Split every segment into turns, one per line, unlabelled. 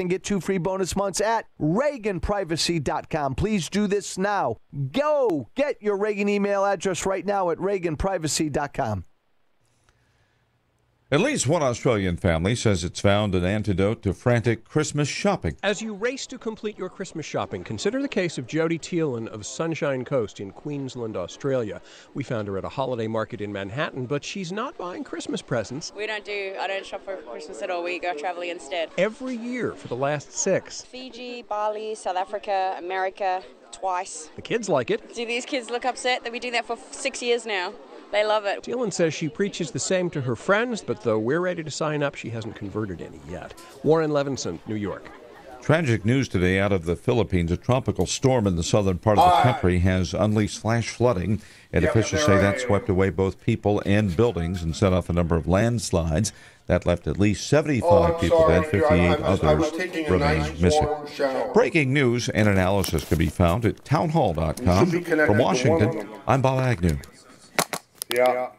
and get 2 free bonus months at ReaganPrivacy.com. Please do this now. Go get your Reagan email address right now at ReaganPrivacy.com.
At least one Australian family says it's found an antidote to frantic Christmas shopping.
As you race to complete your Christmas shopping, consider the case of Jody Thielen of Sunshine Coast in Queensland, Australia. We found her at a holiday market in Manhattan, but she's not buying Christmas presents.
I don't shop for Christmas at all. We go traveling instead.
Every year for the last 6.
Fiji, Bali, South Africa, America, twice.
The kids like it.
Do these kids look upset that we do that for 6 years now? They love it.
Thielen says she preaches the same to her friends, but though we're ready to sign up, she hasn't converted any yet. Warren Levinson, New York.
Tragic news today out of the Philippines. A tropical storm in the southern part of the country has unleashed flash flooding, and officials say that swept away both people and buildings and set off a number of landslides. That left at least 75 people dead, 58 others remain missing. Breaking news and analysis can be found at townhall.com. From Washington, I'm Bob Agnew.
Yeah.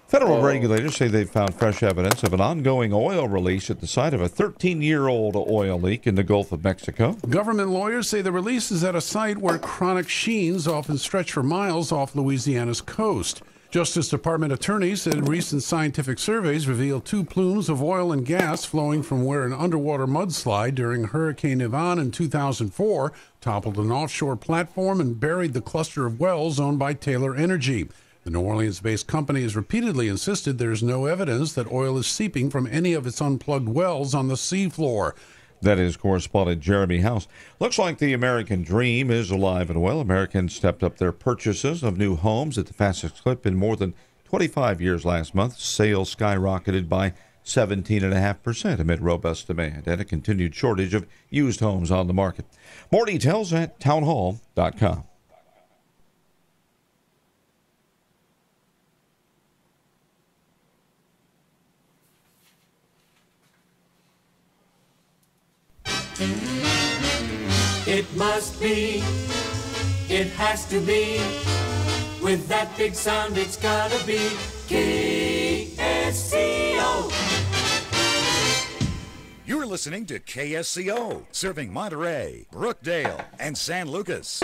Federal regulators say they've found fresh evidence of an ongoing oil release at the site of a 13-year-old oil leak in the Gulf of Mexico.
Government lawyers say the release is at a site where chronic sheens often stretch for miles off Louisiana's coast. Justice Department attorneys said recent scientific surveys reveal 2 plumes of oil and gas flowing from where an underwater mudslide during Hurricane Ivan in 2004 toppled an offshore platform and buried the cluster of wells owned by Taylor Energy. The New Orleans-based company has repeatedly insisted there is no evidence that oil is seeping from any of its unplugged wells on the seafloor.
That is correspondent Jeremy House. Looks like the American dream is alive and well. Americans stepped up their purchases of new homes at the fastest clip in more than 25 years last month. Sales skyrocketed by 17.5% amid robust demand and a continued shortage of used homes on the market. More details at townhall.com.
It must be, it has to be, with that big sound it's gotta be KSCO.
You're listening to KSCO, serving Monterey, Brookdale, and San Lucas.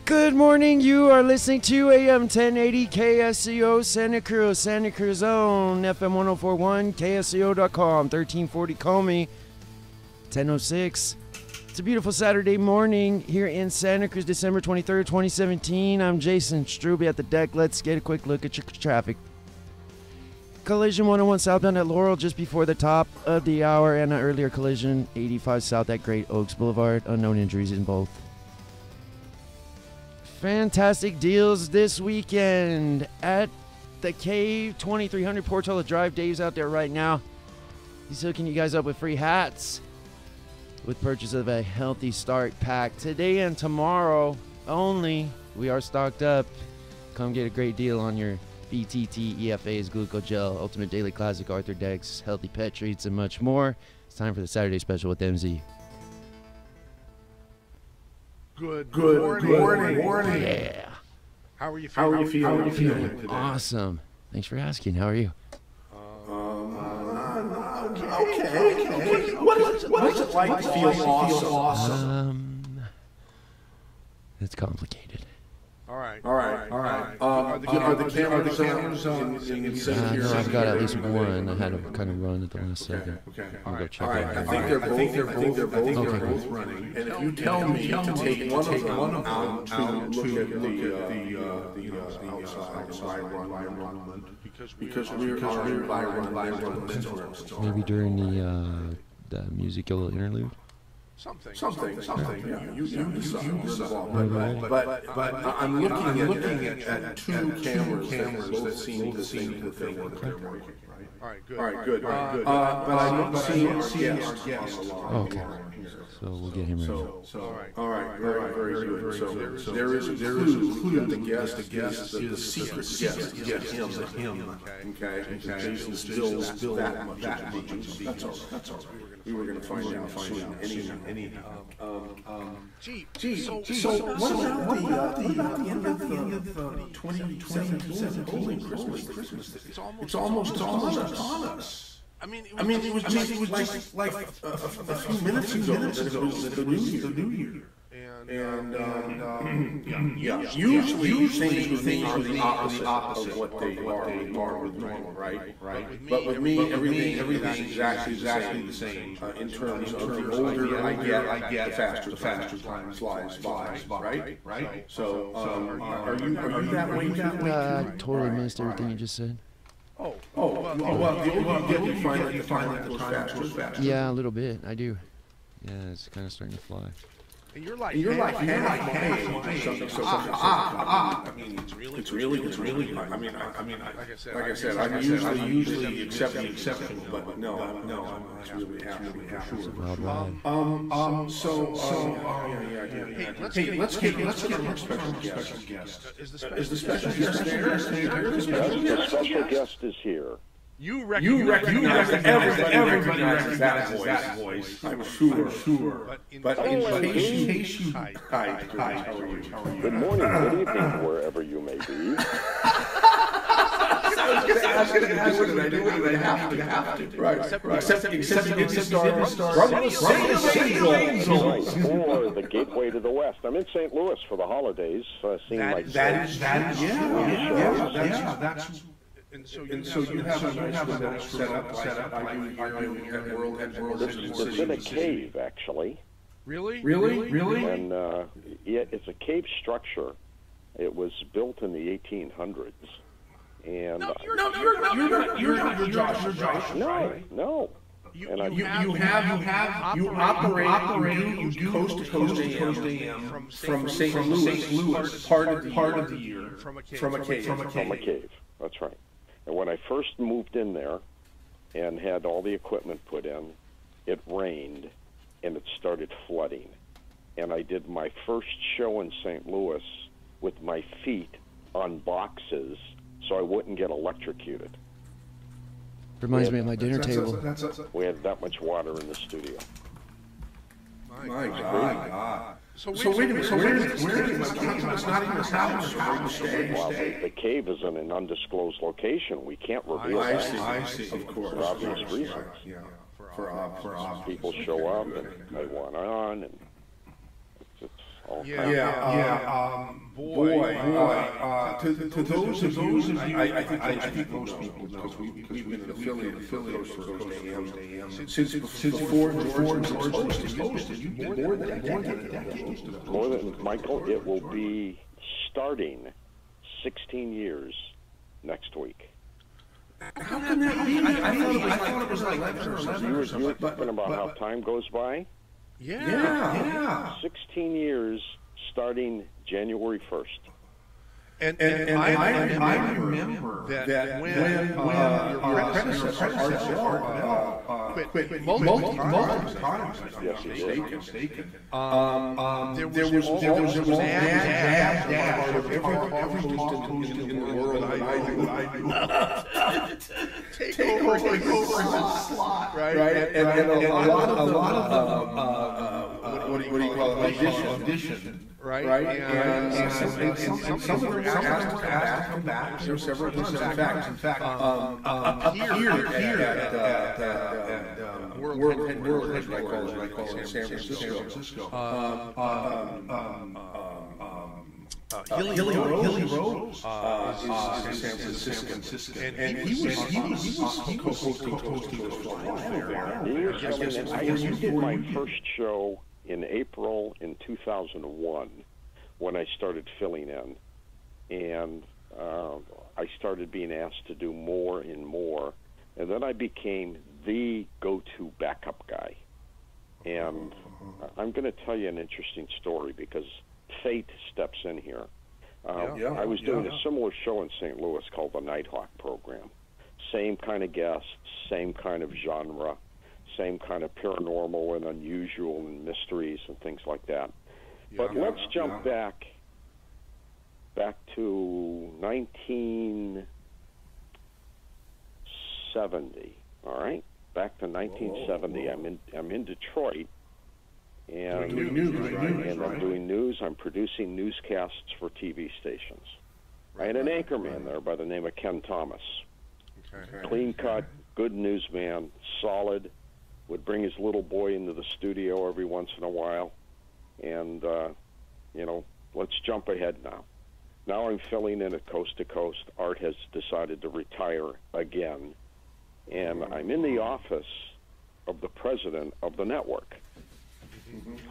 Good morning. You are listening to AM 1080 KSCO Santa Cruz own FM 1041, KSCO.com, 1340 Call Me, 1006. It's a beautiful Saturday morning here in Santa Cruz, December 23rd, 2017. I'm Jason Struby at the deck. Let's get a quick look at your traffic. Collision 101 southbound at Laurel just before the top of the hour, and an earlier collision 85 south at Great Oaks Boulevard. Unknown injuries in both. Fantastic deals this weekend at the Cave, 2300 Portola Drive. Dave's out there right now. He's hooking you guys up with free hats with purchase of a Healthy Start pack. Today and tomorrow only, we are stocked up. Come get a great deal on your BTT, EFAs, Glucogel, Ultimate Daily Classic, Arthur Dex, Healthy Pet Treats, and much more. It's time for the Saturday special with MZ.
Good morning.
Yeah.
How are you feeling today?
Awesome. Thanks for asking. How are you?
Okay. What is it like to feel awesome?
It's complicated.
All right.
Are the cameras in sync here?
No, I've got at least one. I had to kind of run at the last second.
Okay.
I'll go check
All right.
it
I
out.
think they're both running. And if you tell me to take one of them out to look at the outside environment, because we're environment.
Maybe during the musical interlude.
Something.
Yeah. You decide. But I'm looking at two cameras that seem that they're working.
All right, good.
But I don't see our guest.
Okay. So we'll get him ready.
All right, very good. So there is a clue that the guest is the secret guest, him. Okay. Jason spills that much. That's all. We were going to find out soon. Anyhow. So what about the end of 2017 holy Christmas? It's almost upon us. I mean, it was just like a few minutes ago that it was the New Year. Usually things are the opposite of what they are with normal, right? But with me, everything's exactly the same in terms of the older I get, the faster time flies by, right? So, are you that way?
I totally missed everything you just said.
Well, you find that the time goes faster.
Yeah, a little bit. I do. Yeah, it's kind of starting to fly.
And you're like,
hey, I mean, it's really. I mean, like I said, I'm usually accepting, but no, I'm really happy for sure. Hey, let's get our special guest. Is the special guest there?
The special guest is here.
You recognize everybody recognizes that voice.
I'm sure. But in case you... Hi, how are you?
Good morning, good evening, wherever you may be.
I was going to ask what did I do? What did I have to? Right. Except you get to start.
Or the gateway to the West. I'm in St. Louis for the holidays, seeing my
that's And so you have a little set up.
This is in a cave, actually.
Really?
And it's a cave structure. It was built in the 1800s. And
you're not Josh, right?
No.
You operate coast to coast AM from St. Louis, part of the year, from a cave.
That's right. And when I first moved in there and had all the equipment put in, it rained and it started flooding. And I did my first show in St. Louis with my feet on boxes so I wouldn't get electrocuted.
Reminds me of my dinner table.
We had that much water in the studio.
My God. So wait a minute. It's not even a house.
Well, the cave is in an undisclosed location. We can't reveal that.
I see. Of course.
For obvious reasons.
For obvious.
People show up and they want on, and it's all kinds
To those of you, I think most people know, because we've been an affiliate of Coast AM since before George hosted.
More than Michael, it will be starting 16 years next week.
How can that be? I thought it was like 11 or something.
You were talking about how time goes by?
Yeah.
16 years starting January 1st.
And I remember that when your predecessor, Art Bell, quit multiple times,
yes, he did.
There was dad every host in the world that I do. Take over his slot, right?
And a lot of what do you call it? Audition. Right? And some of them asked to come back. There were several times. In fact, up here at World Headquarters, I call it, San Francisco.
Hilly Rose is San Francisco, and he was hosting Toast for a while.
I did my first show in April in 2001 when I started filling in, and I started being asked to do more and more, and then I became the go-to backup guy. And I'm going to tell you an interesting story because fate steps in here. I was doing a similar show in St. Louis called the Nighthawk program. Same kind of guests, same kind of genre, same kind of paranormal and unusual and mysteries and things like that. But let's jump back to 1970. All right, back to 1970. I'm in Detroit. And I'm doing news. I'm producing newscasts for TV stations. I had an anchorman there by the name of Ken Thomas. Clean cut, good newsman, solid, would bring his little boy into the studio every once in a while. And, let's jump ahead now. Now I'm filling in at Coast to Coast. Art has decided to retire again. And I'm in the office of the president of the network,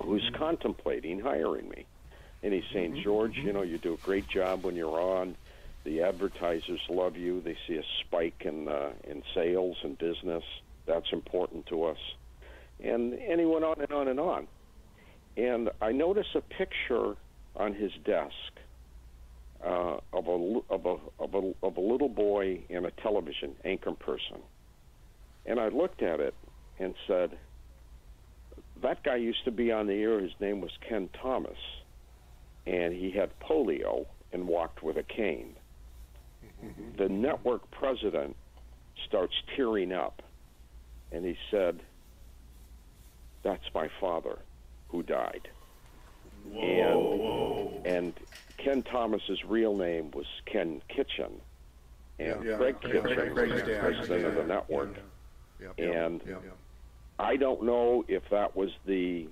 who's contemplating hiring me. And he's saying, George, you do a great job when you're on. The advertisers love you. They see a spike in sales and business. That's important to us. And he went on and on and on. And I notice a picture on his desk of a little boy and a television anchor person. And I looked at it and said, that guy used to be on the air. His name was Ken Thomas, and he had polio and walked with a cane. The network president starts tearing up, and he said, that's my father who died. And Ken Thomas's real name was Ken Kitchen, and Greg Kitchen was the president of the network. And I don't know if that was the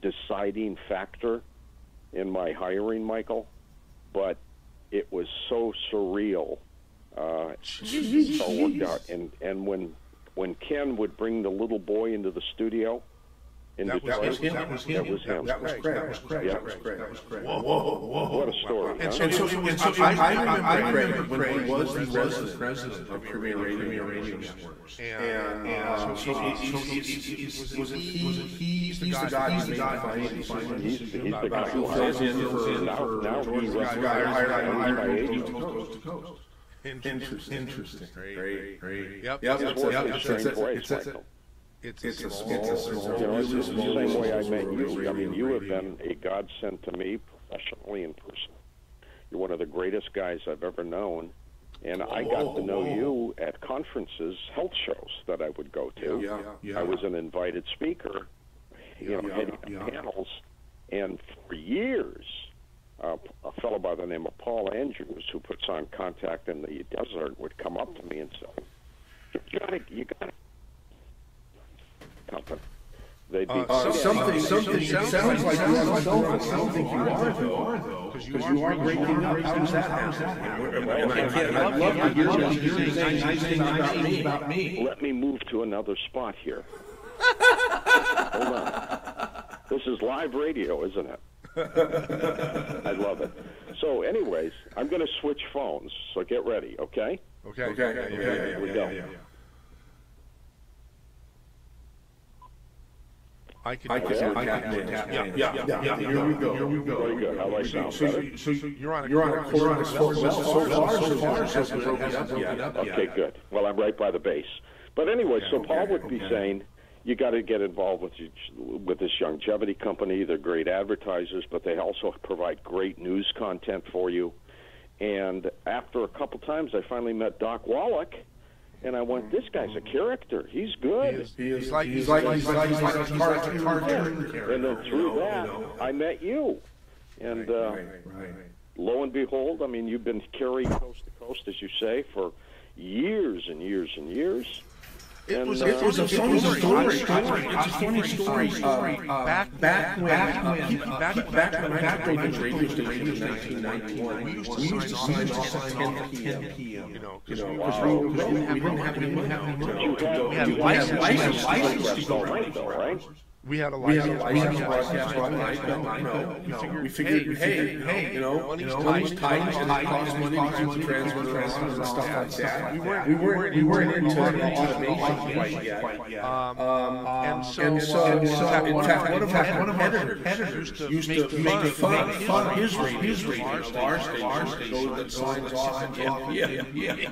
deciding factor in my hiring, Michael, but it was so surreal. It all worked out. And when Ken would bring the little boy into the studio, that was him. That was Craig. Whoa. What a story. And so I remember Craig was the president of Premier Radio Networks. And so he's the guy who's the guy who fills in for now he's hired agent to Coast to Coast. Interesting. Great. Yep. It's a small, it's the same way I met you. I mean, you have been a godsend to me professionally and personally. You're one of the greatest guys I've ever known. And I got to know you at conferences, health shows that I would go to. I was an invited speaker, heading panels. And for years, a fellow by the name of Paul Andrews, who puts on Contact in the Desert, would come up to me and say, you got to company. They'd be something. It sounds like you have I don't think you are though, because you are breaking up. How does that happen? I'd love to hear you saying nice things about me. Let me move to another spot here. Hold on. This is live radio, isn't it? I love it. So, anyways, I'm going to switch phones. So get ready, okay? Okay. Here we go. I can Here we go. Very good. How do I sound? So you're on a chorus so far. Okay, good. Well, I'm right by the bass. But anyway, so Paul would be saying, you got to get involved with this longevity company. They're great advertisers, but they also provide great news content for you. And after a couple times, I finally met Doc Wallach. And I went, this guy's a character. He's good. He's like a character. And then through that, I met you. And lo and behold, I mean, you've been carrying Coast to Coast, as you say, for years and years and years.
It was a funny story. It's a funny story. Back when I was radio station in 1991, we used to sign off at 10 p.m. Because we didn't have any money. We had license to go right? We had a license to broadcast all night. We figured, hey, money's tight and it costs money to keep the transmitter on and stuff like that. We weren't into automation quite yet. And so, in fact, one of our competitors used to make fun of his radio, our station, that signs off at 10 p.m.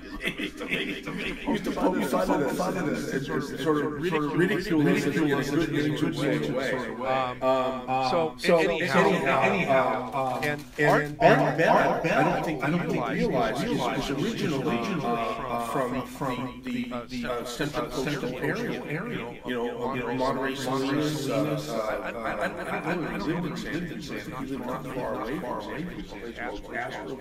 Used to poke fun at us and sort of ridicule us in a good way. So anyhow, and Art Bell, I don't think he realized is originally from the Central Coastal area. Monterey, Salinas. I don't live in San Francisco. He lived not far away from San Francisco.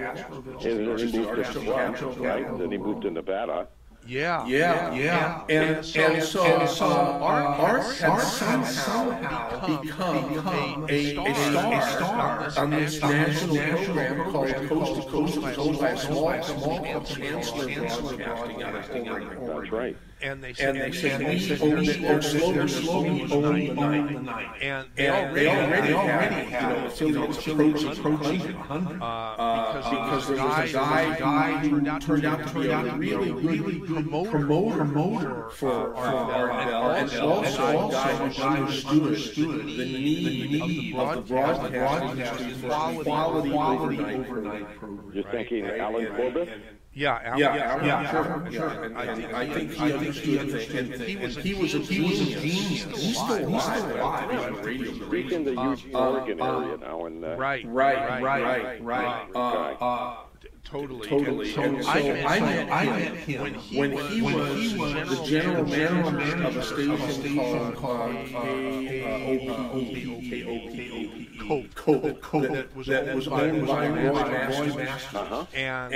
He moved to Florida, right? Then he moved to Nevada.
Yeah. And so Art had somehow become a star on this national program called Coast to Coast. It was owned by a small chancellor broadcasting out of Oregon.
That's right.
And they said we own the night. And they already had affiliates approaching 100 because there was a guy who turned out to be a really good promoter for Art Bell, and also a guy who understood the need of the broadcast industry for quality overnight programs.
You're thinking Alan Corbett?
Sure. I think he understood things, and he was a genius. He's still alive.
He's in the Eugene, Oregon area now, and
right. Totally. And so I met him when he was the general manager of a station called KOP, that was owned by Roy Master. And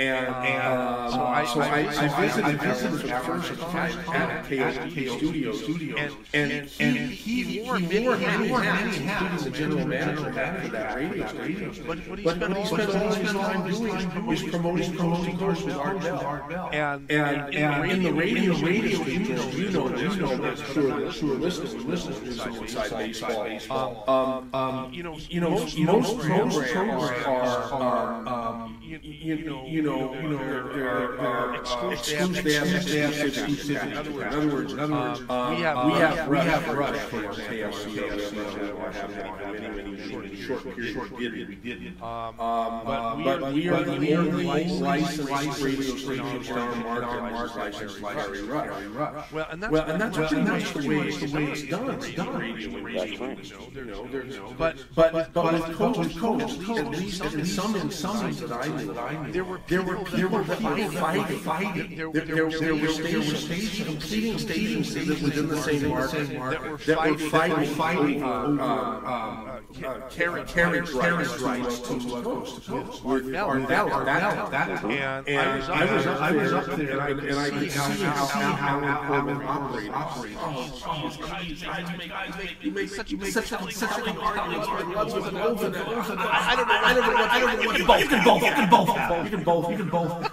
so I visited for the first time at KSCO Studios, and he wore many hats, including the general manager hat for that radio station. But what he spent all his time doing was promoting cars with Art Bell. And in the radio station, you know that sure listeners inside baseball. Most programs are they're exclusive. In other words, we have Rush for KSCO. Many short periods we did. But we are the only licensed radio station in our market licensed by Rush. Well, and that's pretty much the way it's done. But with Coast, at least in some that I knew, there were people fighting. There were stations, competing stations within the same market that were fighting carriage rights to with Art Bell. And I was up there, and I could see how Corbin operated. You make such compelling arguments for loves with an oath. I don't know what you can both.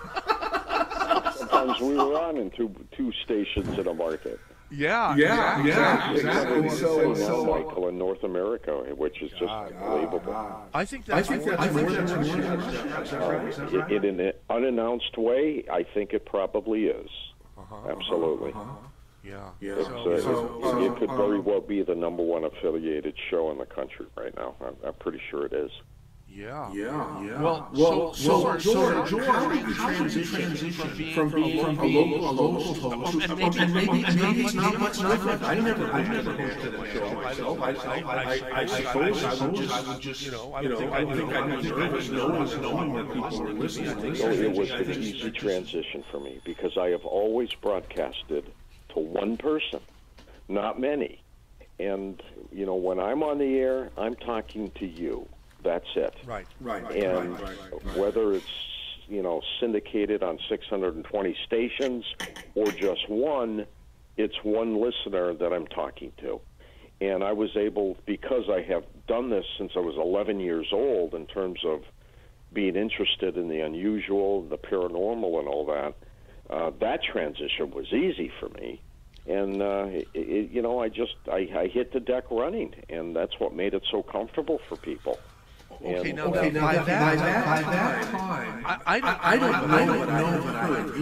Sometimes we were on in two stations in a market.
Yeah, exactly.
So Michael in North America, which is just unbelievable.
I think that's in
an unannounced way, I think it probably is. Absolutely. It could very well be the #1 affiliated show in the country right now. I'm pretty sure it is.
Yeah. Well, so George, how did you transition from being a local host, and maybe it's not much different. I never hosted a show myself. I suppose I would just I think I'd be nervous knowing where people were listening.
So it was an easy transition for me because I have always broadcasted to one person, not many. And when I'm on the air, I'm talking to you. That's it.
Right.
And whether it's, syndicated on 620 stations or just one, it's one listener that I'm talking to. And I was able, because I have done this since I was 11 years old in terms of being interested in the unusual, the paranormal, and all that, that transition was easy for me. And, I hit the deck running, and that's what made it so comfortable for people.
Okay, now by that time, I don't know,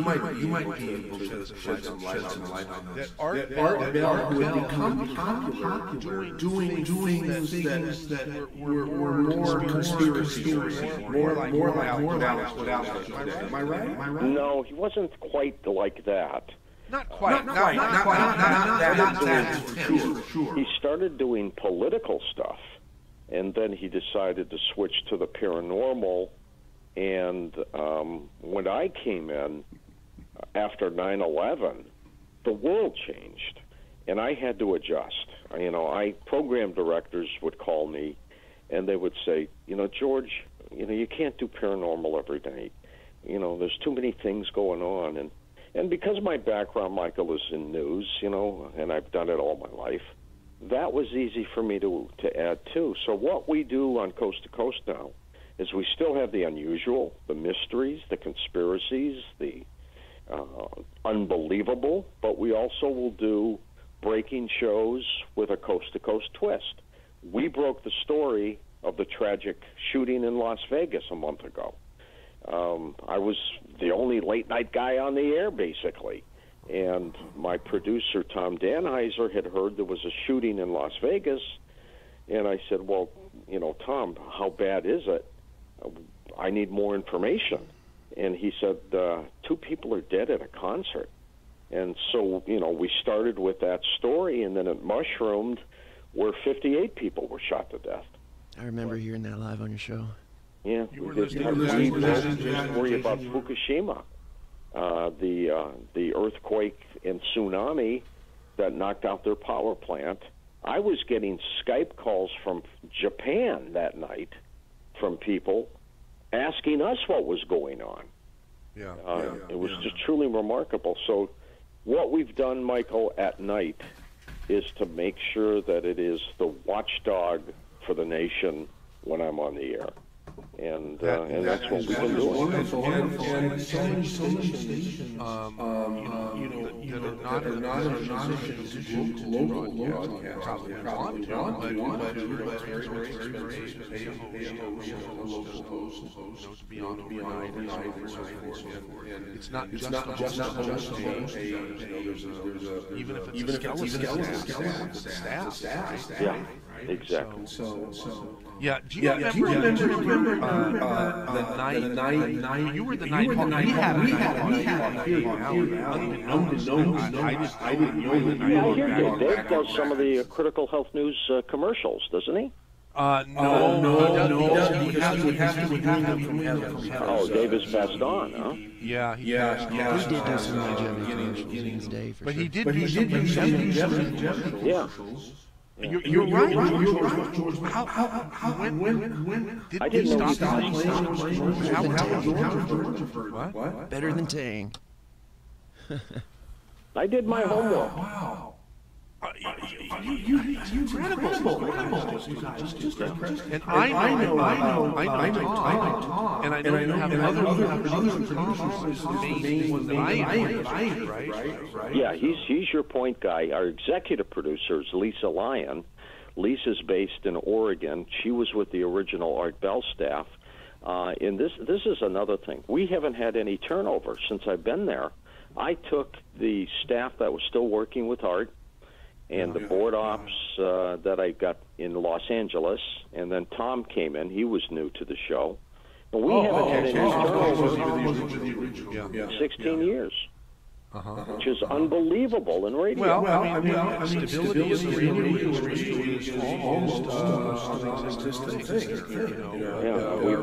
but you might be able to shed some light on that. Art Bell would become popular doing things that were more conspiracy theories, more like what Alex today. Am I right?
No, he wasn't quite like that.
Not quite. Not that. Sure.
He started doing political stuff, and then he decided to switch to the paranormal. And when I came in after 9/11, the world changed, and I had to adjust. Program directors would call me, and they would say, George, you can't do paranormal every night. There's too many things going on, and because my background, Michael, is in news, and I've done it all my life, that was easy for me to add too. So what we do on Coast to Coast now is we still have the unusual, the mysteries, the conspiracies, the unbelievable, but we also will do breaking shows with a Coast to Coast twist. We broke the story of the tragic shooting in Las Vegas a month ago. I was the only late-night guy on the air, basically. And my producer, Tom Danheiser, had heard there was a shooting in Las Vegas. And I said, well, Tom, how bad is it? I need more information. And he said, 2 people are dead at a concert. And so, we started with that story, and then it mushroomed where 58 people were shot to death.
I remember hearing that live on your show.
Yeah, we did a story about Fukushima, the earthquake and tsunami that knocked out their power plant. I was getting Skype calls from Japan that night from people asking us what was going on. It was just truly remarkable. So what we've done, Michael, at night is to make sure that it is the watchdog for the nation when I'm on the air. And that's what we've been doing.
And so many stations, that are not in a position to do local broadcasts. Probably want to, but it's very expensive to pay a local host to be on overnight and so forth. And it's not just a host. Even if it's a skeleton staff.
Yeah, exactly.
Yeah. Do you remember the night? You were the night. We had a I didn't know that.
Yeah, I hear Dave does some of the Critical Health News commercials, doesn't he?
No. We have to be doing them from heaven.
Oh, Dave has passed on, huh?
Yeah.
He did do some longevity commercials today, for sure.
But he did do some longevity.
Yeah.
You're right. George. When did he stop playing? What?
Better than Tang.
I did my homework.
Wow. Incredible. And I know Tom. And I know you have other producers. Tom is the main one that I am, right?
Yeah, he's your point guy. Our executive producer is Lisa Lyon. Lisa's based in Oregon. She was with the original Art Bell staff. And this is another thing. We haven't had any turnover since I've been there. I took the staff that was still working with Art and the board ops that I got in Los Angeles, and then Tom came in. He was new to the show. And we haven't had any turnover in 16 years, which is unbelievable in radio.
Well, stability in the radio industry is almost a non-existent thing. We're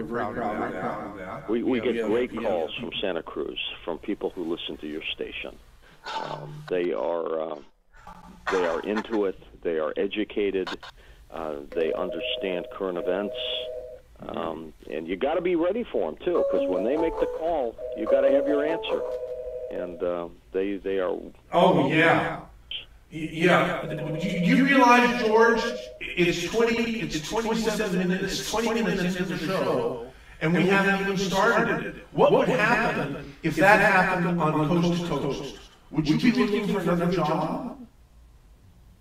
very proud of that.
We get great calls from Santa Cruz, from people who listen to your station. They are into it. They are educated. They understand current events, and you got to be ready for them too. Because when they make the call, you got to have your answer. and they are.
Oh yeah. Yeah. You realize, George, it's 27 minutes, it's 20 minutes into the show, and we haven't even started it. What would happen if that happened on Coast to Coast? Would you be looking for another job?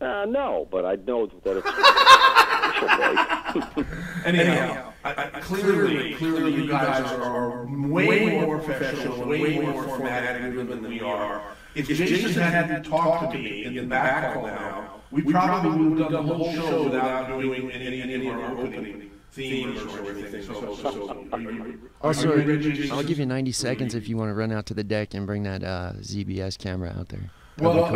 No, but I know that it's.
Anyhow, clearly, you guys are way more professional, way more formatted than we are. If Jason hadn't talked to me in the back hall now, we probably would have done the whole show without doing any of our opening themes or anything.
Also, I'll give you 90 seconds if you want to run out to the deck and bring that ZBS camera out there.
Well,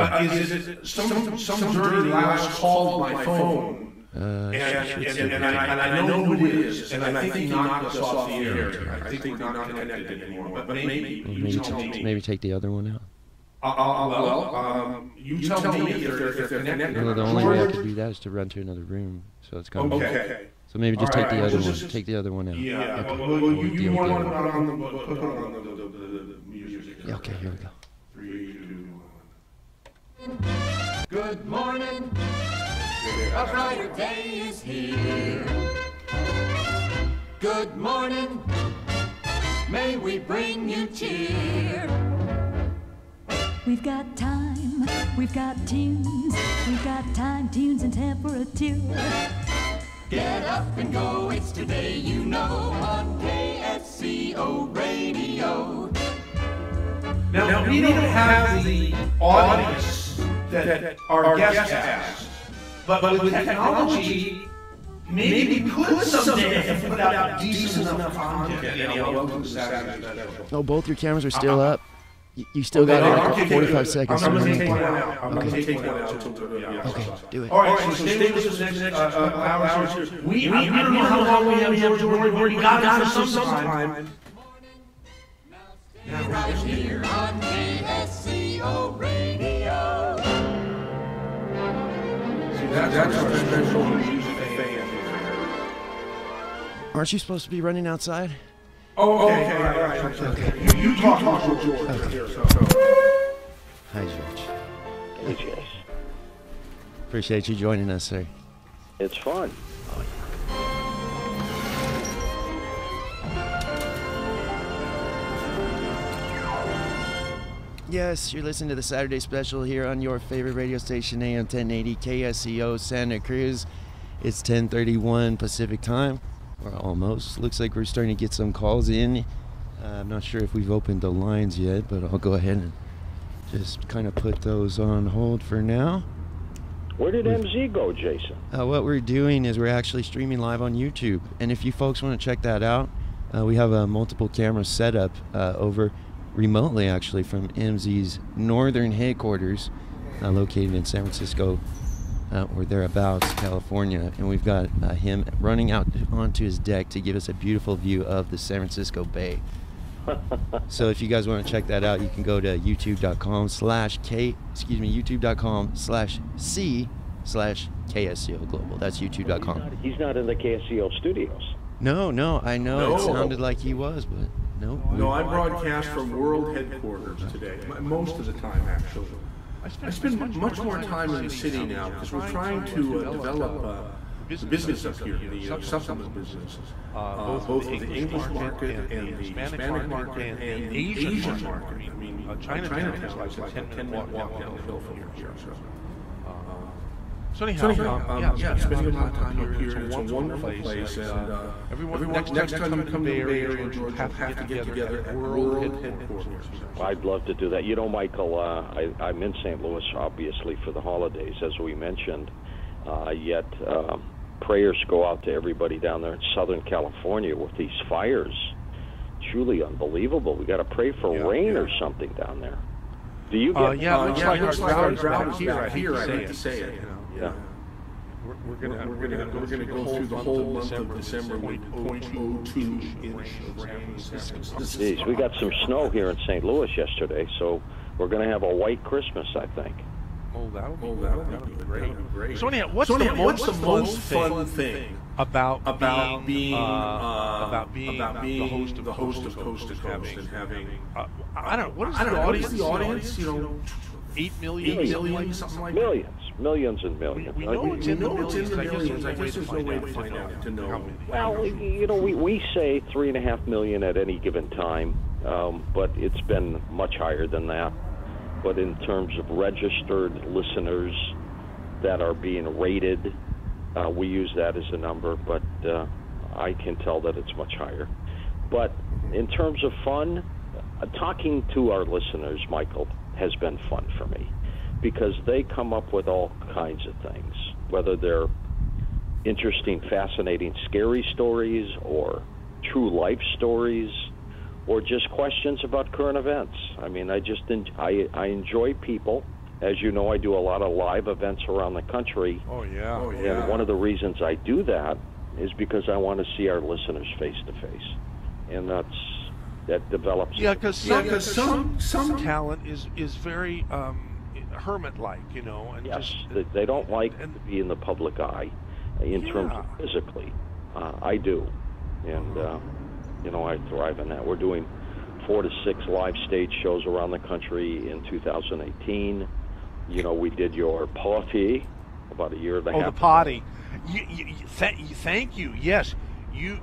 some dirty louse called my phone. And I know who it is, and I think he knocked us off the air. I think we're not connected anymore, but maybe you tell me.
Maybe take the other one out.
You tell me if they're connected.
Well, the only way I could do that is to run to another room, so it's kind of...
Okay.
So maybe just take the other one. Take the other one out.
Yeah,
okay.
Well, you want to put on the music.
Yeah, okay, here we go.
3, 2, 1.
Good morning. A brighter day is here. Good morning. May we bring you cheer.
We've got time, we've got tunes, we've got time, tunes, and temperature.
Get up and go, it's today, you know, on KSCO Radio.
Now we don't have the audience that our guests has, but with technology, maybe we could someday put out decent enough content. Welcome to Saturday Special.
Oh, both your cameras are still up? You still got like 45 seconds.
I'm going to take one out. I'm going to take one out.
Okay, do it.
All right, so stay with us next hours. We don't know how long we have, George. We already got us sometime.
Now right here on KSCO Radio.
See, that's our special music fan.
Aren't you supposed to be running outside?
Oh, okay, all right. Okay. You talk to George.
Okay. Hi, George.
Hey, Jess.
Appreciate you joining us, sir.
It's fun.
Yes, you're listening to the Saturday Special here on your favorite radio station, AM 1080 KSCO Santa Cruz. It's 10:31 Pacific time. Or almost. Looks like we're starting to get some calls in. I'm not sure if we've opened the lines yet, but I'll go ahead and just kind of put those on hold for now.
Where did MZ go, Jason?
What we're doing is we're actually streaming live on YouTube. And if you folks want to check that out, we have a multiple camera setup over remotely, actually, from MZ's northern headquarters, located in San Francisco, or thereabouts, California, and we've got him running out onto his deck to give us a beautiful view of the San Francisco Bay. So if you guys want to check that out, you can go to youtube.com/c/KSCO Global. That's youtube.com.
He's not in the KSCO studios.
No, I know. It sounded like he was, but no.
No, I broadcast from World Headquarters today, most of the time, actually. I spend much more time in the city now because we're trying to develop the business up here, the supplement business, both the English market and the Hispanic market and the Asian market. I mean, Chinatown is like a 10-minute walk down the hill from here. So anyhow, spending a lot of time up here. It's a wonderful place, and next time you come to the Bay Area, George, we'll have to get together at World Headquarters.
I'd love to do that. You know, Michael, I'm in St. Louis, obviously, for the holidays, as we mentioned. Yet prayers go out to everybody down there in Southern California with these fires. Truly unbelievable. We got to pray for rain or something down there. Do you get?
Looks like our drought is back here. I hate to say it. Yeah. We're gonna go through the whole month of December with 0.02 inch of rain.
Jeez, we got some snow here in St. Louis yesterday, so we're gonna have a white Christmas, I think.
Oh, that'll be great. So anyhow, what's the most fun thing about being the host of Coast to Coast and having I don't know. What is the audience? 8 million, something like that?
Millions and millions.
We know it's in the millions. I guess there's no way to find out to know.
Well, we say 3.5 million at any given time, but it's been much higher than that. But in terms of registered listeners that are being rated, we use that as a number, but I can tell that it's much higher. But in terms of fun, talking to our listeners, Michael, has been fun for me because they come up with all kinds of things, whether they're interesting, fascinating, scary stories or true life stories or just questions about current events. I mean, I enjoy people. As you know, I do a lot of live events around the country.
Oh, yeah.
And one of the reasons I do that is because I want to see our listeners face to face. And that develops.
Yeah, because some talent is very hermit-like, And
yes, they don't like to be in the public eye in terms of physically. I do. And, I thrive in that. We're doing 4 to 6 live stage shows around the country in 2018. We did your party about a year and a half.
Oh, the party. Thank you. Yes, you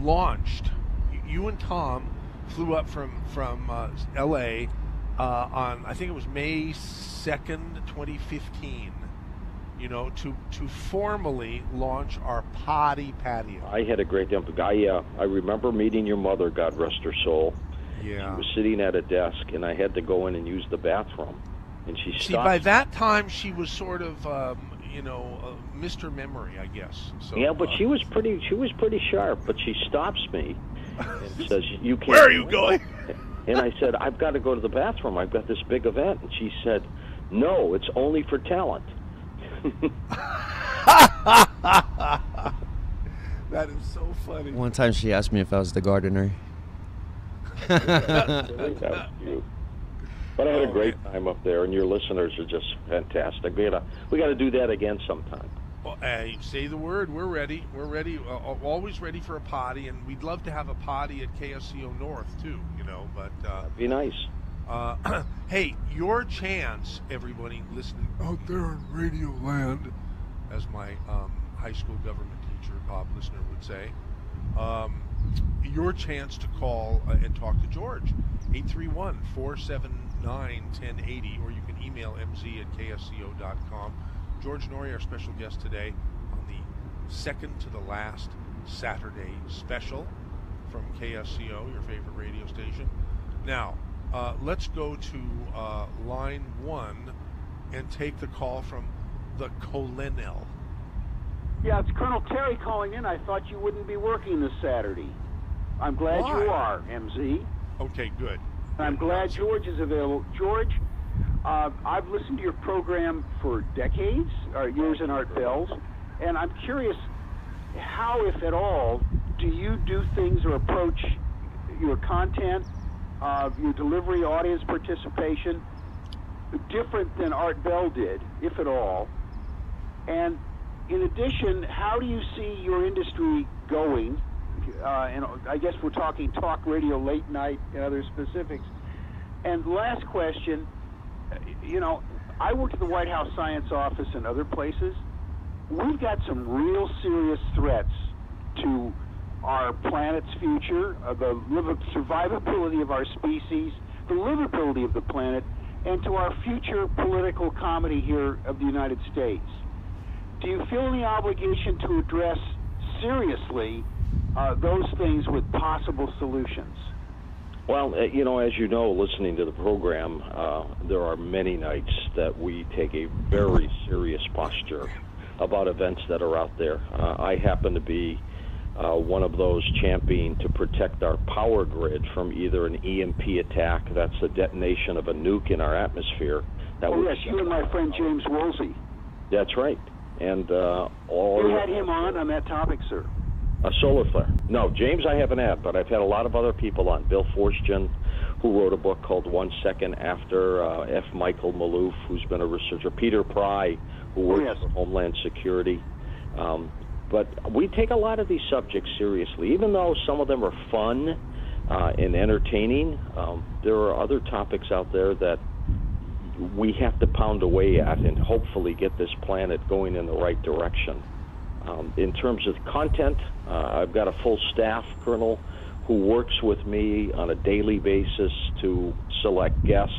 launched. You and Tom flew up from L.A. On, I think it was May 2nd, 2015. To formally launch our potty patio.
I had a great time. I remember meeting your mother, God rest her soul.
Yeah.
She was sitting at a desk, and I had to go in and use the bathroom. And she stopped.
See, by that time, she was sort of, Mr. Memory, I guess. So,
yeah, but she was pretty sharp. But she stops me and says, "You can't."
Where are you going?
And I said, "I've got to go to the bathroom. I've got this big event." And she said, "No, it's only for talent."
That is so funny.
One time she asked me if I was the gardener.
That was cute. But I had a great time up there, and your listeners are just fantastic. We got to do that again sometime.
Well, say the word. We're ready. We're ready. Always ready for a potty, and we'd love to have a potty at KSCO North too. But
that'd be nice.
Hey, your chance, everybody listening out there in Radio Land, as my high school government teacher, Bob Listener, would say, your chance to call and talk to George, 831-479-1080, or you can email mz@ksco.com. George Noorey, our special guest today on the second to the last Saturday special from KSCO, your favorite radio station. Now, let's go to line 1 and take the call from the Colonel.
Yeah, it's Colonel Terry calling in. I thought you wouldn't be working this Saturday. I'm glad you are, MZ.
Okay, good.
I'm glad George is available. George, I've listened to your program for decades, years in Art Bells, and I'm curious, how, if at all, do you do things or approach your content, your delivery, audience participation, different than Art Bell did, if at all? And in addition, how do you see your industry going? And I guess we're talking talk radio, late night, and other specifics. And last question, I worked at the White House Science Office and other places. We've got some real serious threats to our planet's future, the survivability of our species, the livability of the planet, and to our future political comedy here of the United States. Do you feel any obligation to address seriously those things with possible solutions?
Well, as you know, listening to the program, there are many nights that we take a very serious posture about events that are out there. I happen to be one of those championing to protect our power grid from either an EMP attack, that's the detonation of a nuke in our atmosphere.
Yes, you and my friend James Woolsey.
That's right. And
you had him on that topic, sir.
A solar flare. No, James I haven't had, but I've had a lot of other people on. Bill Forstchen, who wrote a book called 1 Second After, F. Michael Maloof, who's been a researcher, Peter Pry, who works for Homeland Security. But we take a lot of these subjects seriously. Even though some of them are fun, and entertaining. There are other topics out there that we have to pound away at and hopefully get this planet going in the right direction. In terms of content, I've got a full staff, Colonel, who works with me on a daily basis to select guests.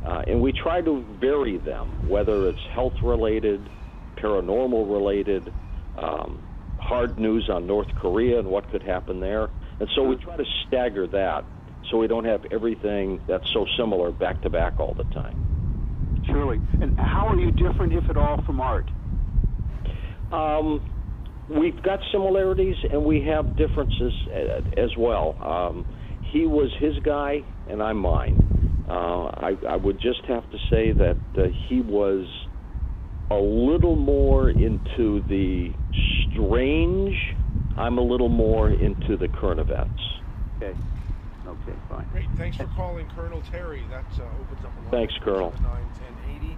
And we try to vary them, whether it's health-related, paranormal-related, hard news on North Korea and what could happen there. And so we try to stagger that so we don't have everything that's so similar back-to-back all the time.
Surely. And how are you different, if at all, from Art?
We've got similarities and we have differences as well. He was his guy and I'm mine. I would just have to say that he was a little more into the strange. I'm a little more into the current events.
Okay. Okay, fine.
Great. Thanks for calling Colonel Terry. That opens up a line.
Thanks, Colonel.
9-10-80.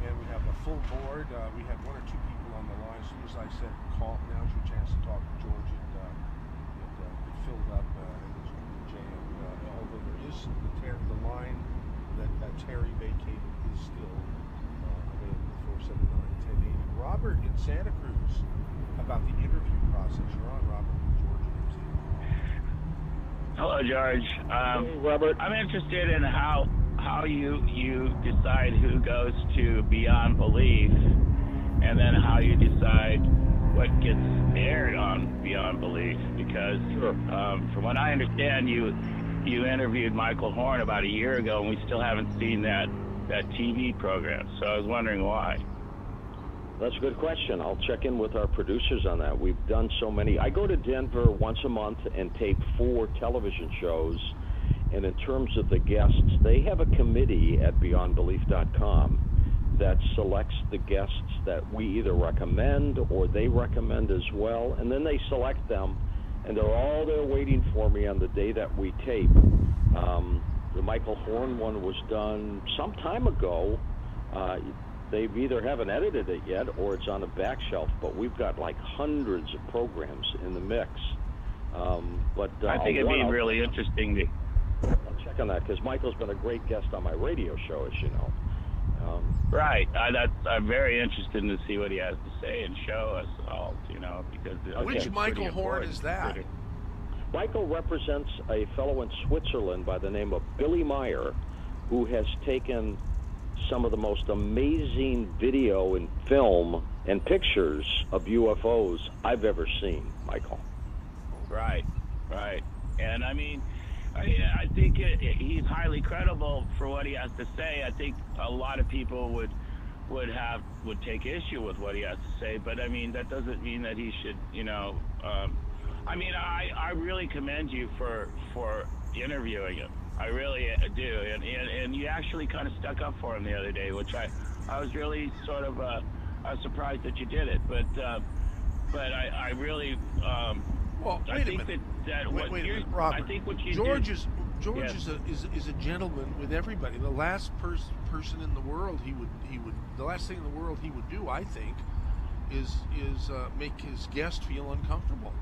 And we have a full board. We had one or two people on the line. As soon as I said call, now's your chance to talk to George. It filled up and it was jammed. Although there is the line that Terry vacated is still available, 479-1080. Robert in Santa Cruz, about the interview process. You're on, Robert, with George and MC.
Hello, George.
Hey, Robert.
I'm interested in how you decide who goes to Beyond Belief, and then how you decide what gets aired on Beyond Belief. Because from what I understand, you interviewed Michael Horn about a year ago, and we still haven't seen that TV program. So I was wondering why.
That's a good question. I'll check in with our producers on that. We've done so many. I go to Denver once a month and tape 4 television shows. And in terms of the guests, they have a committee at BeyondBelief.com that selects the guests that we either recommend or they recommend as well. And then they select them, and they're all there waiting for me on the day that we tape. The Michael Horn one was done some time ago. They either haven't edited it yet or it's on a back shelf, but we've got like hundreds of programs in the mix. But
I think it'd be really interesting.
I'll check on that because Michael's been a great guest on my radio show, as you know.
Right. I'm very interested to see what he has to say and show us all, because...
Which Michael Horn is that?
Michael represents a fellow in Switzerland by the name of Billy Meyer, who has taken some of the most amazing video and film and pictures of UFOs I've ever seen, Michael.
Right. And I mean, I think he's highly credible for what he has to say. I think a lot of people would take issue with what he has to say, but I mean, that doesn't mean that he should, I mean, I really commend you for interviewing him. I really do, and you actually kind of stuck up for him the other day, which I was really sort of I was surprised that you did it, but I really
well,
I think that what
Robert,
I think what you
George
did,
is a gentleman with everybody. The last person in the world the last thing in the world he would do, I think, is make his guest feel uncomfortable.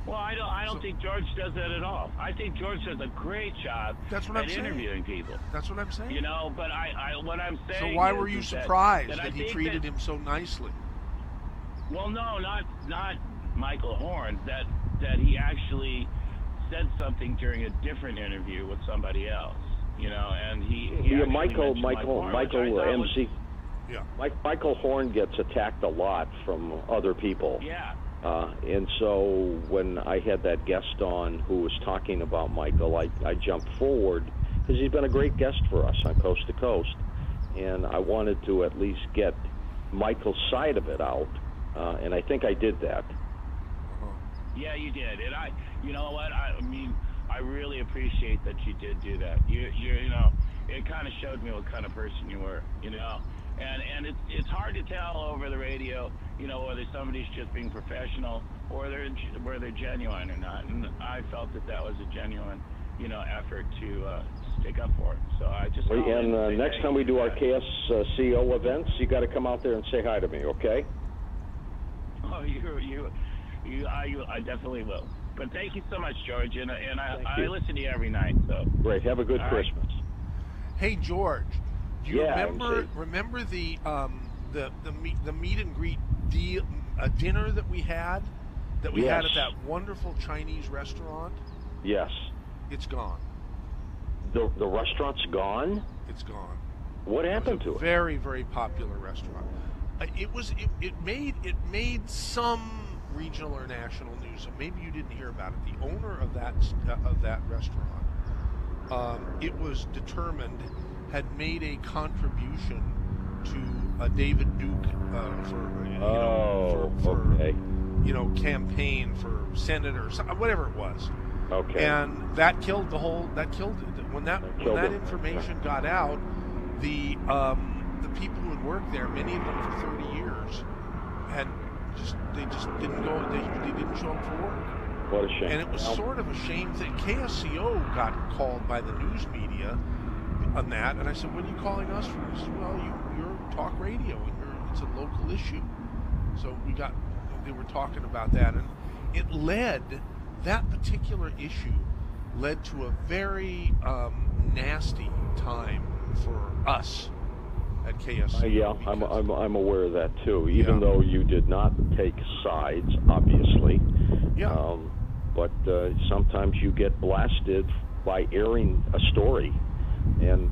Well, I don't think George does that at all. I think George does a great job at interviewing people.
That's what I'm saying.
But what I'm saying.
So why were you surprised that he treated him so nicely?
Well, no, not Michael Horn. That he actually said something during a different interview with somebody else. And he
Michael MC.
Yeah.
Michael Horn gets attacked a lot from other people.
Yeah.
And so when I had that guest on who was talking about Michael, I jumped forward because he's been a great guest for us on Coast to Coast. And I wanted to at least get Michael's side of it out. And I think I did that.
Yeah, you did. And you know what? I mean, I really appreciate that you did do that. It kind of showed me what kind of person you were, And it's hard to tell over the radio, whether somebody's just being professional or they're genuine or not. And I felt that was a genuine, effort to stick up for it. So I just.
And next time we do our KSCO events, you got to come out there and say hi to me, okay?
Oh, I definitely will. But thank you so much, George, and I listen to you every night. So
great. Have a good Christmas.
Hey, George, do you
Yeah,
remember the meet and greet dinner that we had at that wonderful Chinese restaurant?
Yes.
It's gone.
The restaurant's gone?
It's gone.
What happened to it?
Very, very popular restaurant. It made some regional or national news, so maybe you didn't hear about it. The owner of that restaurant, it was determined, had made a contribution to David Duke for campaign for senator or something, whatever it was.
Okay.
And that killed the whole. That killed it. When that information got out, the people who had worked there, many of them for 30 years, they just didn't go. They didn't show up for work.
What a shame.
And it was sort of a shame that KSCO got called by the news media on that, and I said, "What are you calling us for?" He said, "Well, you're talk radio, and it's a local issue." So they were talking about that, and that particular issue led to a very nasty time for us at KSCO.
Yeah, I'm aware of that too. Even though you did not take sides, obviously.
Yeah.
But sometimes you get blasted by airing a story, and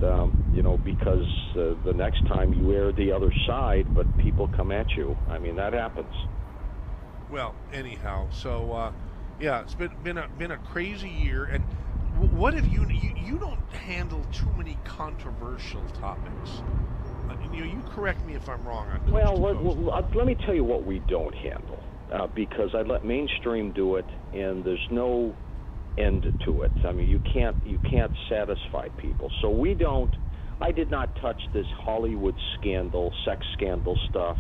because the next time you air the other side, but people come at you. I mean, that happens.
Well, anyhow, so it's been a crazy year, and what have you don't handle too many controversial topics. You correct me if I'm wrong on Coast.
Let me tell you what we don't handle, because I let mainstream do it, and there's no end to it. I mean, you can't satisfy people. So we don't. I did not touch this Hollywood scandal, sex scandal stuff,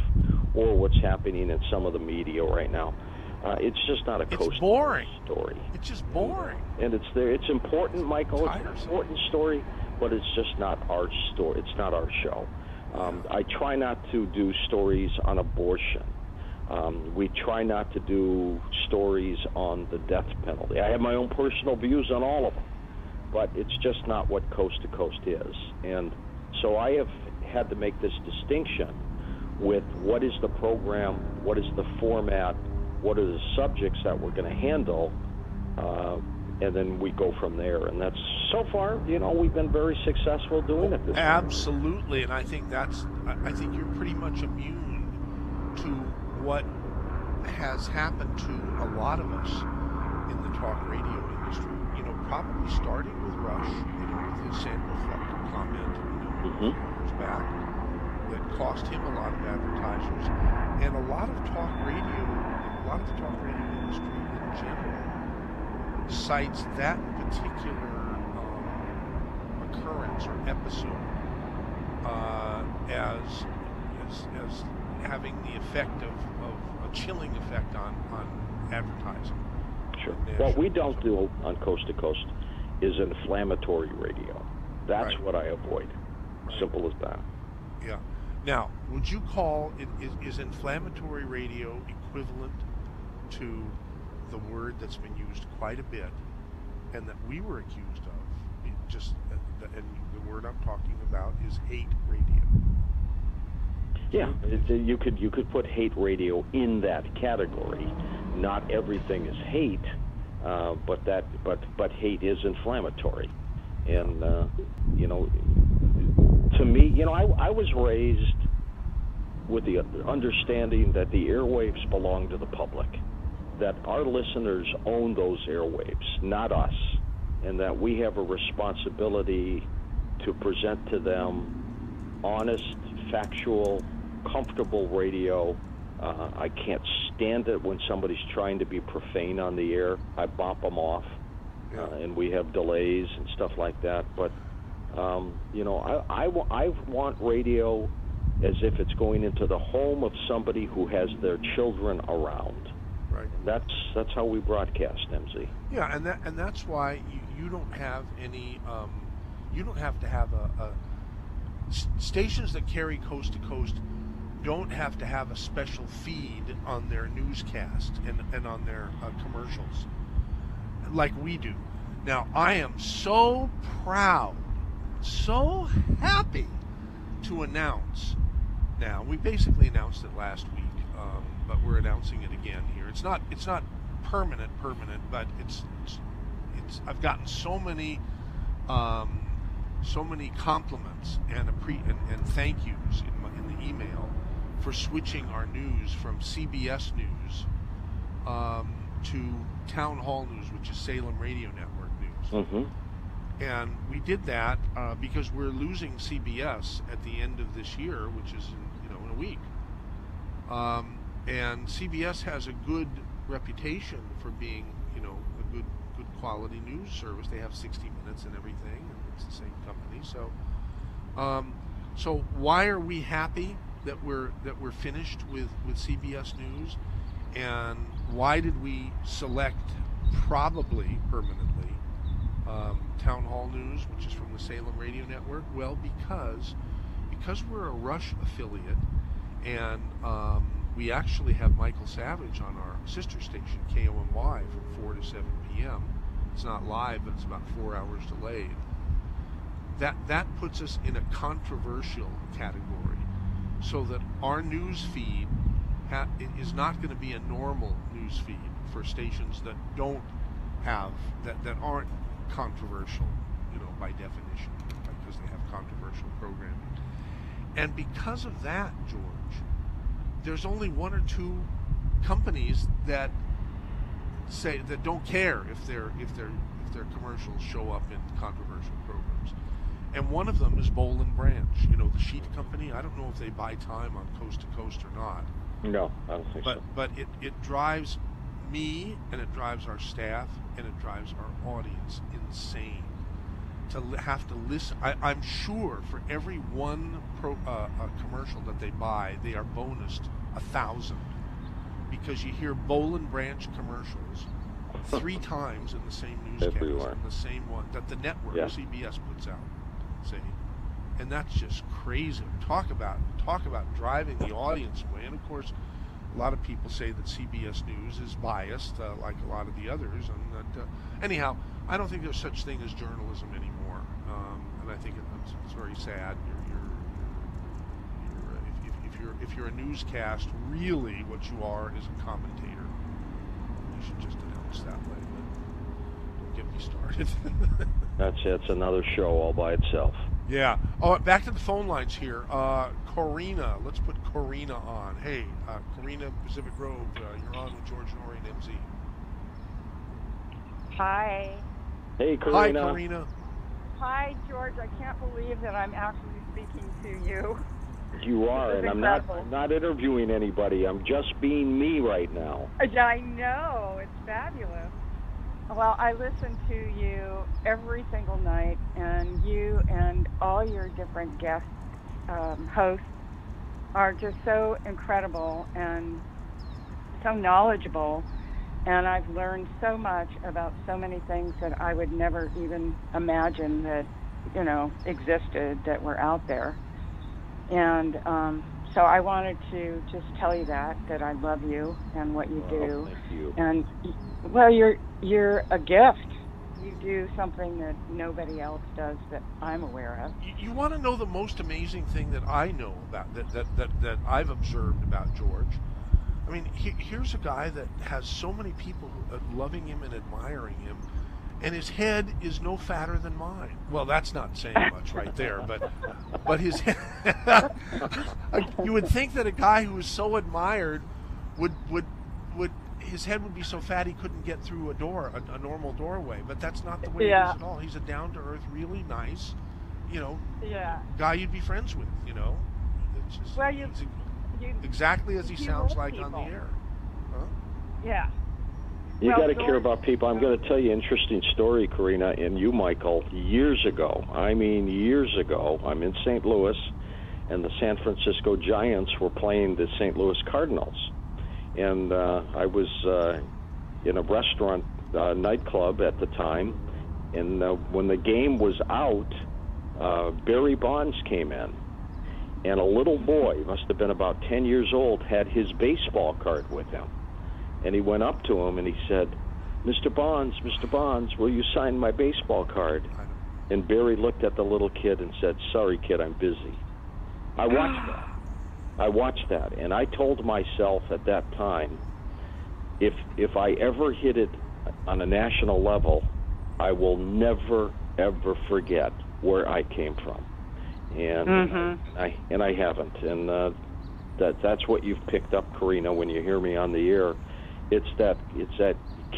or what's happening in some of the media right now. It's just not a Coast
boring
story.
It's just boring.
And it's there. It's important, Michael. It's an important story, but it's just not our story. It's not our show. I try not to do stories on abortion. We try not to do stories on the death penalty. I have my own personal views on all of them, but it's just not what Coast to Coast is. And so I have had to make this distinction with what is the program, what is the format, what are the subjects that we're going to handle, and then we go from there. And that's, so far, we've been very successful doing it this
Absolutely, and I think you're pretty much immune to what has happened to a lot of us in the talk radio industry. Probably starting with Rush, with his Sandra Flucker comment, years back, that cost him a lot of advertisers, and a lot of talk radio, the talk radio industry in general cites that particular occurrence or episode as having the effect of a chilling effect on advertising.
Sure. What we don't do on Coast to Coast is inflammatory radio. That's what I avoid. Simple as that.
Yeah. Now, would you call is inflammatory radio equivalent to the word that's been used quite a bit, and that we were accused of? And the word I'm talking about is hate radio.
Yeah, you could put hate radio in that category. Not everything is hate, but hate is inflammatory, and to me, I was raised with the understanding that the airwaves belong to the public, that our listeners own those airwaves, not us, and that we have a responsibility to present to them honest, factual, comfortable radio. I can't stand it when somebody's trying to be profane on the air. I bop them off, and we have delays and stuff like that. But I want radio as if it's going into the home of somebody who has their children around.
Right.
That's how we broadcast, MZ.
Yeah, and that's why you don't have any. You don't have to have stations that carry Coast to Coast don't have to have a special feed on their newscast and on their commercials. like we do. Now, I am so proud, so happy to announce. Now, we basically announced it last week, but we're announcing it again here. It's not permanent, but it's I've gotten so many compliments and thank yous in the email for switching our news from CBS News to Town Hall News, which is Salem Radio Network News.
Mm-hmm.
And we did that because we're losing CBS at the end of this year, which is in a week. And CBS has a good reputation for being, a good quality news service. They have 60 Minutes and everything, and it's the same company. So why are we happy that we're finished with CBS News, and why did we select probably permanently Town Hall News, which is from the Salem Radio Network? Well, because we're a Rush affiliate, and we actually have Michael Savage on our sister station, KOMY, from 4 to 7 p.m. It's not live, but it's about 4 hours delayed. That puts us in a controversial category, so that our news feed is not going to be a normal news feed for stations that don't have that aren't controversial, by definition, because they have controversial programming. And because of that, George, there's only one or two companies that say that don't care if their commercials show up in controversial programs. And one of them is Boll and Branch, the sheet company. I don't know if they buy time on Coast to Coast or not.
No, I don't think so.
But it drives me, and it drives our staff, and it drives our audience insane to have to listen. I'm sure for every one commercial that they buy, they are bonused 1,000, because you hear Boll and Branch commercials 3 times in the same newscast, in the same one that the network, CBS, puts out. See, and that's just crazy. Talk about driving the audience away. And of course, a lot of people say that CBS News is biased, like a lot of the others. And that, anyhow, I don't think there's such thing as journalism anymore. And I think it's very sad. If you're a newscast, really what you are is a commentator. You should just announce that way. But don't get me started.
That's another show all by itself.
Yeah. Oh, back to the phone lines here. Corina, let's put Corina on. Hey, Corina, Pacific Grove, you're on with George, Noorey, and MZ.
Hi.
Hey, Corina.
Hi, Corina.
Hi, George. I can't believe that I'm actually speaking to you.
You are, and I'm not interviewing anybody. I'm just being me right now.
I know. It's fabulous. Well, I listen to you every single night, and you and all your different guest hosts are just so incredible and so knowledgeable, and I've learned so much about so many things that I would never even imagine that, existed, that were out there. And so I wanted to just tell you that I love you and what you do.
Thank you.
And well, you're a gift. You do something that nobody else does that I'm aware of.
You want to know the most amazing thing that I know about that I've observed about George? I mean, here's a guy that has so many people loving him and admiring him, and his head is no fatter than mine. Well, that's not saying much right there, but his head, you would think that a guy who is so admired would his head would be so fat he couldn't get through a normal doorway, but that's not the way it is at all. He's a down-to-earth, really nice, guy you'd be friends with, It's just,
well,
exactly as he sounds like on the air. Huh?
Yeah.
You got to care about people. I'm going to tell you an interesting story, Corina, and you, Michael. Years ago, I'm in St. Louis, and the San Francisco Giants were playing the St. Louis Cardinals. And I was in a restaurant nightclub at the time, and when the game was out, Barry Bonds came in, and a little boy, must have been about 10 years old, had his baseball card with him. And he went up to him and he said, Mr. Bonds, will you sign my baseball card? And Barry looked at the little kid and said, sorry, kid, I'm busy. I watched that, and I told myself at that time, if I ever hit it on a national level, I will never, ever forget where I came from. And I haven't. And that's what you've picked up, Karina, when you hear me on the air. It's that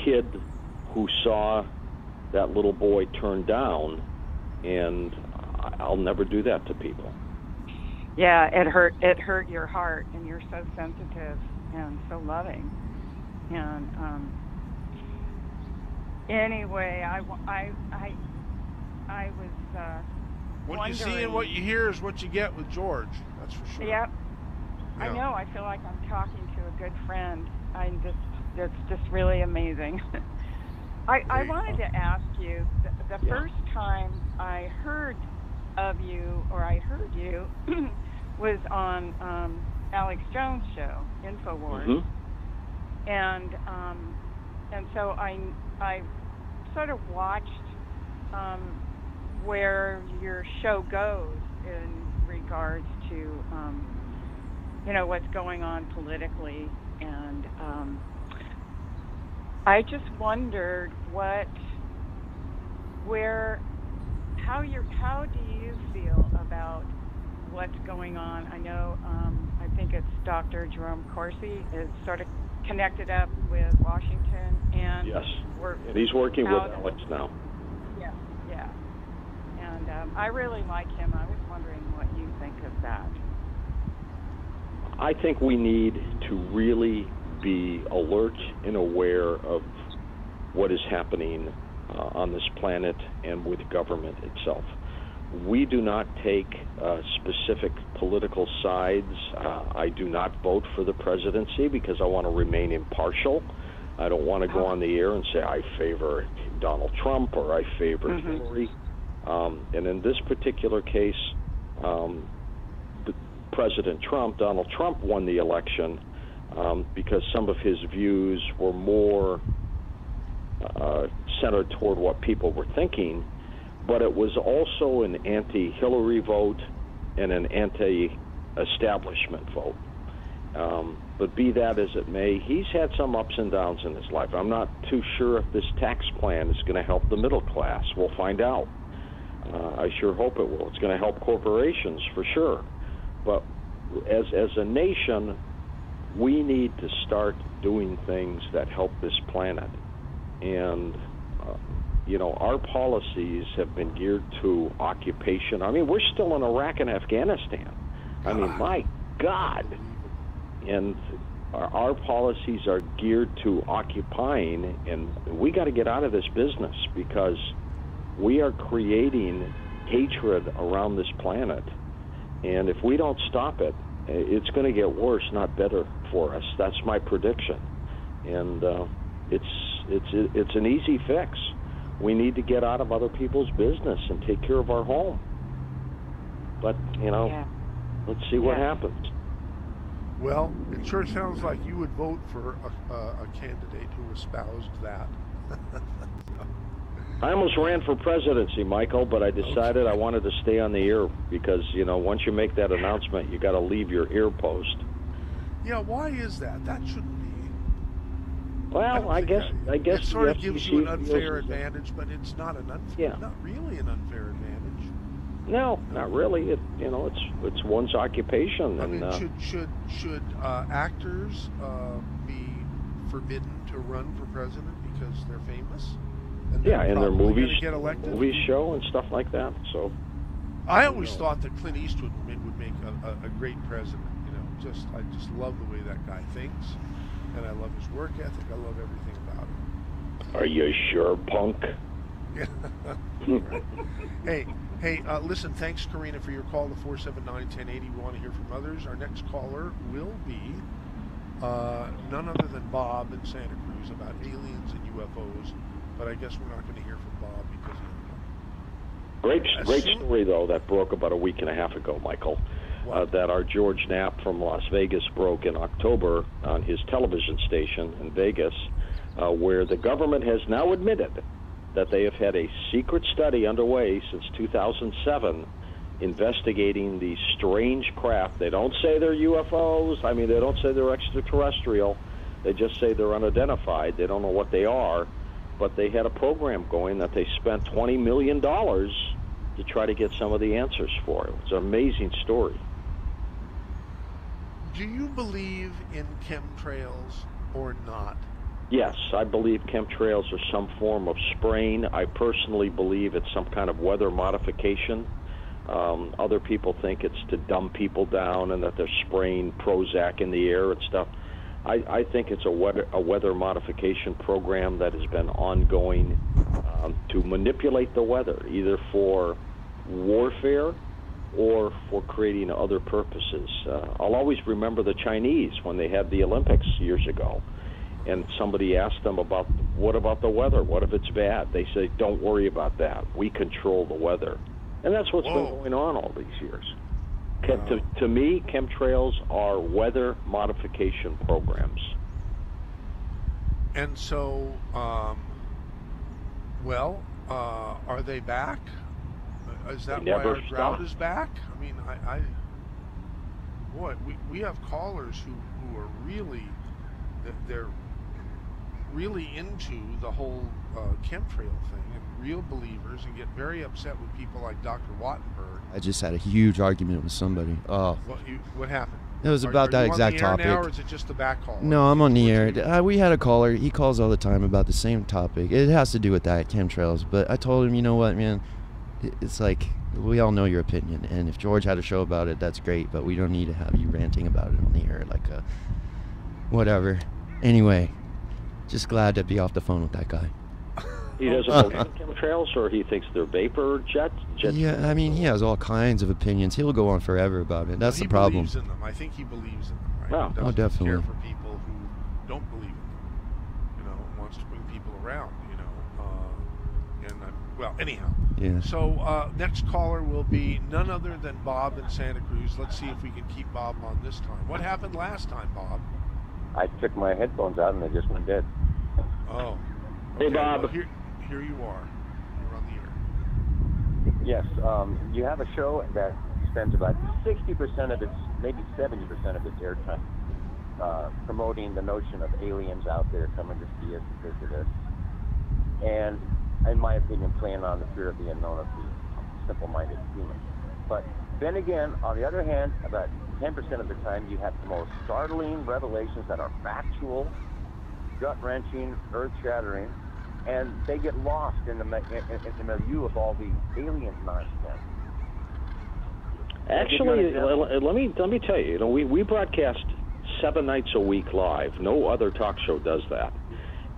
kid who saw that little boy turn down, and I'll never do that to people.
Yeah, it hurt your heart, and you're so sensitive and so loving. And anyway, I was
what you see and what you hear is what you get with George. That's for sure.
Yep.
Yeah.
I know. I feel like I'm talking to a good friend. It's just really amazing. I wanted to ask you, the first time I heard of you, or I heard you, was on Alex Jones' show, InfoWars. And so I sort of watched where your show goes in regards to what's going on politically, and I just wondered how do you feel about what's going on? I know I think it's Dr. Jerome Corsi is sort of connected up with Washington, and
yes, and he's working with Alex now.
Yeah. And I really like him. I was wondering what you think of that.
I think we need to really be alert and aware of what is happening on this planet and with government itself. We do not take specific political sides. I do not vote for the presidency because I want to remain impartial. I don't want to go on the air and say I favor Donald Trump or I favor Hillary. And in this particular case, Donald Trump won the election because some of his views were more centered toward what people were thinking, but it was also an anti-Hillary vote and an anti-establishment vote. But be that as it may, he's had some ups and downs in his life. I'm not too sure if this tax plan is going to help the middle class. We'll find out. I sure hope it will. It's going to help corporations for sure. But as a nation, we need to start doing things that help this planet. And, our policies have been geared to occupation. I mean, we're still in Iraq and Afghanistan. I mean, my God. And our policies are geared to occupying, and we got to get out of this business because we are creating hatred around this planet. And if we don't stop it, it's going to get worse, not better for us. That's my prediction. And it's an easy fix. We need to get out of other people's business and take care of our home. But, let's see what happens.
Well, it sure sounds like you would vote for a candidate who espoused that.
I almost ran for presidency, Michael, but I decided I wanted to stay on the air because, once you make that announcement, you got to leave your ear post.
Yeah, why is that? That shouldn't be.
Well, I guess
it sort of gives you an unfair advantage, but it's not not really an unfair advantage.
No, not really. It's one's occupation.
I mean, should actors be forbidden to run for president because they're famous? And
in their movies,
get elected?
Movie show and stuff like that. So,
I always thought that Clint Eastwood would make a great president. I just love the way that guy thinks, and I love his work ethic. I love everything about him.
Are you sure, punk?
Right. Hey, listen. Thanks, Karina, for your call to 479-1080. We want to hear from others. Our next caller will be none other than Bob in Santa Cruz about aliens and UFOs. But I guess we're not going to hear from Bob because
Great story, though, that broke about a week and a half ago, Michael, that our George Knapp from Las Vegas broke in October on his television station in Vegas, where the government has now admitted that they have had a secret study underway since 2007 investigating these strange craft. They don't say they're UFOs. I mean, they don't say they're extraterrestrial. They just say they're unidentified. They don't know what they are. But they had a program going that they spent $20 million to try to get some of the answers for it. It's an amazing story.
Do you believe in chemtrails or not?
Yes, I believe chemtrails are some form of spraying. I personally believe it's some kind of weather modification. Other people think it's to dumb people down and that they're spraying Prozac in the air and stuff. I think it's a weather modification program that has been ongoing to manipulate the weather, either for warfare or for creating other purposes. I'll always remember the Chinese when they had the Olympics years ago, and somebody asked them about, what about the weather? What if it's bad? They say, don't worry about that. We control the weather. And that's what's been going on all these years. To me, chemtrails are weather modification programs.
And so, are they back? Is that why our drought is back? I mean, boy, we have callers who are really, they're really into the whole chemtrail thing and real believers, and get very upset with people like Dr. Wattenberg.
I just had a huge argument with somebody. Oh.
What happened?
It was about that exact topic.
Now, or is it just the back call?
No, I'm on the air. We had a caller. He calls all the time about the same topic. It has to do with that, chemtrails. But I told him, you know what, man? It's like, we all know your opinion. And if George had a show about it, that's great. But we don't need to have you ranting about it on the air like a whatever. Anyway, just glad to be off the phone with that guy.
He doesn't believe in chemtrails, or he thinks they're vapor jets?
Yeah, I mean, he has all kinds of opinions. He'll go on forever about it. That's the problem.
He believes in them. I think he believes in them, right?
Oh,
He doesn't
definitely.
care for people who don't believe in them. You know, wants to bring people around, you know. Well, anyhow.
Yeah.
So next caller will be none other than Bob in Santa Cruz. Let's see if we can keep Bob on this time. What happened last time, Bob?
I took my headphones out and they just went dead.
Oh.
Hey, Bob.
Well, here you are. You're on the air.
Yes, you have a show that spends about 60% of its, maybe 70% of its airtime promoting the notion of aliens out there coming to see us, visit us, and, in my opinion, playing on the fear of the unknown of the simple-minded human. But then again, on the other hand, about 10% of the time, you have the most startling revelations that are factual, gut-wrenching, earth-shattering, and they get lost in the milieu of all the alien nonsense.
Actually, let me tell you, we broadcast 7 nights a week live. No other talk show does that.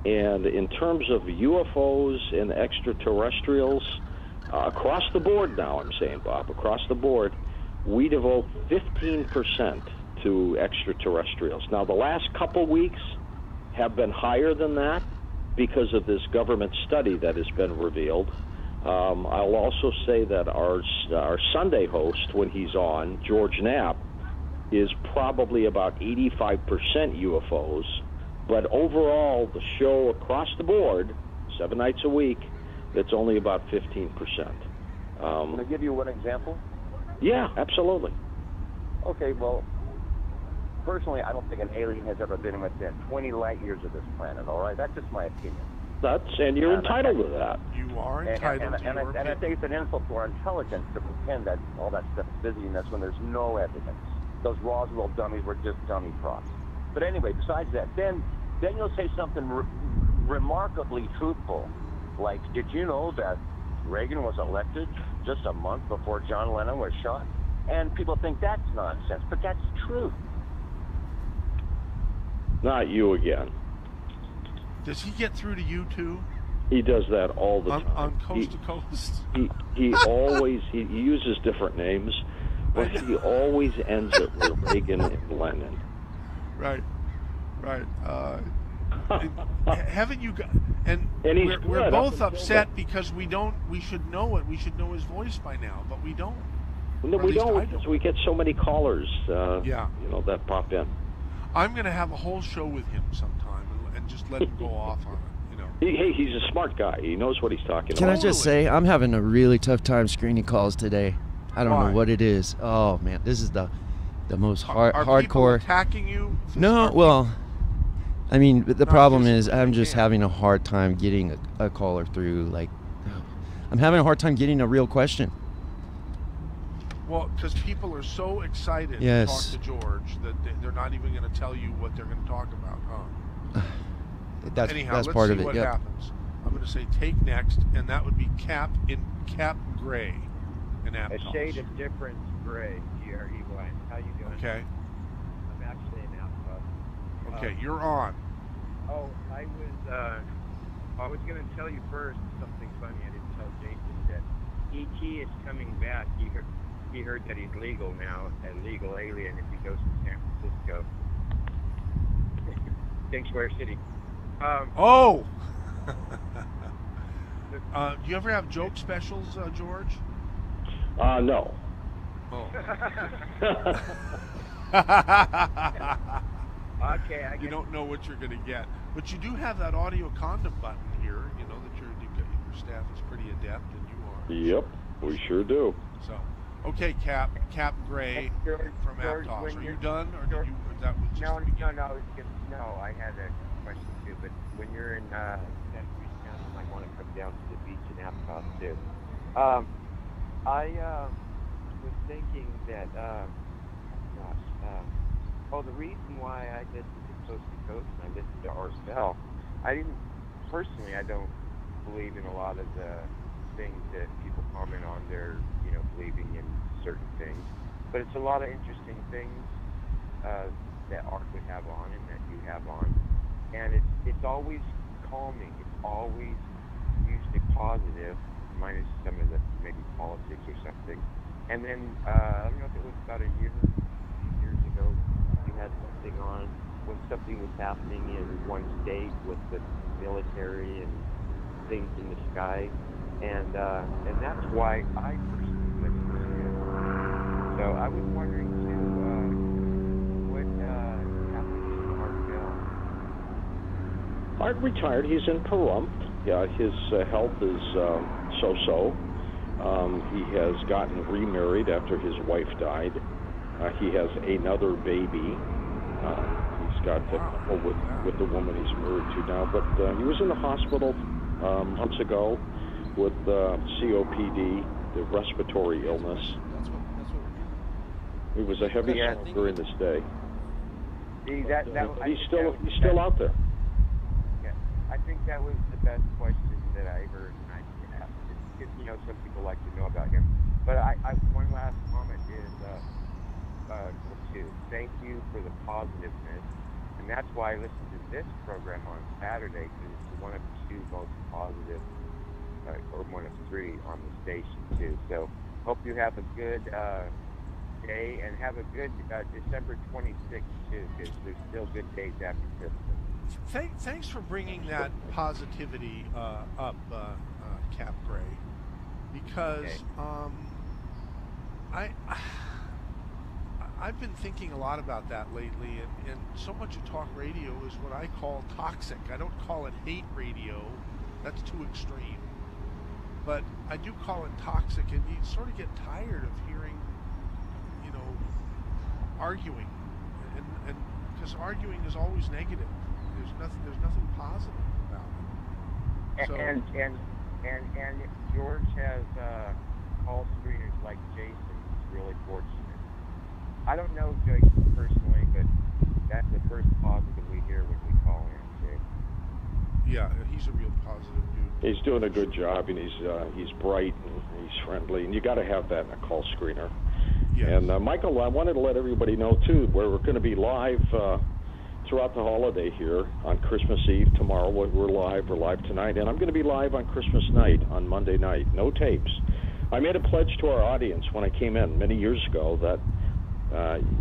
And in terms of UFOs and extraterrestrials, across the board now, I'm saying, Bob, across the board, we devote 15% to extraterrestrials. Now, the last couple weeks have been higher than that because of this government study that has been revealed. I'll also say that our Sunday host, when he's on, George Knapp, is probably about 85% UFOs. But overall, the show across the board, 7 nights a week, it's only about 15%.
Can I give you one example?
Yeah, absolutely.
Okay, well, personally, I don't think an alien has ever been within 20 light years of this planet, all right? That's just my opinion.
And you're entitled to that.
You are entitled to your
opinion. And I think it's an insult to our intelligence to pretend that all that stuff is busyness when there's no evidence. Those Roswell dummies were just dummy props. But anyway, besides that, then you'll say something remarkably truthful, like, did you know that Reagan was elected just a month before John Lennon was shot? And people think that's nonsense, but that's true.
Not you again.
Does he get through to you too?
He does that all the time.
On Coast to Coast?
He always, he uses different names, but he always ends it with Reagan and Lennon.
Right. Haven't you got? And we're both upset because we should know it. We should know his voice by now, but we don't.
No, we don't, because we get so many callers.
Yeah.
That pop in.
I'm going to have a whole show with him sometime and just let him go off on it.
Hey, he's a smart guy. He knows what he's talking
Can
about.
I just say, I'm having a really tough time screening calls today. I don't know what it is. Oh man, this is the most
Are
hardcore.
people attacking you?
No, well, I mean, the problem is I'm just having a hard time getting a caller through. Like, I'm having a hard time getting a real question.
Well, because people are so excited to talk to George that they're not even going to tell you what they're going to talk about, huh? Anyhow,
that's
let's
part
see
of it.
what
Yep.
happens. I'm going to say take next, and that would be Cap Gray in Aptos.
A shade of difference gray, G-R-E-Y. How you doing?
Okay.
I'm actually in Aptos.
Okay, you're on.
Oh, I was going to tell you first something funny. I didn't tell Jason that E.T. is coming back. He heard that he's legal now, a legal alien if he goes to San Francisco. Big Square City.
Do you ever have joke specials, George?
No.
Oh.
Okay,
you don't know what you're going to get, but you do have that audio condom button here. You know that your staff is pretty adept, and you are.
Yep, we sure do.
So, okay, Cap Gray from Aptos. Are you done, or did you? Or that was just
No. I had a question too, but when you're in Santa Cruz County, you might want to come down to the beach in Aptos too. I was thinking that, the reason why I listened to Coast to Coast and I listened to Art Bell, I don't believe in a lot of the things that people comment on their, believing in certain things, but it's a lot of interesting things that Art would have on and that you have on, and it's always calming. It's always usually positive, minus some of the maybe politics or something. And then I don't know if it was about a years ago, you had something on when something was happening in one state with the military and things in the sky, and that's why I personally listen to it. So I was wondering too, what happened to Art Bell?
Art retired. He's in Pahrump. Yeah, his health is so-so. He has gotten remarried after his wife died. He has another baby. He's got a couple with the woman he's married to now. But he was in the hospital months ago with COPD, the respiratory illness. He was a heavy smoker in his day.
See,
he's still out there.
Yeah, I think that was the best question that I heard. Some people like to know about him. But one last comment is to thank you for the positiveness, and that's why I listen to this program on Saturday, because it's one of the two most positive, or one of three on the station too. So hope you have a good day, and have a good December 26th too, because there's still good days after Christmas.
Thanks for bringing that positivity up, Cap Gray. Because I've been thinking a lot about that lately, and so much of talk radio is what I call toxic. I don't call it hate radio. That's too extreme. But I do call it toxic, and you sort of get tired of hearing, arguing, and because arguing is always negative. There's nothing positive about it. So,
And George has call screeners like Jason. He's really fortunate. I don't know Jason personally, but that's the first positive we hear when we call him, Jason.
Yeah, he's a real positive dude.
He's doing a good job, and he's bright and he's friendly, and you got to have that in a call screener. Yes. And Michael, I wanted to let everybody know too, where we're going to be live throughout the holiday here on Christmas Eve. Tomorrow we're live tonight, and I'm going to be live on Christmas night, on Monday night. No tapes. I made a pledge to our audience when I came in many years ago that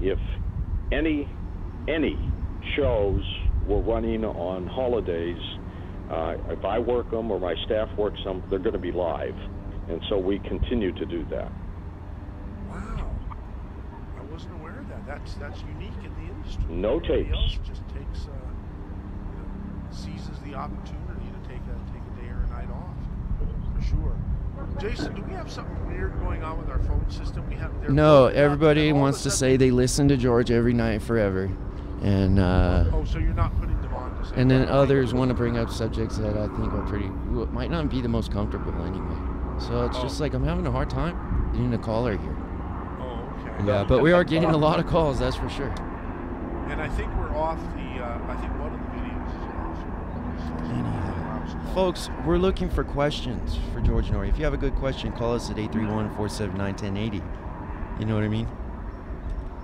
if any shows were running on holidays, if I work them or my staff works them, they're going to be live, and so we continue to do that.
Wow, I wasn't aware of that. That's unique in the industry.
No tapes.
Everybody else just takes seizes the opportunity to take a day or a night off, for sure. Jason, do we have something weird going on with our phone system?
No, everybody wants to say they listen to George every night forever, and
so you're not putting them on to say.
And then others want to bring up subjects that I think are might not be the most comfortable anyway. So it's just like I'm having a hard time getting a caller here.
Oh, okay.
Yeah, but we are getting a lot of calls, that's for sure.
And I think we're off I think one of the videos is off.
Folks, we're looking for questions for George Noorey. If you have a good question, call us at 831-479-1080. You know what I mean?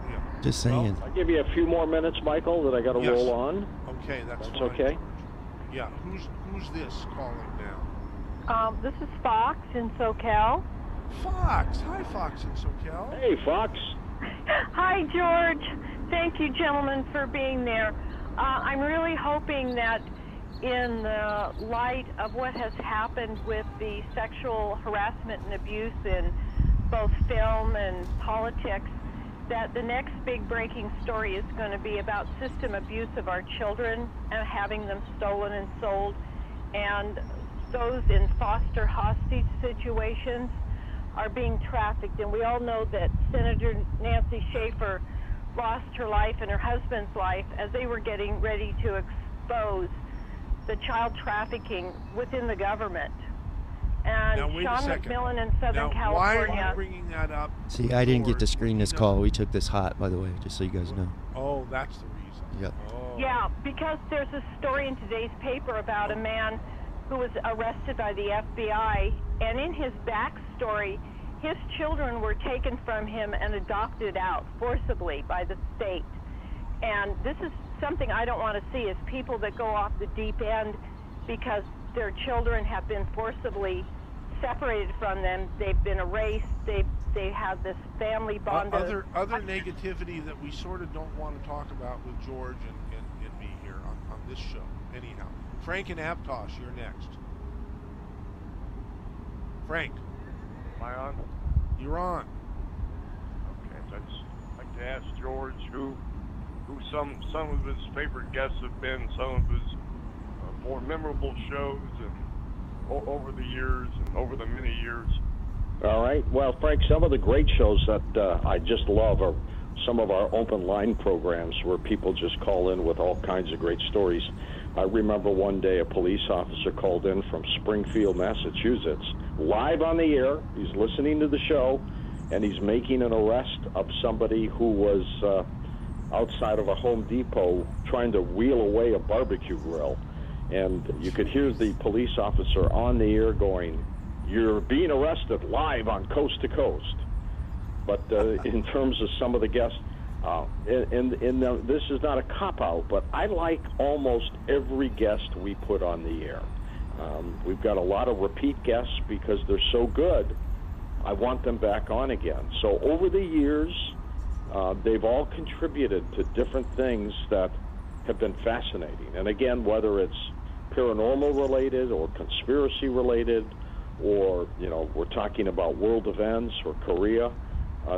Yeah.
Just saying.
I'll give you a few more minutes, Michael, that I got to roll on.
Okay, that's fine,
okay.
George. Yeah, who's this calling now?
This is Fox in SoCal.
Fox. Hi, Fox in SoCal.
Hey, Fox.
Hi, George. Thank you, gentlemen, for being there. I'm really hoping that in the light of what has happened with the sexual harassment and abuse in both film and politics, that the next big breaking story is going to be about system abuse of our children and having them stolen and sold, and those in foster hostage situations are being trafficked. And we all know that Senator Nancy Schaefer lost her life and her husband's life as they were getting ready to expose the child trafficking within the government. And
now, wait
Sean
a second.
McMillan in Southern
now,
California.
Why are you bringing that up?
See, I didn't get to screen this call. We took this hot, by the way, just so you guys know.
Oh, that's the reason.
Yep.
Oh.
Yeah, because there's a story in today's paper about a man who was arrested by the FBI, and in his backstory, his children were taken from him and adopted out forcibly by the state. And this is something I don't want to see, is people that go off the deep end because their children have been forcibly separated from them. They've been erased. They have this family bond.
Other negativity that we sort of don't want to talk about with George and me here on this show. Anyhow, Frank and Aptos, you're next. Frank.
Am I on?
You're on.
Okay, so I'd just like to ask George who some of his favorite guests have been, some of his more memorable shows and over the years and over the many years.
All right. Well, Frank, some of the great shows that I just love are some of our open line programs where people just call in with all kinds of great stories. I remember one day a police officer called in from Springfield, Massachusetts, live on the air. He's listening to the show, and he's making an arrest of somebody who was outside of a Home Depot trying to wheel away a barbecue grill. And you could hear the police officer on the air going, "You're being arrested live on Coast to Coast." But in terms of some of the guests, this is not a cop-out, but I like almost every guest we put on the air. We've got a lot of repeat guests because they're so good. I want them back on again. So over the years, they've all contributed to different things that have been fascinating. And again, whether it's paranormal related or conspiracy related, or we're talking about world events or Korea,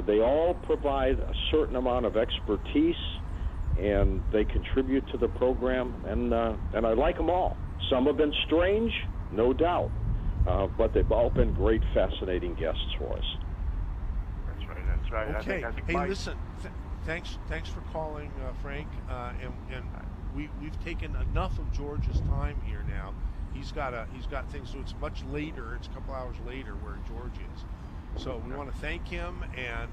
they all provide a certain amount of expertise, and they contribute to the program. And I like them all. Some have been strange, no doubt, but they've all been great, fascinating guests for us.
That's right. That's right.
Okay.
I think
hey, listen. Thanks for calling, Frank. And we've taken enough of George's time here now. He's got things, so it's much later. It's a couple hours later where George is. So we want to thank him and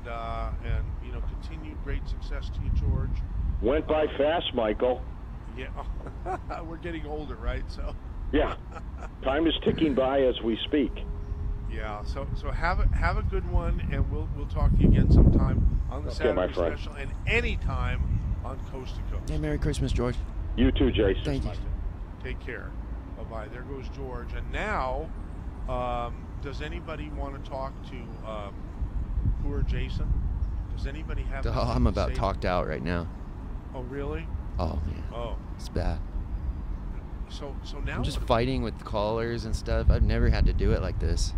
continued great success to you, George.
Went by fast, Michael.
Yeah, we're getting older, right? So.
Yeah, time is ticking by as we speak.
Yeah, so have a good one, and we'll talk to you again sometime on the Saturday special, and anytime on Coast to Coast.
Hey, Merry Christmas, George.
You too, Jason.
Thank you.
Take care. Bye-bye. There goes George. And now, does anybody want to talk to poor Jason? Does anybody have?
Oh, I'm about talked out right now.
Oh, really?
Oh man.
Oh,
it's bad.
So now
I'm just fighting with callers and stuff. I've never had to do it like this.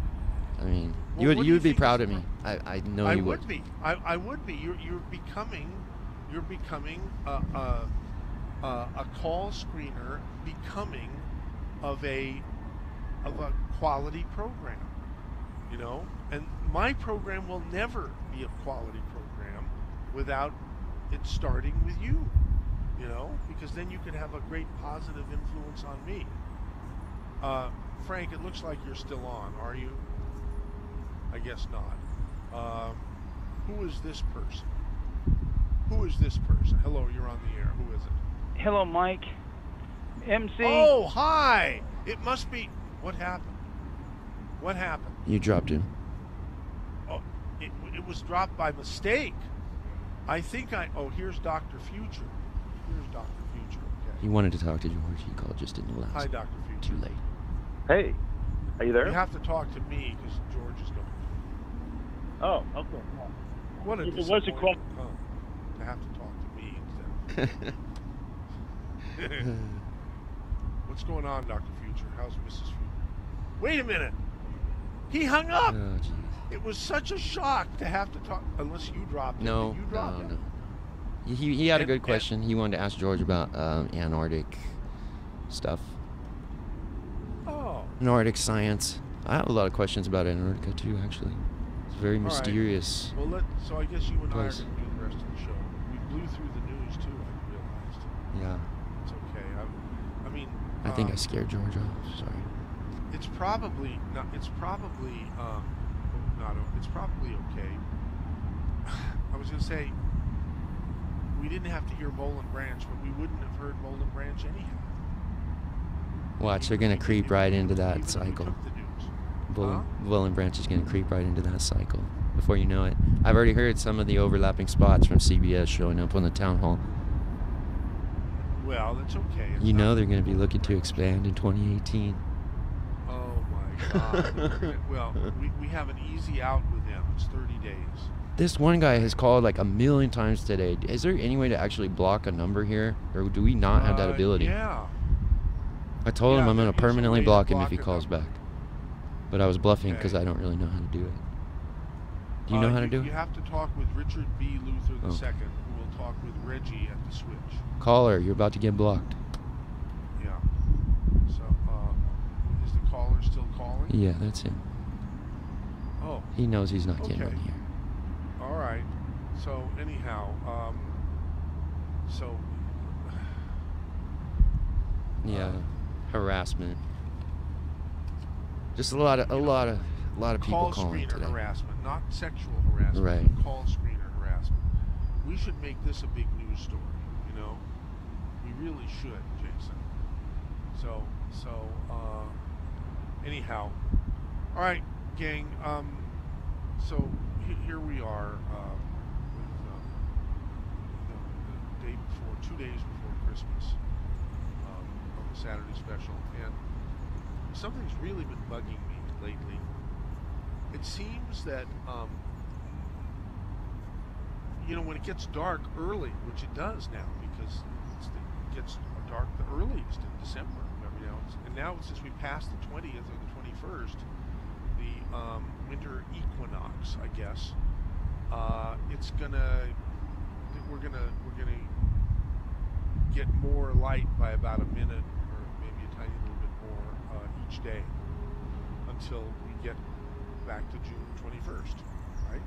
I mean,
well,
you would be proud of me. I know you would.
I would be. You're becoming a call screener becoming of a quality program, you know? And my program will never be a quality program without it starting with you, you know? Because then you can have a great positive influence on me. Frank, it looks like you're still on, are you? I guess not. Who is this person? Who is this person? Hello, you're on the air. Who is it?
Hello, Mike. MC.
Oh, hi! It must be... What happened? What happened?
You dropped him.
Oh, it was dropped by mistake. I think Oh, here's Dr. Future. Here's Dr. Future, okay.
He wanted to talk to George. He called, just didn't last.
Hi, Dr. Future.
Too late.
Hey, are you there?
You have to talk to me because George is going.
Oh, okay.
What a
It was a question.
Oh, to have to talk to me instead. What's going on, Dr. Future? How's Mrs. Future? Wait a minute. He hung up.
Oh, geez.
It was such a shock to have to talk. Unless you dropped it.
No,
Did you drop it?
no. He had a good question. He wanted to ask George about Antarctic stuff.
Oh.
Antarctic science. I have a lot of questions about Antarctica too, actually. It's very mysterious.
Right. Well, so I guess you and I are
place.
going to do the rest of the show. We blew through the news too, I realized.
Yeah.
It's okay. I mean...
I think I scared George off. Sorry.
It's probably not. It's probably not. It's probably okay. I was gonna say we didn't have to hear Boland Branch, but we wouldn't have heard Boland Branch anyhow.
Watch, they're gonna creep right into that cycle. Boland Branch is gonna creep right into that cycle before you know it. I've already heard some of the overlapping spots from CBS showing up on the town hall.
Well, that's okay.
You know they're gonna be looking to expand in 2018.
Oh my God. Well, we have an easy out with them. It's 30 days.
This one guy has called like 1,000,000 times today. Is there any way to actually block a number here? Or do we not have that ability?
Yeah.
I told him I'm going to permanently block him if he
block a
calls back. But I was bluffing because I don't really know how to do it. Do you know how to do it?
You have to talk with Richard B. Luther II,
Oh.
who will talk with Reggie at the switch.
Caller, you're about to get blocked.
Yeah. So, is the caller still calling?
Yeah, that's him.
Oh.
He knows he's not getting
Okay.
on here.
All right. So anyhow,
Yeah, harassment. Just a lot of people
call
calling
screener
today.
harassment, not sexual harassment,
Right.
but call screener harassment. We should make this a big news story, you know? We really should, Jason. So, anyhow. All right, gang, so here we are with the day before, 2 days before Christmas, on the Saturday special, and something's really been bugging me lately. It seems that, when it gets dark early, which it does now, because it gets dark the earliest in December. And now since we passed the 20th or the 21st, the winter equinox, I guess, we're gonna get more light by about a minute or maybe a tiny little bit more each day until we get back to June 21st, right?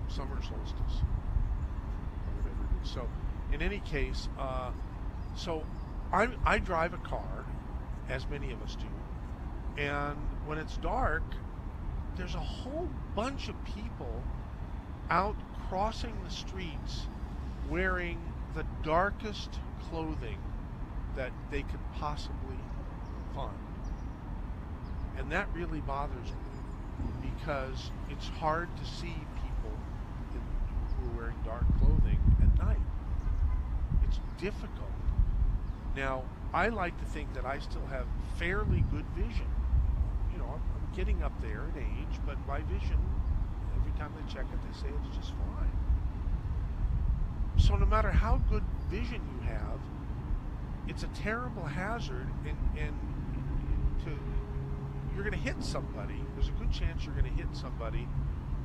The summer solstice or whatever it is. So in any case, so I drive a car, as many of us do, and when it's dark, there's a whole bunch of people out crossing the streets wearing the darkest clothing that they could possibly find. And that really bothers me because it's hard to see people who are wearing dark clothing at night. It's difficult. Now, I like to think that I still have fairly good vision. I'm getting up there in age, but my vision, every time they check it, they say it's just fine. So no matter how good vision you have, it's a terrible hazard, and you're going to hit somebody. There's a good chance you're going to hit somebody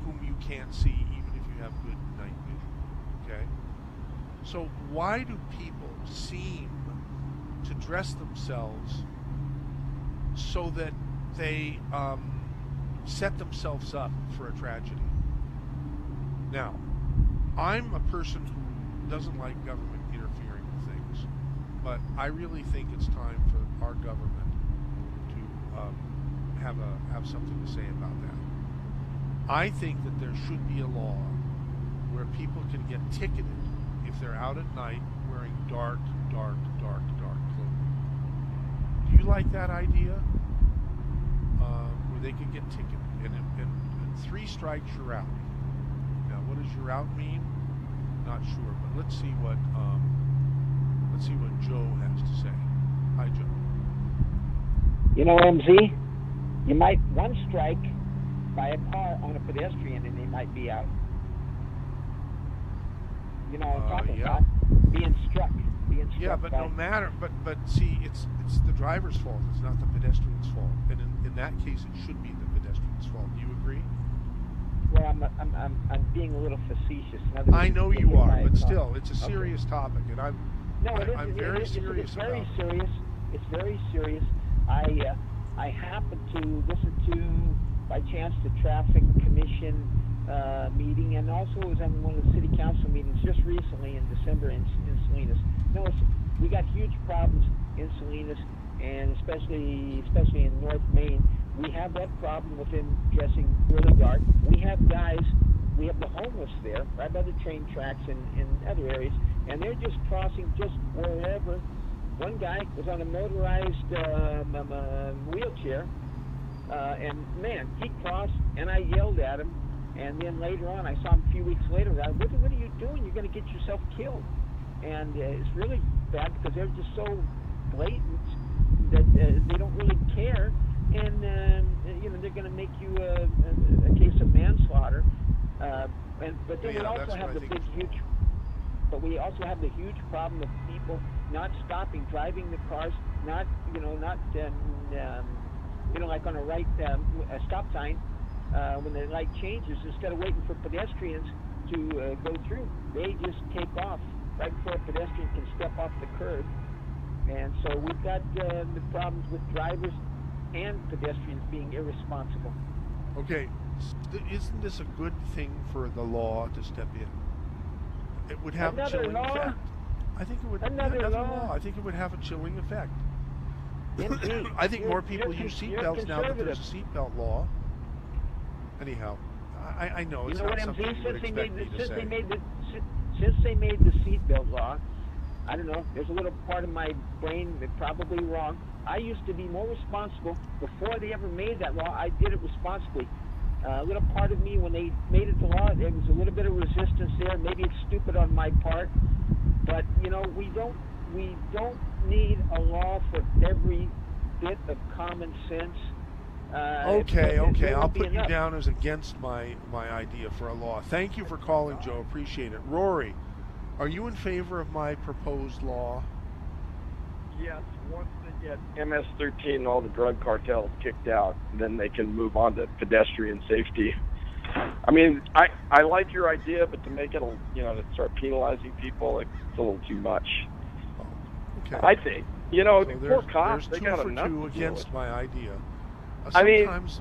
whom you can't see, even if you have good night vision. Okay? So why do people seem to dress themselves so that they set themselves up for a tragedy? Now, I'm a person who doesn't like government interfering with things, but I really think it's time for our government to have something to say about that. I think that there should be a law where people can get ticketed if they're out at night wearing dark clothing. Do you like that idea? Where they could get ticketed, and 3 strikes you're out. Now, what does you're out mean? Not sure, but let's see what Joe has to say. Hi, Joe.
You know, MZ, you might one strike by a car on a pedestrian and they might be out. You know what I'm talking about? Being struck.
Yeah, but no matter, but see, it's the driver's fault. It's not the pedestrian's fault. And in that case, it should be the pedestrian's fault. Do you agree?
Well, I'm being a little facetious.
I know you are, but still, it's a serious topic, and I'm very serious about it.
It's very serious. It's very serious. I happened to listen to, by chance, the traffic commission meeting, and also was on one of the city council meetings just recently in December in Salinas. No, we got huge problems in Salinas, and especially in North Maine. We have that problem with them dressing really dark. We have the homeless there, right by the train tracks and in other areas, and they're just crossing just wherever. One guy was on a motorized wheelchair, and man, he crossed, and I yelled at him. And then later on, I saw him a few weeks later. What are you doing? You're going to get yourself killed. And it's really bad because they're just so blatant that they don't really care. And they're going to make you a case of manslaughter. But then we also have we also have the huge problem of people not stopping, driving the cars, not like on a stop sign. When the light changes, instead of waiting for pedestrians to go through, they just take off right before a pedestrian can step off the curb. And so we've got the problems with drivers and pedestrians being irresponsible.
Okay, isn't this a good thing for the law to step in? It would have a chilling effect. I think it would. Another law. I think it would have a chilling effect. I think more people use seatbelts now that there's a seatbelt law. Anyhow, I know it's not something you would expect me to say.
Since they made the seatbelt law, I don't know, there's a little part of my brain that's probably wrong. I used to be more responsible. Before they ever made that law, I did it responsibly. A little part of me, when they made it the law, there was a little bit of resistance there. Maybe it's stupid on my part. But, we don't need a law for every bit of common sense.
Okay. I'll put you down as against my idea for a law. Thank you for calling, Joe. Appreciate it. Rory, are you in favor of my proposed law?
Yes. Once they get MS-13 and all the drug cartels kicked out, then they can move on to pedestrian safety. I mean, I like your idea, but to make it, to start penalizing people, it's a little too much.
Okay.
I think.
So
poor cops, they got
there's 2 for 2
enough
against my idea.
Sometimes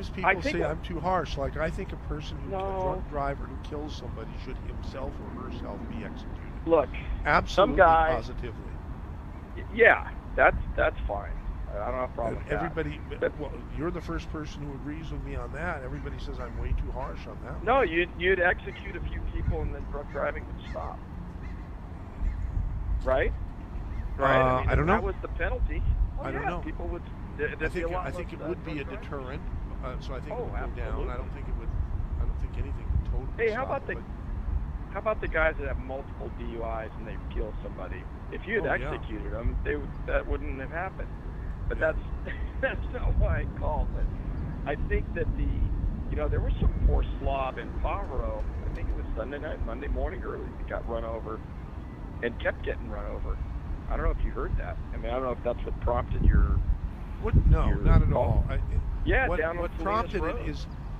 people say I'm too harsh. Like, I think a person a drunk driver who kills somebody should himself or herself be executed.
Look,
absolutely, positively.
Yeah, that's fine. I don't have a problem with
everybody, that. Well, you're the first person who agrees with me on that. Everybody says I'm way too harsh on that.
No, you'd execute a few people and then drunk driving would stop. Right? Right.
I don't know.
That was the penalty.
I don't know.
People would.
I think it would be a deterrent. So I think it would go down. I don't think anything would totally.
Hey, how about the guys that have multiple DUIs and they kill somebody? If you had executed them, that wouldn't have happened. But that's not why I called. But I think that there was some poor slob in Favreau. I think it was Monday morning early. He got run over, and kept getting run over. I don't know if you heard that. I mean, I don't know if that's what prompted your.
No, not at all.
What
prompted it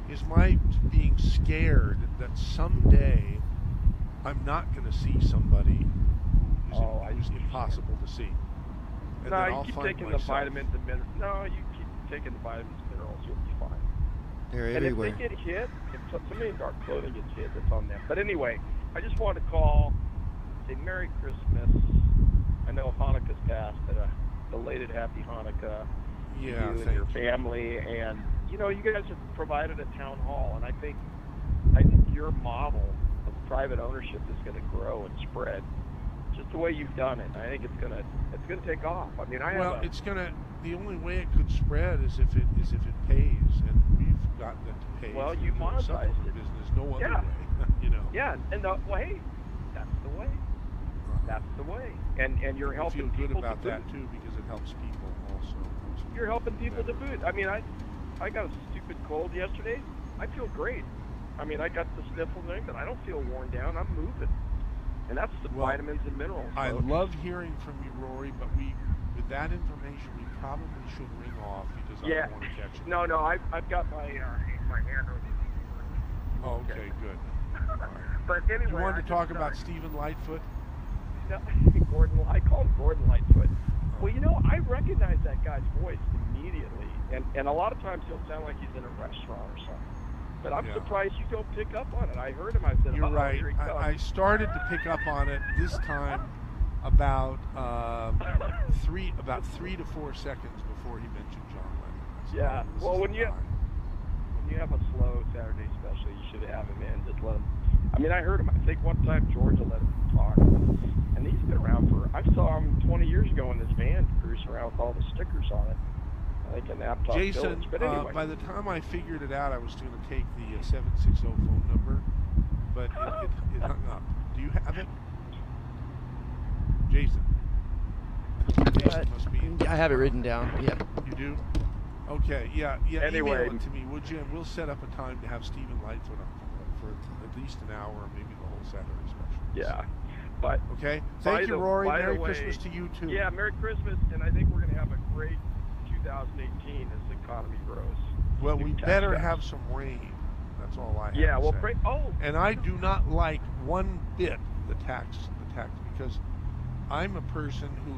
is my being scared that someday I'm not going to see somebody who's impossible to see. And
No,
then
you
I'll
keep
find
taking
myself.
the vitamins and minerals. No, you keep taking the vitamins and minerals, you'll be fine.
They're
and
everywhere.
if they get hit, if somebody in dark clothing gets hit, that's on them. But anyway, I just wanted to call, say Merry Christmas. I know Hanukkah's passed, but a belated Happy Hanukkah to you and your family. And, you know, you guys have provided a town hall, and I think your model of private ownership is going to grow and spread. Just the way you've done it, I think it's gonna take off. I mean,
it's gonna. The only way it could spread is if it pays, and we've gotten it to pay.
Well,
through
you
the
monetized
supplement
it.
business, no other
Yeah.
way. You know.
Yeah, and hey, that's the way. That's the way. And you're helping
I feel good
people
about
to
that
boot.
too, because it helps people also.
You're helping people to boot. I mean, I got a stupid cold yesterday. I feel great. I mean, I got the sniffle thing, but I don't feel worn down. I'm moving. And that's the vitamins and minerals.
I love hearing from you, Rory, but with that information, we probably should ring off because I don't want to catch it.
No, I've got my hand over.
Oh, okay, good.
But anyway,
You wanted to talk about Stephen Lightfoot?
No, I call him Gordon Lightfoot. Well, you know, I recognize that guy's voice immediately, and a lot of times he'll sound like he's in a restaurant or something. But I'm surprised you don't pick up on it. I heard him. I said,
You're right.
Here he comes.
I started to pick up on it this time about 3 to 4 seconds before he mentioned John Lennon.
Yeah. Well, when you have a slow Saturday special, you should have him in. Just let him. I mean, I heard him. I think one time Georgia let him talk, and he's been around for. I saw him 20 years ago in this van cruising around with all the stickers on it. I think in Aptos
Jason,
Village. But anyway.
by the time I figured it out, I was going to take the 760 phone number, but it hung up. Do you have it? Jason? Jason must be.
I have it written down. Yeah.
You do? Okay. Yeah.
Anyway.
Email it to me, would you? And we'll set up a time to have Stephen Lightfoot on for at least an hour, or maybe the whole Saturday special.
Yeah. But
okay. Thank you, Rory. Merry Christmas to you too.
Yeah, Merry Christmas, and I think we're going to have a great 2018 as the economy grows.
Well, we better have some rain. That's all I have.
Yeah, well,
say. And I do not like one bit the tax because I'm a person who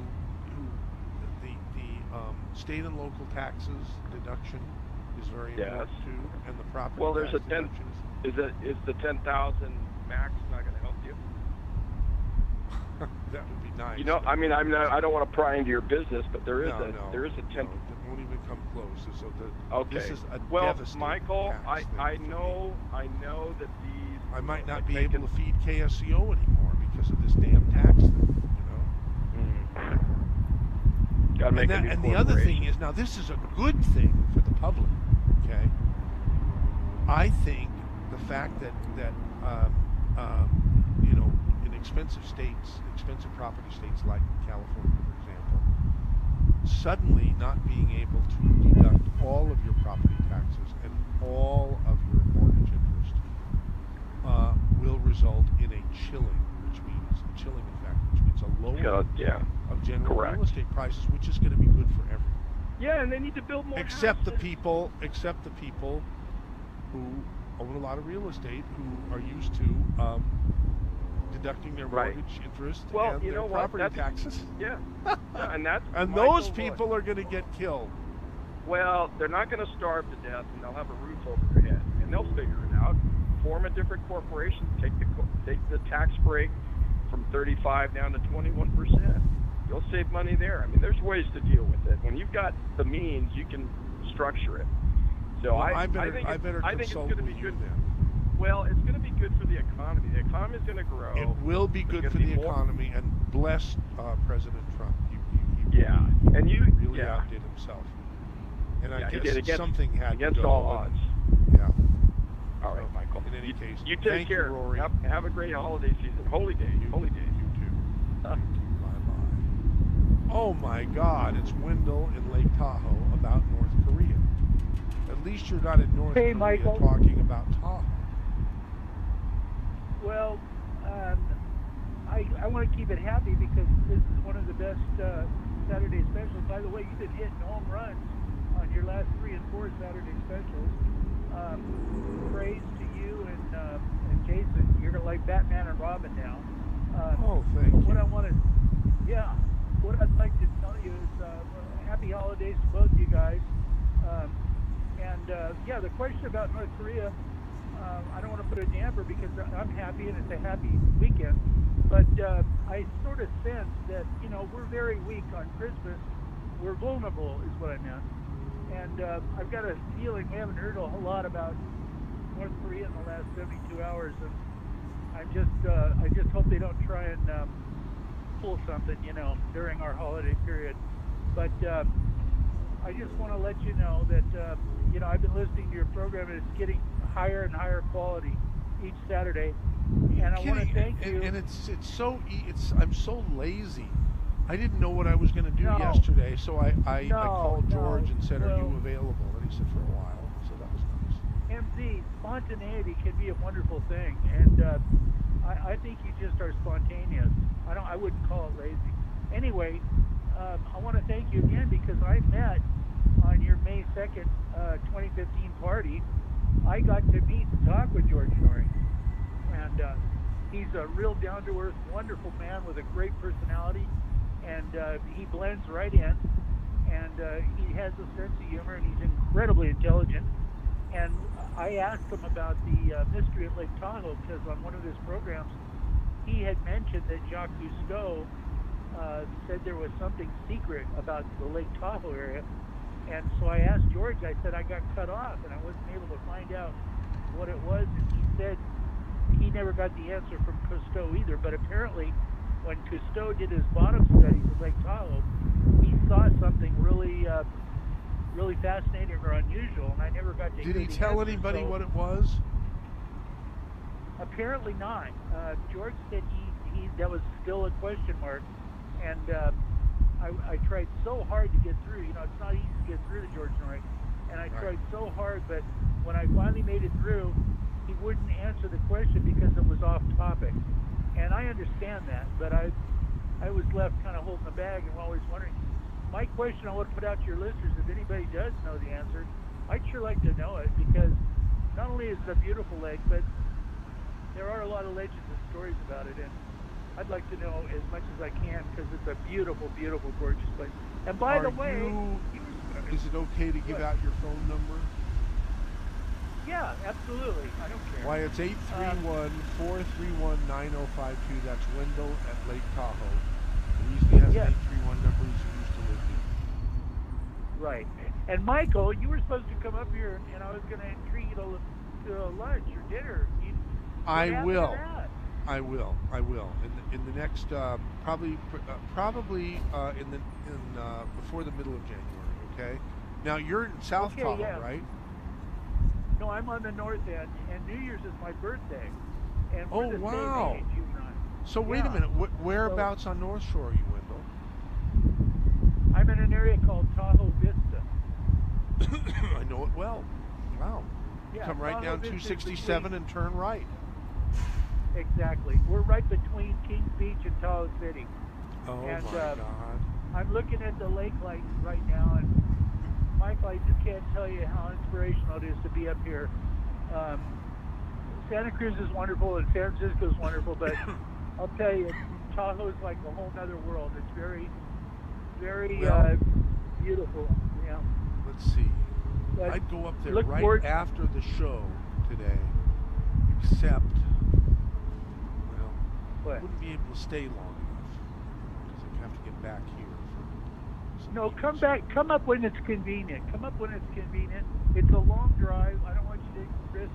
the state and local taxes deduction is very important too, and the property.
Well, there's
tax
a 10.
deduction
Is the 10,000 max not going to help you?
That would be nice.
You know, I mean, I don't want to pry into your business, but there is a 10.
No, it won't even come close. So this is a
well,
devastating
Michael,
tax
I know that these.
I might not be able to feed KSCO anymore because of this damn tax thing. You know.
Gotta make a new
and the other thing is, now this is a good thing for the public. Okay. I think the fact that you know, in expensive property states like California, for example, suddenly not being able to deduct all of your property taxes and all of your mortgage interest will result in a chilling, which means a chilling effect, which means a lowering of general real estate prices, which is going to be good for everyone.
Yeah, and they need to build more.
Except the people who own a lot of real estate, who are used to deducting their mortgage interest and their property taxes.
Yeah, and
those people are going to get killed.
Well, they're not going to starve to death, and they'll have a roof over their head, and they'll figure it out. Form a different corporation. Take the tax break from 35 down to 21%. You'll save money there. I mean, there's ways to deal with it. When you've got the means, you can structure it. So
well,
I
better
think it's going to be good.
Then.
Well, it's going to be good for the economy. The economy is going to grow.
It will be good for the economy, and bless President Trump. He really outdid himself. And I guess something had
against
to go.
all odds.
Yeah.
All right, Michael.
In any case,
you take
thank
care.
You, Rory.
Have a great holiday season. Holy days. Holy days.
You too. Bye-bye. Oh my God! It's Wendell in Lake Tahoe about North Korea. At least you're not in North Korea
Michael.
talking about Tahoe.
Well, I want to keep it happy because this is one of the best Saturday specials. By the way, you've been hitting home runs on your last 3 and 4 Saturday specials. Praise to you and Jason, you're gonna like Batman and Robin now.
Oh, thank you.
What I want to, yeah, what I'd like to tell you is happy holidays to both you guys. Yeah, the question about North Korea, I don't want to put a damper because I'm happy and it's a happy weekend. But I sort of sense that, you know, we're very weak on Christmas. We're vulnerable is what I meant. And I've got a feeling we haven't heard a whole lot about North Korea in the last 72 hours. And I just hope they don't try and pull something, you know, during our holiday period. But I just want to let you know that, you know, I've been listening to your program and it's getting higher and higher quality each Saturday. And I want to thank you.
And I'm so lazy. I didn't know what I was going to do yesterday, so I called George and said, "Are you available?" And he said, "For a while." So that was nice.
MZ, spontaneity can be a wonderful thing, and I think you just are spontaneous. I wouldn't call it lazy. Anyway, I want to thank you again because I met on your May 2nd, 2015 party. I got to meet and talk with George Noorey, and he's a real down-to-earth, wonderful man with a great personality, and he blends right in, and he has a sense of humor, and he's incredibly intelligent. And I asked him about the mystery at Lake Tahoe because on one of his programs, he had mentioned that Jacques Cousteau said there was something secret about the Lake Tahoe area. And so I asked George, I said, I got cut off and I wasn't able to find out what it was. And he said he never got the answer from Cousteau either. But apparently when Cousteau did his bottom studies at Lake Tahoe, he saw something really, really fascinating or unusual. And I never got to hear the answer.
Did he tell anybody what it was?
Apparently not. George said he that was still a question mark. And I tried so hard to get through. You know, it's not easy to get through to George Noorey. And I tried so hard, but when I finally made it through, he wouldn't answer the question because it was off topic. And I understand that, but I was left kind of holding the bag and always wondering. My question I want to put out to your listeners, if anybody does know the answer, I'd sure like to know it because not only is it a beautiful lake, but there are a lot of legends and stories about it. And I'd like to know as much as I can because it's a beautiful, beautiful, gorgeous place. And by the way,
is it okay to give out your phone number?
Yeah, absolutely. I don't care.
Why, it's 831-431-9052. That's Wendell at Lake Tahoe. He usually has an 831 number he's used to live here.
Right. And Michael, you were supposed to come up here, and I was going to treat you to a lunch or dinner.
I will. In the next probably before the middle of January. Okay. Now you're in South Tahoe, right?
No, I'm on the north end, and New Year's is my birthday. And
oh wow!
Same age, you and I.
So wait a minute. Whereabouts on North Shore are you, Wendell?
I'm in an area called Tahoe Vista.
I know it well. Wow.
Yeah,
come right down 267 and turn right.
Exactly. We're right between Kings Beach and Tahoe City.
Oh my God.
I'm looking at the lake lights right now, and Michael, I just can't tell you how inspirational it is to be up here. Santa Cruz is wonderful and San Francisco is wonderful, but I'll tell you, Tahoe is like a whole other world. It's very, very beautiful. Yeah.
Let's see. But I'd go up there right after the show today, except, I wouldn't be able to stay long enough because I'd have to get back here.
No, come back. Come up when it's convenient. Come up when it's convenient. It's a long drive. I don't want you to risk,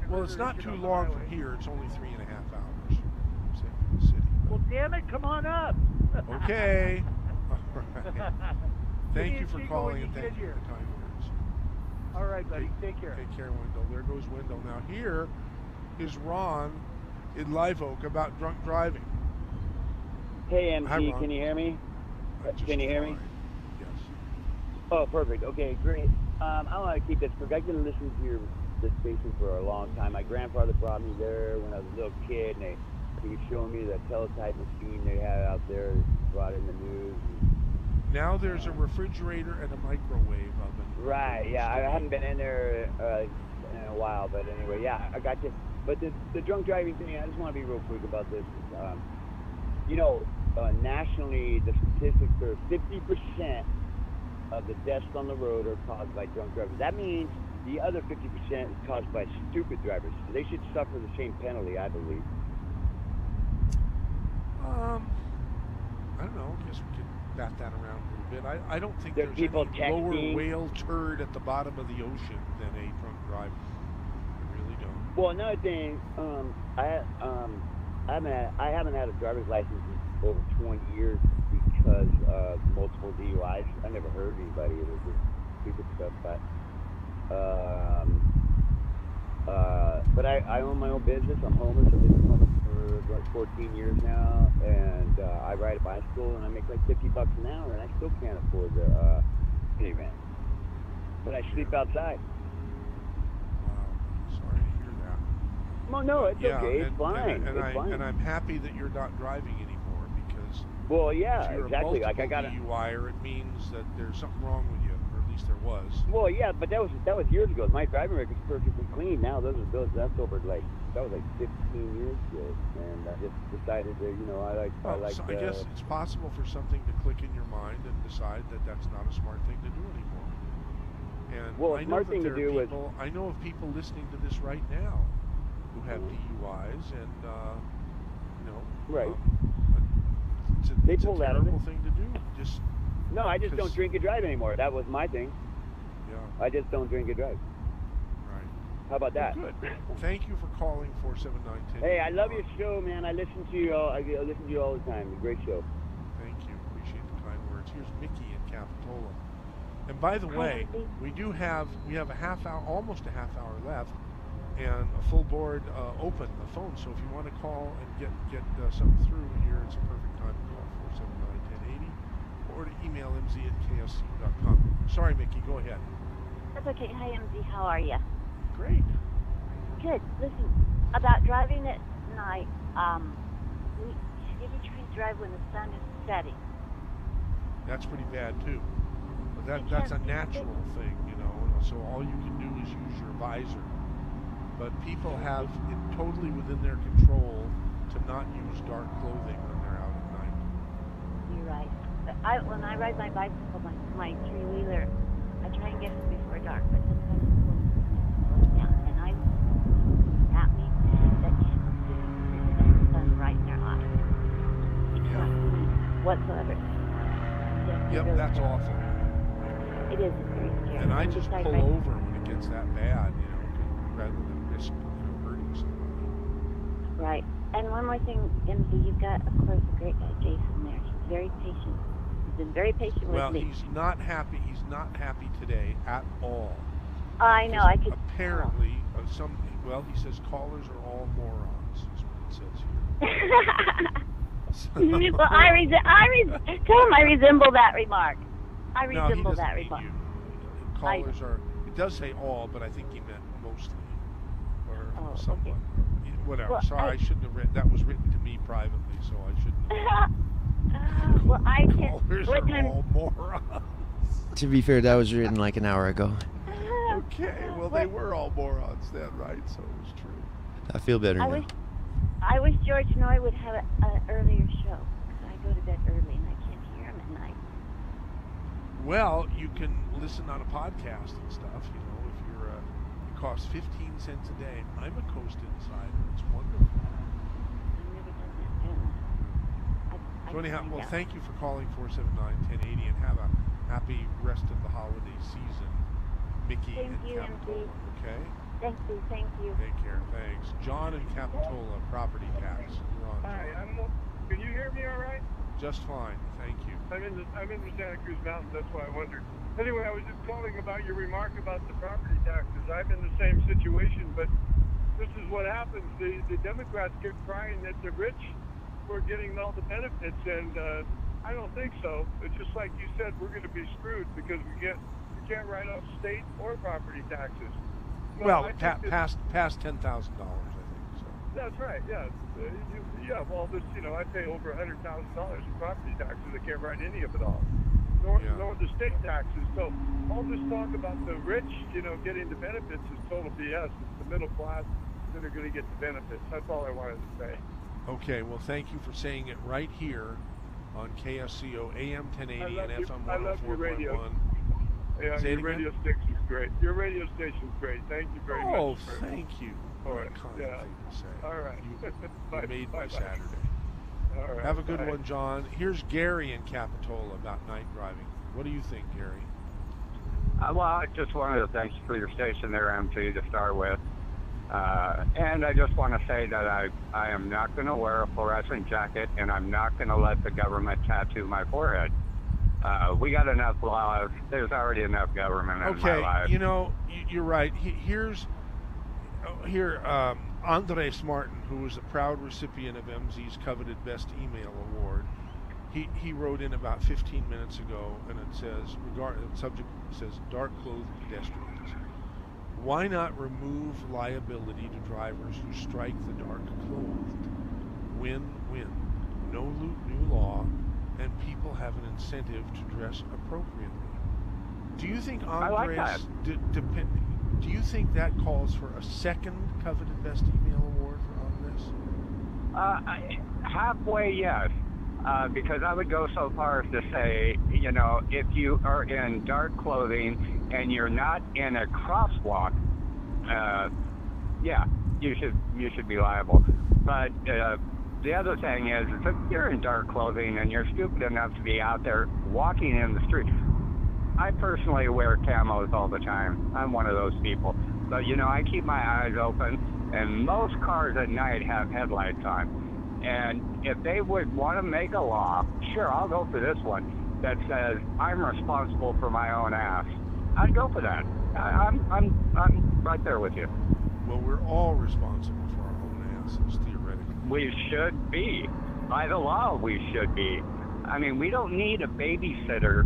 Well, it's not too long from here. It's only 3.5 hours from the city.
Well, damn it, come on up.
Okay. All right. Thank you for calling and thank you for the kind words.
All right, buddy. Take care.
Take care, Wendell. There goes Wendell. Now here is Ron in Live Oak about drunk driving.
Hey, MC,
Hi,
can you hear me? Can you hear me?
Yes.
Oh, perfect. Okay, great. I want to keep this quick. I've been listening to this station for a long time. My grandfather brought me there when I was a little kid, and he was showing me the teletype machine they had out there, brought in the news.
Now there's a refrigerator and a microwave oven.
Right, yeah. I haven't been in there in a while, but anyway, yeah. I got this But the drunk driving thing, I just want to be real quick about this. Nationally, the statistics are 50% of the deaths on the road are caused by drunk drivers. That means the other 50% is caused by stupid drivers. So they should suffer the same penalty, I believe.
I don't know. I guess we could bat that around a little bit. I don't think
There's
there's
people
any
texting.
lower whale turd at the bottom of the ocean than a drunk driver. I really don't.
Well, another thing, I haven't had a driver's license in over 20 years because of multiple DUIs. I never hurt anybody. It was just stupid stuff. But I own my own business. I'm homeless. I've been homeless for like 14 years now, and I ride a bicycle, and I make like $50 an hour, and I still can't afford the minivan. But I sleep outside.
Sorry to hear that.
Well, no, it's okay. It's fine.
And
fine.
I'm happy that you're not driving anymore because.
Well, yeah,
if you're
exactly.
A
like I got
DUI-er, it means that there's something wrong with you, or at least there was.
Well, yeah, but that was years ago. My driving record's perfectly clean now. That's over that was like 15 years ago, and I just decided that
I guess it's possible for something to click in your mind and decide that that's not a smart thing to do anymore. And
well,
I know
smart
that
thing
there
to do
are people, I know of people listening to this right now who have DUIs, and
right.
It's a
pull that
terrible thing to do.
No, I just don't drink and drive anymore. That was my thing.
Yeah.
I just don't drink and drive.
Right.
How about that?
Well, good. Thank you for calling 479-10.
Hey, I love your show, man. I listen to you all. I listen to you all the time. Great show.
Thank you. Appreciate the kind words. Here's Mickey in Capitola. And by the way, we have a half hour, almost a half hour left, and a full board open, the phone. So if you want to call and get something through here, it's a perfect time to call 479-1080 or to email mz@ksco.com. Sorry, Mickey, go ahead.
That's okay. Hi, MZ. How are you?
Great.
Good. Listen, about driving at night, if you try to drive when the sun is setting.
That's pretty bad, too. But that's a natural thing, so all you can do is use your visor. But people have it totally within their control to not use dark clothing when they're out at night.
You're right. But when I ride my bicycle, my three-wheeler, I try and get it before dark, but sometimes it slows down. And I at me that can't see the sun right in their eyes. They can't see whatsoever.
Yep, that's awful.
It is very scary.
And I just pull over when it gets that bad, rather than risk hurting somebody.
Right. And one more thing, MZ, you've got, of course, a great guy, Jason, there. He's very patient. He's been very patient with me.
Well, he's not happy. He's not happy today at all.
I know. I could.
Apparently, he says callers are all morons, is what it says here.
Well, tell him I resemble that remark. I resemble that remark.
Callers are. It does say all, but I think he meant mostly, or somewhat.
Okay.
Whatever.
Well,
Sorry, I shouldn't have read. That was written to me privately, so I shouldn't have.
Well, I can.
Callers are all morons.
To be fair, that was written like an hour ago.
Okay, well, they were all morons then, right? So it was true.
I feel better now.
I wish George Noorey would have an earlier show, because I go to bed early and I can't hear him at night.
Well, you can listen on a podcast and stuff, if you're, it costs 15 cents a day. I'm a Coast Insider. It's wonderful. So anyhow, well, thank you for calling 479-1080 and have a happy rest of the holiday season, Mickey and Capitola, okay?
Thank you.
Take care, thanks. John in Capitola, property tax. You're on, John.
Hi, can you hear me all right?
Just fine, thank you.
I'm in the Santa Cruz Mountains, that's why I wondered. Anyway, I was just calling about your remark about the property taxes. I'm in the same situation, but this is what happens. The Democrats keep crying that the rich were getting all the benefits, and I don't think so. It's just like you said, we're going to be screwed because we can't write off state or property taxes.
Well, past $10,000, I think. So.
That's right. Yeah. Well, I pay over $100,000 in property taxes. I can't write any of it off, nor the state taxes. So all this talk about the rich, getting the benefits is total BS. It's the middle class that are going to get the benefits. That's all I wanted to say.
Okay, well, thank you for saying it right here on KSCO AM 1080 and FM 104.1.
I love your radio. Yeah,
Say
your
it
radio
again?
station's great. Your radio station's great. Thank you very much.
Oh, thank you.
All
What a
right.
kind
Yeah.
thing to say.
All right.
You made my Saturday.
All right.
Have a good
Bye.
one, John. Here's Gary in Capitola about night driving. What do you think, Gary?
Well, I just wanted to thank you for your station there, MT, to start with. And I just want to say that I am not going to wear a fluorescent jacket, and I'm not going to let the government tattoo my forehead. We got enough laws. There's already enough government in my life.
Okay, you know, you're right. Here, Andres Martin, who was a proud recipient of MZ's coveted Best Email Award, he wrote in about 15 minutes ago, and it says, the subject says, dark-clothed pedestrians. Why not remove liability to drivers who strike the dark-clothed? Win-win. No new law, and people have an incentive to dress appropriately. Do you think, Andres,
I like that.
Do you think that calls for a second coveted Best Email Award for Andres?
Halfway, yes. Because I would go so far as to say, you know, if you are in dark clothing and you're not in a crosswalk, yeah, you should be liable. But the other thing is, if you're in dark clothing and you're stupid enough to be out there walking in the street, I personally wear camos all the time. I'm one of those people. But, you know, I keep my eyes open, and most cars at night have headlights on. And if they would want to make a law, sure, I'll go for this one, that says I'm responsible for my own ass. I'd go for that. I'm right there with you.
Well, we're all responsible for our own asses, theoretically.
We should be. By the law, we should be. I mean, we don't need a babysitter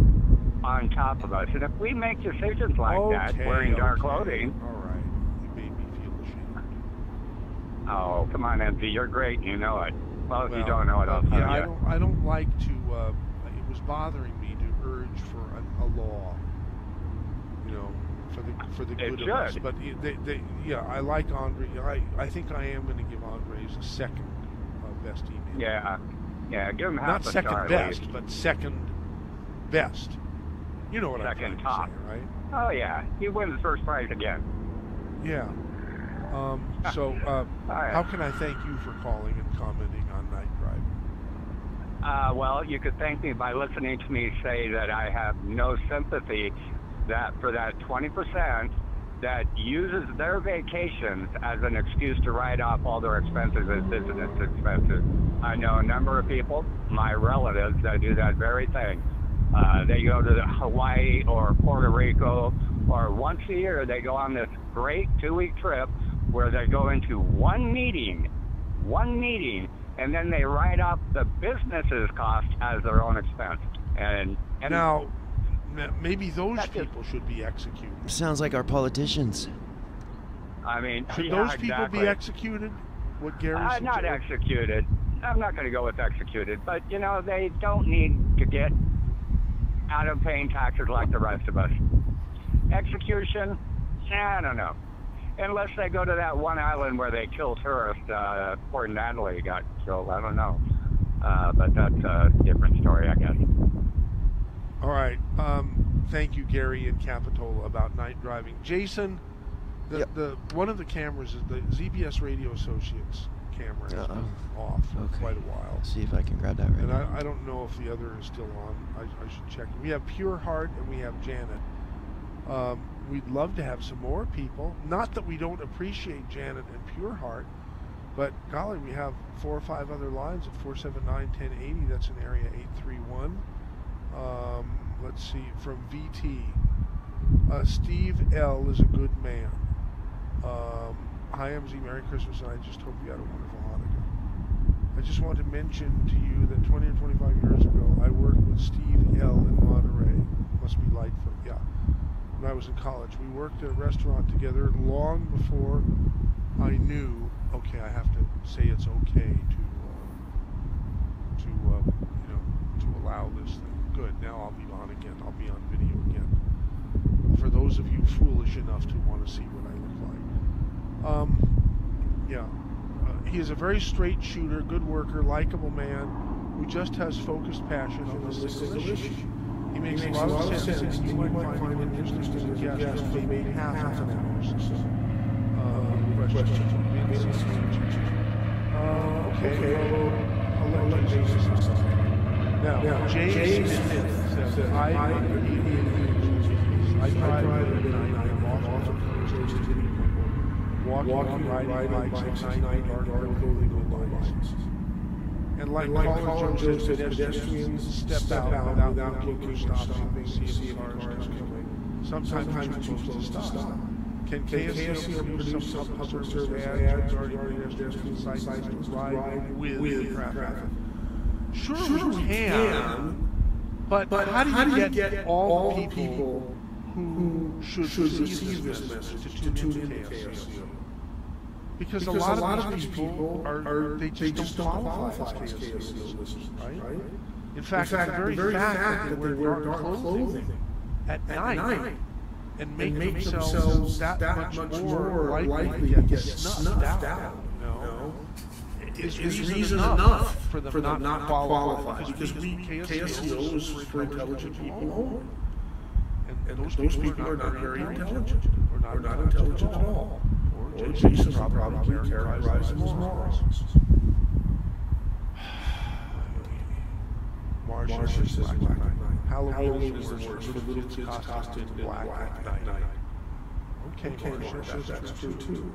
on top of us. And if we make decisions like that, wearing dark clothing...
All right. You made me feel ashamed.
Oh, come on, MZ. You're great. You know it. Well, if you don't know it, I'll tell you.
I don't like to... it was bothering me to urge for a law, you know, for the good of us. But yeah, I like Andre. I think I am going to give Andres a second best email.
Yeah, give him half
Not
a
second
star,
best,
please.
but second best. You know what
Second
I'm trying
top.
to say, right?
Oh, yeah. He wins first prize again.
Yeah. How can I thank you for calling and commenting on night driving?
Well, you could thank me by listening to me say that I have no sympathy for that 20% that uses their vacations as an excuse to write off all their expenses as business expenses. I know a number of people, my relatives, that do that very thing. They go to Hawaii or Puerto Rico, or once a year they go on this great 2-week trip where they go into one meeting, and then they write off the business's cost as their own expense. And
now, maybe those people should be executed.
Sounds like our politicians.
I mean,
should those people be executed? What Gary said?
Not executed. I'm not going to go with executed, but you know, they don't need to get out of paying taxes like the rest of us. Execution? I don't know. Unless they go to that one island where they kill tourists. Poor Natalie got killed. I don't know. But that's a different story, I guess.
All right. Thank you, Gary in Capitola, about night driving. Jason, the one of the cameras is the ZBS Radio Associates camera has been off for quite a while.
See if I can grab that right
and
now.
I don't know if the other is still on. I should check. We have Pure Heart and we have Janet. We'd love to have some more people. Not that we don't appreciate Janet and Pure Heart, but golly, we have 4 or 5 other lines at 479-1080. That's in area 831. Let's see, from VT. Steve L. is a good man. Hi, MZ, Merry Christmas, and I just hope you had a wonderful Hanukkah. I just want to mention to you that 20 or 25 years ago, I worked with Steve L. in Monterey. Must be Lightfoot, yeah. When I was in college, we worked at a restaurant together long before I knew, okay, I have to say it's okay to allow this thing. Good, now I'll be on again. I'll be on video again. For those of you foolish enough to want to see what I look like. Yeah. He is a very straight shooter, good worker, likable man who just has focused passion on this single issue. He makes a lot of sense, and you might find him interesting as a guest for maybe half an hour or so. Question. Okay, I'll let Jay say something. Now, Jay Smith says, I drive at night, I'm often encouraged to people walking, riding bikes at night, dark clothing with lights. And like Colin Jones said, pedestrians step out without looking or stopping, see if cars coming. Sometimes you're supposed to stop. Can KSCO produce some public service ads regarding pedestrian sites to ride with traffic? Sure we can, but how do you get all the people who should receive this message to tune into KSCO? Because a lot of these people they just don't qualify as KSCO listeners, right? In fact, the very fact that they wear dark clothing at night and make themselves that much more likely to get snuffed out, is reason enough for them not to qualify. Because KSCO is for intelligent people only. And those people are not very intelligent, or not intelligent at all. Or Jason probably characterize them as morons. Marcia says black at night. Halloween is the worst for little kids costumed in black at night. Okay, Marcia, that's true too.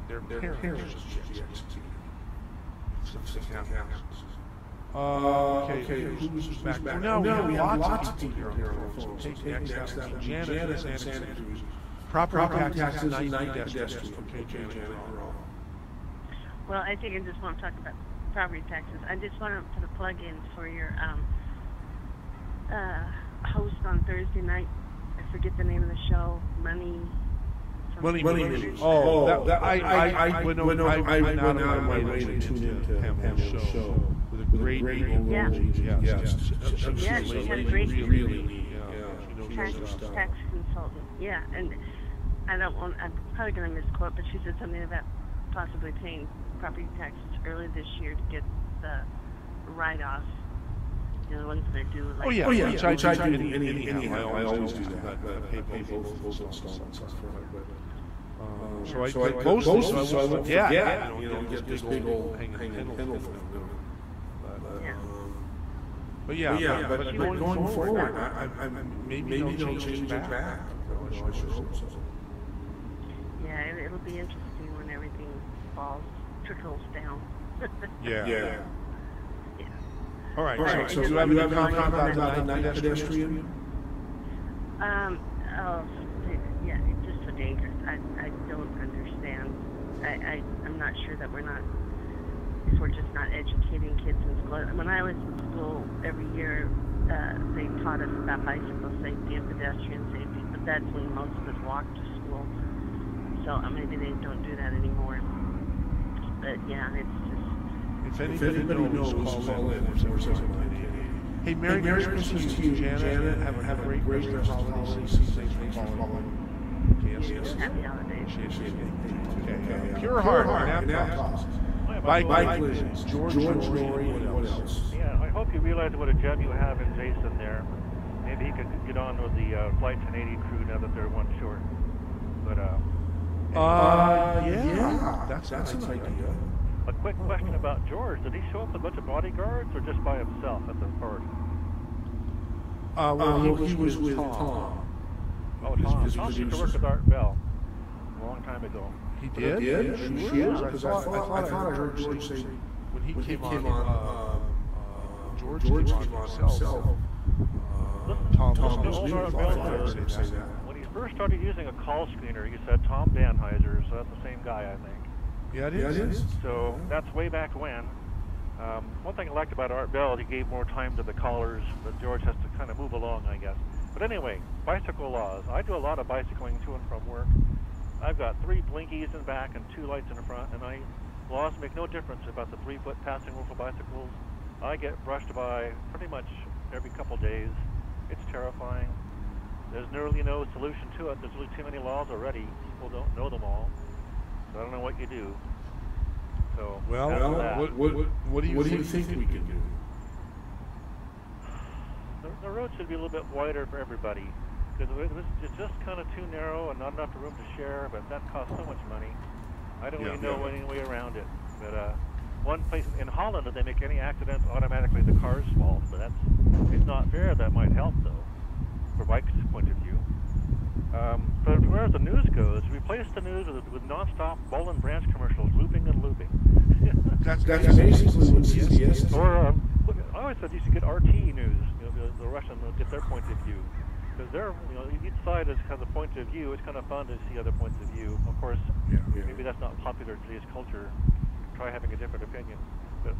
Their parents should be executed. Something happens. Okay, who's back? No, we have lots of people here on the phone. Take next, that would be Janet and Santa Cruz. Property taxes, night pedestrian. Okay, Janet, you're on.
Well, I think I just want to talk about property taxes. I just want to put a plug in for your host on Thursday night. I forget the name of the show. Money.
Oh, I went out of my way to tune into Pam's show with a great
yes. She had a great tax consultant. Yeah, and I'm probably going to misquote, but she said something about possibly paying property taxes early this year to get the write-offs. You know, the ones that they do. Like
Which I do anyhow. I always do that. Pay both installments up front. So I most of them, so I won't forget. You know, get this big old hanging penalty. But going forward, maybe they'll change it back. I sure hope so.
Yeah, it'll be interesting when everything trickles down.
Yeah. All right. So do you have any comment about the night pedestrian?
Yeah, it's just so dangerous. I don't understand. I'm not sure that if we're just not educating kids in school. When I was in school, every year they taught us about bicycle safety and pedestrian safety, but that's when most of us walked to school. So maybe they don't do that anymore. But yeah, it's just.
If anybody knows, call in. Hey, Merry Christmas to you, Janet. Have a great holiday season. Thanks for calling.
Happy holidays.
Okay. Pure Heart, Napa. Bike Legends, George Noorey, and what else?
Yeah, I hope you realize what a gem you have in Jason there. Maybe he could get on with the Flight 1080 crew now that they're one short. But
yeah, that's a nice idea.
A quick question about George. Did he show up with a bunch of bodyguards or just by himself at the party?
He was with Tom.
Oh, Tom. Tom used to work with Art Bell a long time ago.
He did?
Yeah,
Because I thought I heard George say when he came on, George came on himself. Tom was say that.
When he first started using a call screener, he said Tom Danheiser, so that's the same guy, I think.
Yeah, it is.
So that's way back when. One thing I liked about Art Bell, he gave more time to the callers, but George has to kind of move along, I guess. But anyway, bicycle laws. I do a lot of bicycling to and from work. I've got 3 blinkies in back and 2 lights in the front, and laws make no difference about the 3-foot passing rule for bicycles. I get brushed by pretty much every couple days. It's terrifying. There's nearly no solution to it. There's really too many laws already. People don't know them all. So I don't know what you do. So
Well, what do you think we can do?
The road should be a little bit wider for everybody, because it's just kind of too narrow and not enough room to share, but that costs so much money. I don't really know any way around it. But one place in Holland, if they make any accidents, automatically the car's fault. But it's not fair. That might help, though, from bike's point of view. But as far as the news goes, replace the news with non-stop Boll and Branch commercials, looping and looping.
That's basically what CBS is.
Or I always said you should get RT news. The Russian will get their point of view, because they're each side has a point of view. It's kind of fun to see other points of view. Of course, maybe that's not popular in today's culture. Try having a different opinion. But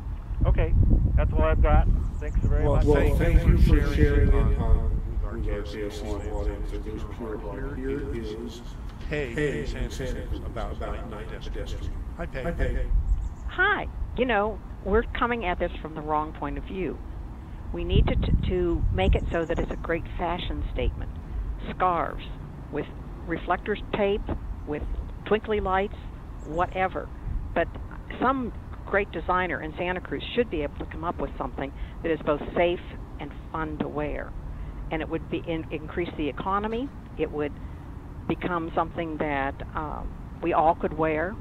okay, that's all I've got. Thanks very much.
Well, thank you for sharing it with our KSCO audience. It was pure heart. Here is Peg in Santa Cruz about 9 pedestrians. Hi, Peg.
Hi. We're coming at this from the wrong point of view. We need to make it so that it's a great fashion statement. Scarves with reflectors tape, with twinkly lights, whatever. But some great designer in Santa Cruz should be able to come up with something that is both safe and fun to wear. And it would increase the economy. It would become something that we all could wear,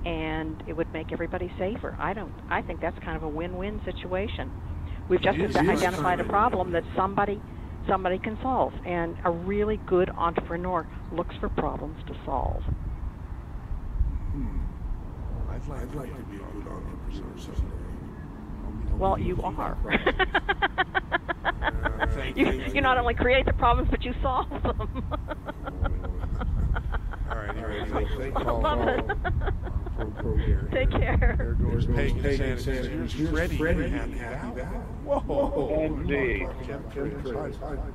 and it would make everybody safer. I think that's kind of a win-win situation. We've just identified a problem that somebody can solve, and a really good entrepreneur looks for problems to solve.
I'd like to be a good entrepreneur someday.
Well, you are. You not only create the problems, but you solve them.
All right.
Take care.
There goes Peg in Santa Cruz. Here's Freddie in Happy Valley. Whoa.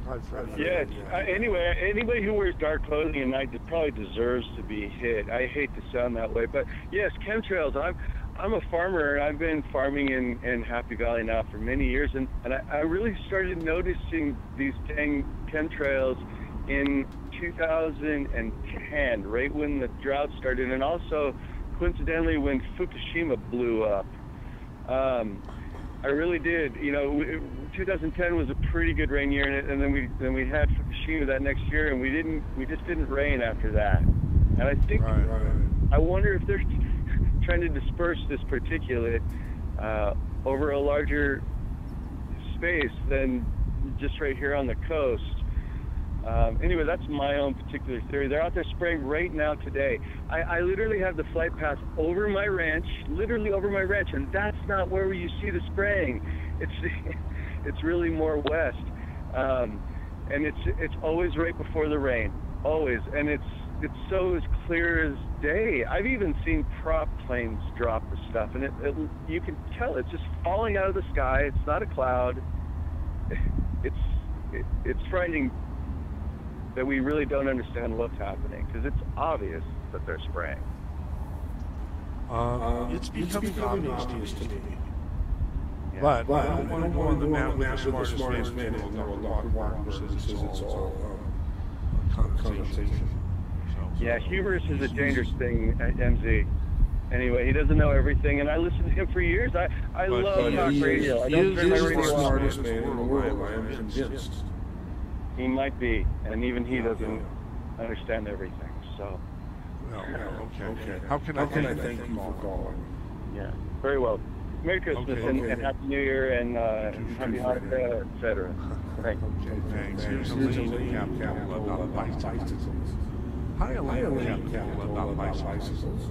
Hi, Freddie.
Yeah. Anyway, anybody who wears dark clothing at night probably deserves to be hit. I hate to sound that way, but yes, chemtrails. I'm a farmer, and I've been farming in Happy Valley now for many years, and I really started noticing these dang chemtrails in 2010, right when the drought started, and also coincidentally when Fukushima blew up. I really did. 2010 was a pretty good rain year, and then we had Fukushima that next year, and we just didn't rain after that. And I think I wonder if they're trying to disperse this particulate over a larger space than just right here on the coast. Anyway, that's my own particular theory. They're out there spraying right now today. I literally have the flight path over my ranch, and that's not where you see the spraying. It's really more west, and it's always right before the rain, always, and it's so as clear as day. I've even seen prop planes drop the stuff, and you can tell it's just falling out of the sky. It's not a cloud. It's frightening that we really don't understand what's happening, because it's obvious that they're spraying.
It's becoming obvious to me. But I don't want to go on the mountain with the smartest man in the world, Dr. Walker, says it's all connotation.
Yeah, hubris is a dangerous thing, MZ. Anyway, he doesn't know everything, and I listened to him for years. I love talk radio. I don't turn my radio off.
He is the smartest man in the world, I am convinced.
He might be, and even he doesn't understand everything. So.
Well, okay. How can I thank you for calling?
Yeah, very well. Merry Christmas and Happy New Year and Happy Hanukkah, etc. Thanks.
Okay, thanks. Here's a lady capital about bicycles. Hi, Elaine capital about bicycles.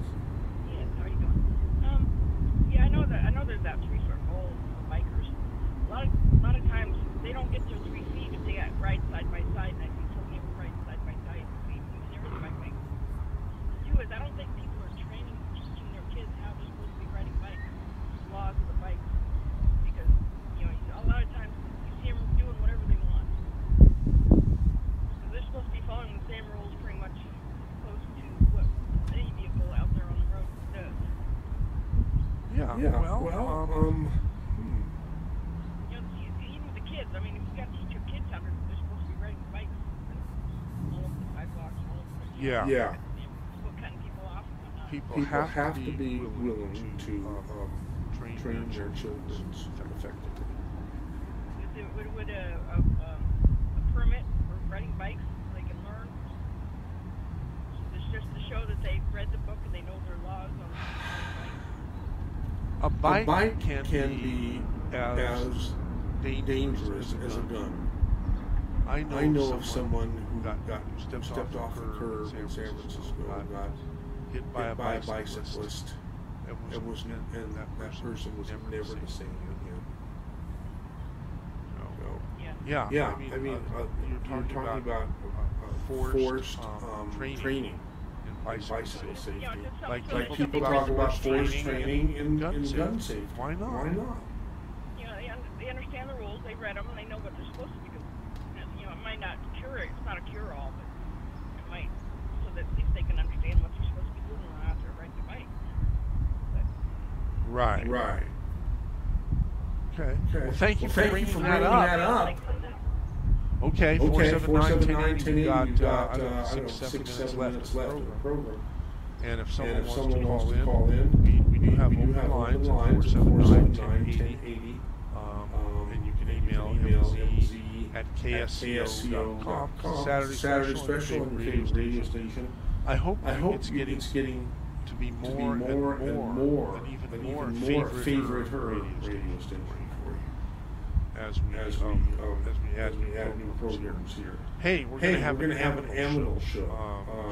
Yes, how are you doing? Yeah, I know there's that 3-foot rule for bikers. A lot of times they don't get their 3 feet if they ride side by side, and I think some people ride side by side and everything by bike. The two is, I don't think people are teaching their kids how they're supposed to be riding bikes, laws of the bikes, because a lot of times you see them doing whatever they want. So they're supposed to be following the same rules pretty much close to what any vehicle out there on the road does. Even with the kids, I mean, if you got to teach your kids how they're supposed to be riding bikes all over the sidewalks, all over the
Yeah.
people cutting people off and whatnot.
people have to be willing to train their children effectively.
Would a permit for riding bikes so they can learn? It's just to show that they've read the book and they know their laws on bikes.
A bike can be as dangerous as a gun. I know of someone who got stepped off the curb in San Francisco and got hit by a bicyclist, and that person was never the same again. Yeah. I mean, you're talking about forced training in bicycle safety. Like people talk about forced training in gun safety. Why not?
You know, they understand the rules, they read them, and they know what they're supposed to be doing. You know, it might not cure it, it's not a cure-all, but it might, so that at least they can understand what they're supposed to be doing when they're out there riding the bike.
Right. Okay. Well, thank you for bringing that up. Okay, 479-1080. We've got, I don't know, 6-7 minutes left in the program. And if someone wants to call in, we do have open lines at 479-1080. And you can email mlz@ksco.com. Saturday special on your favorite radio station. I hope it's getting to be more and more, and even more favorite radio station for you. As we add new programs here. Hey, we're going to have an animal show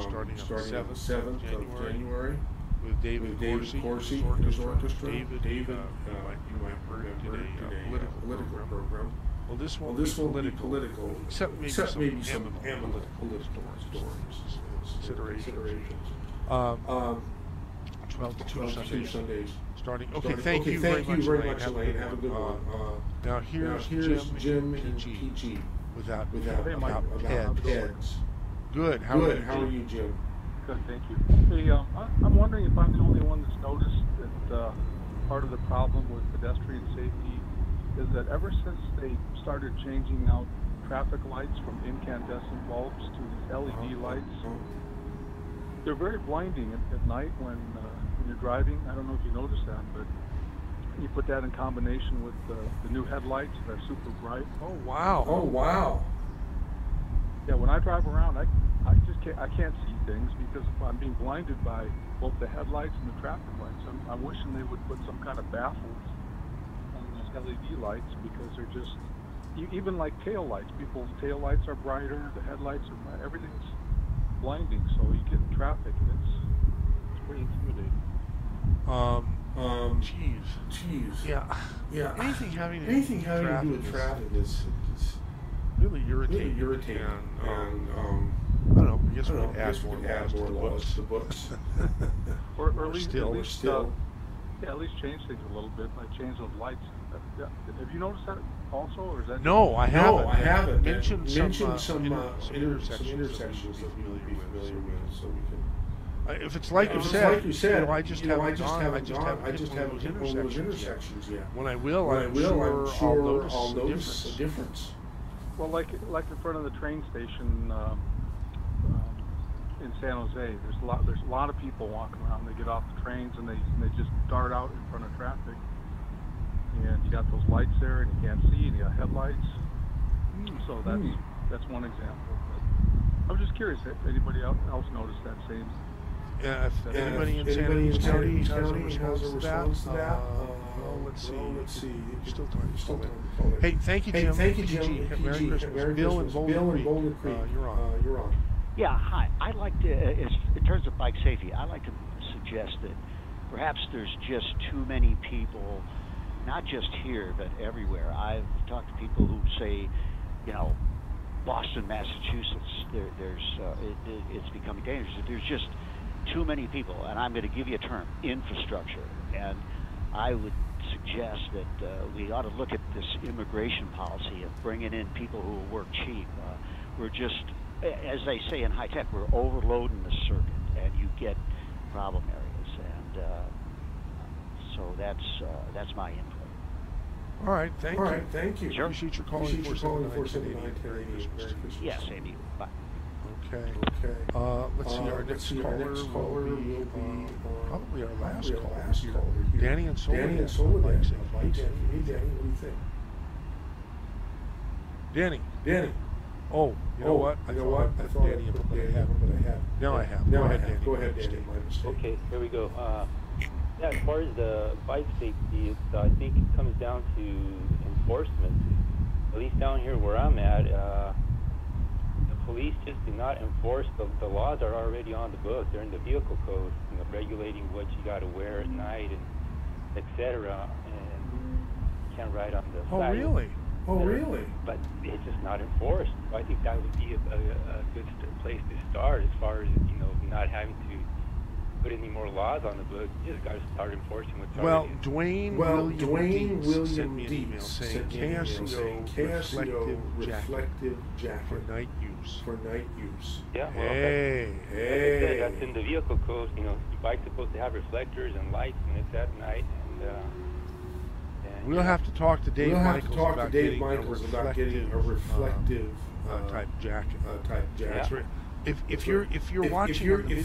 starting on the 7th of January with David Corsi and his orchestra. David, you might have heard, did a political program. Well, this won't be political, except maybe some analytical stories, considerations. 12 to 2 Sundays. Starting. Okay, thank you very much, Elaine. Have a good one. Now here's Jim and PG without heads. Good. How are you, Jim?
Good, thank you. Hey, I'm wondering if I'm the only one that's noticed that part of the problem with pedestrian safety is that ever since they started changing out traffic lights from incandescent bulbs to these LED lights, they're very blinding at night when you're driving. I don't know if you noticed that, but you put that in combination with the new headlights that are super bright.
Oh wow!
Yeah, when I drive around, I can't see things because I'm being blinded by both the headlights and the traffic lights. I'm wishing they would put some kind of baffles on those LED lights because they're just even like tail lights. People's tail lights are brighter, the headlights are bright, everything's blinding. So you get in traffic and it's pretty intimidating.
Jeez. Yeah. Anything having to do with traffic is really irritating. And I don't know. I guess we could add more laws to the books.
or at least at least change things a little bit, like change those lights. Have you noticed that also, or is that?
No, I haven't. Mention some intersections that we would be familiar with, so we can. If it's like you said, I just haven't hit one of those intersections yet. When I will, I'm sure I'll notice a difference.
Well, like in front of the train station in San Jose, there's a lot of people walking around. They get off the trains and they just dart out in front of traffic. And you got those lights there, and you can't see, and you got headlights. So that's one example. But I'm just curious if anybody else noticed that same.
Yeah, if anybody in Santa Cruz County has a response to that, let's see. Still time to call in. Hey, thank you, Jim. Thank you, Jim. Merry Christmas. Bill in Boulder Creek. You're on.
Yeah, hi. I'd like to, in terms of bike safety, I'd like to suggest that perhaps there's just too many people, not just here, but everywhere. I've talked to people who say, Boston, Massachusetts, it's becoming dangerous. There's just too many people, and I'm going to give you a term, infrastructure. And I would suggest that we ought to look at this immigration policy of bringing in people who will work cheap. We're just, as they say in high tech, we're overloading the circuit, and you get problem areas. And so that's my input.
All right, thank you.
Sure.
Appreciate your calling. 479-1080.
Yeah, same to you. Bye.
Okay. Let's see. Our next caller will be probably our last caller here. Danny and Soledad. Hey, Danny, what do you think? Danny. Oh, you know what? I thought I put Danny in, but I haven't. Now I have. Go ahead, Danny. Go ahead, Danny. My mistake.
Okay, here we go. Yeah, as far as the bike safety, I think it comes down to enforcement. At least down here where I'm at, the police just do not enforce the laws are already on the books. They're in the vehicle code, regulating what you got to wear at night and etc. And you can't ride on the side.
Oh, really?
But it's just not enforced. So I think that would be a good place to start as far as, not having to put any more laws on the book. You just got to start enforcing what's already.
Dwayne William Dietz saying KSCO reflective jacket for night use.
Yeah, well,
Hey.
that's in the vehicle code. Your bike's supposed to have reflectors and lights when it's at night.
We'll have to talk to Dave Michaels about getting a reflective type jacket.
Yeah.
If you're watching on the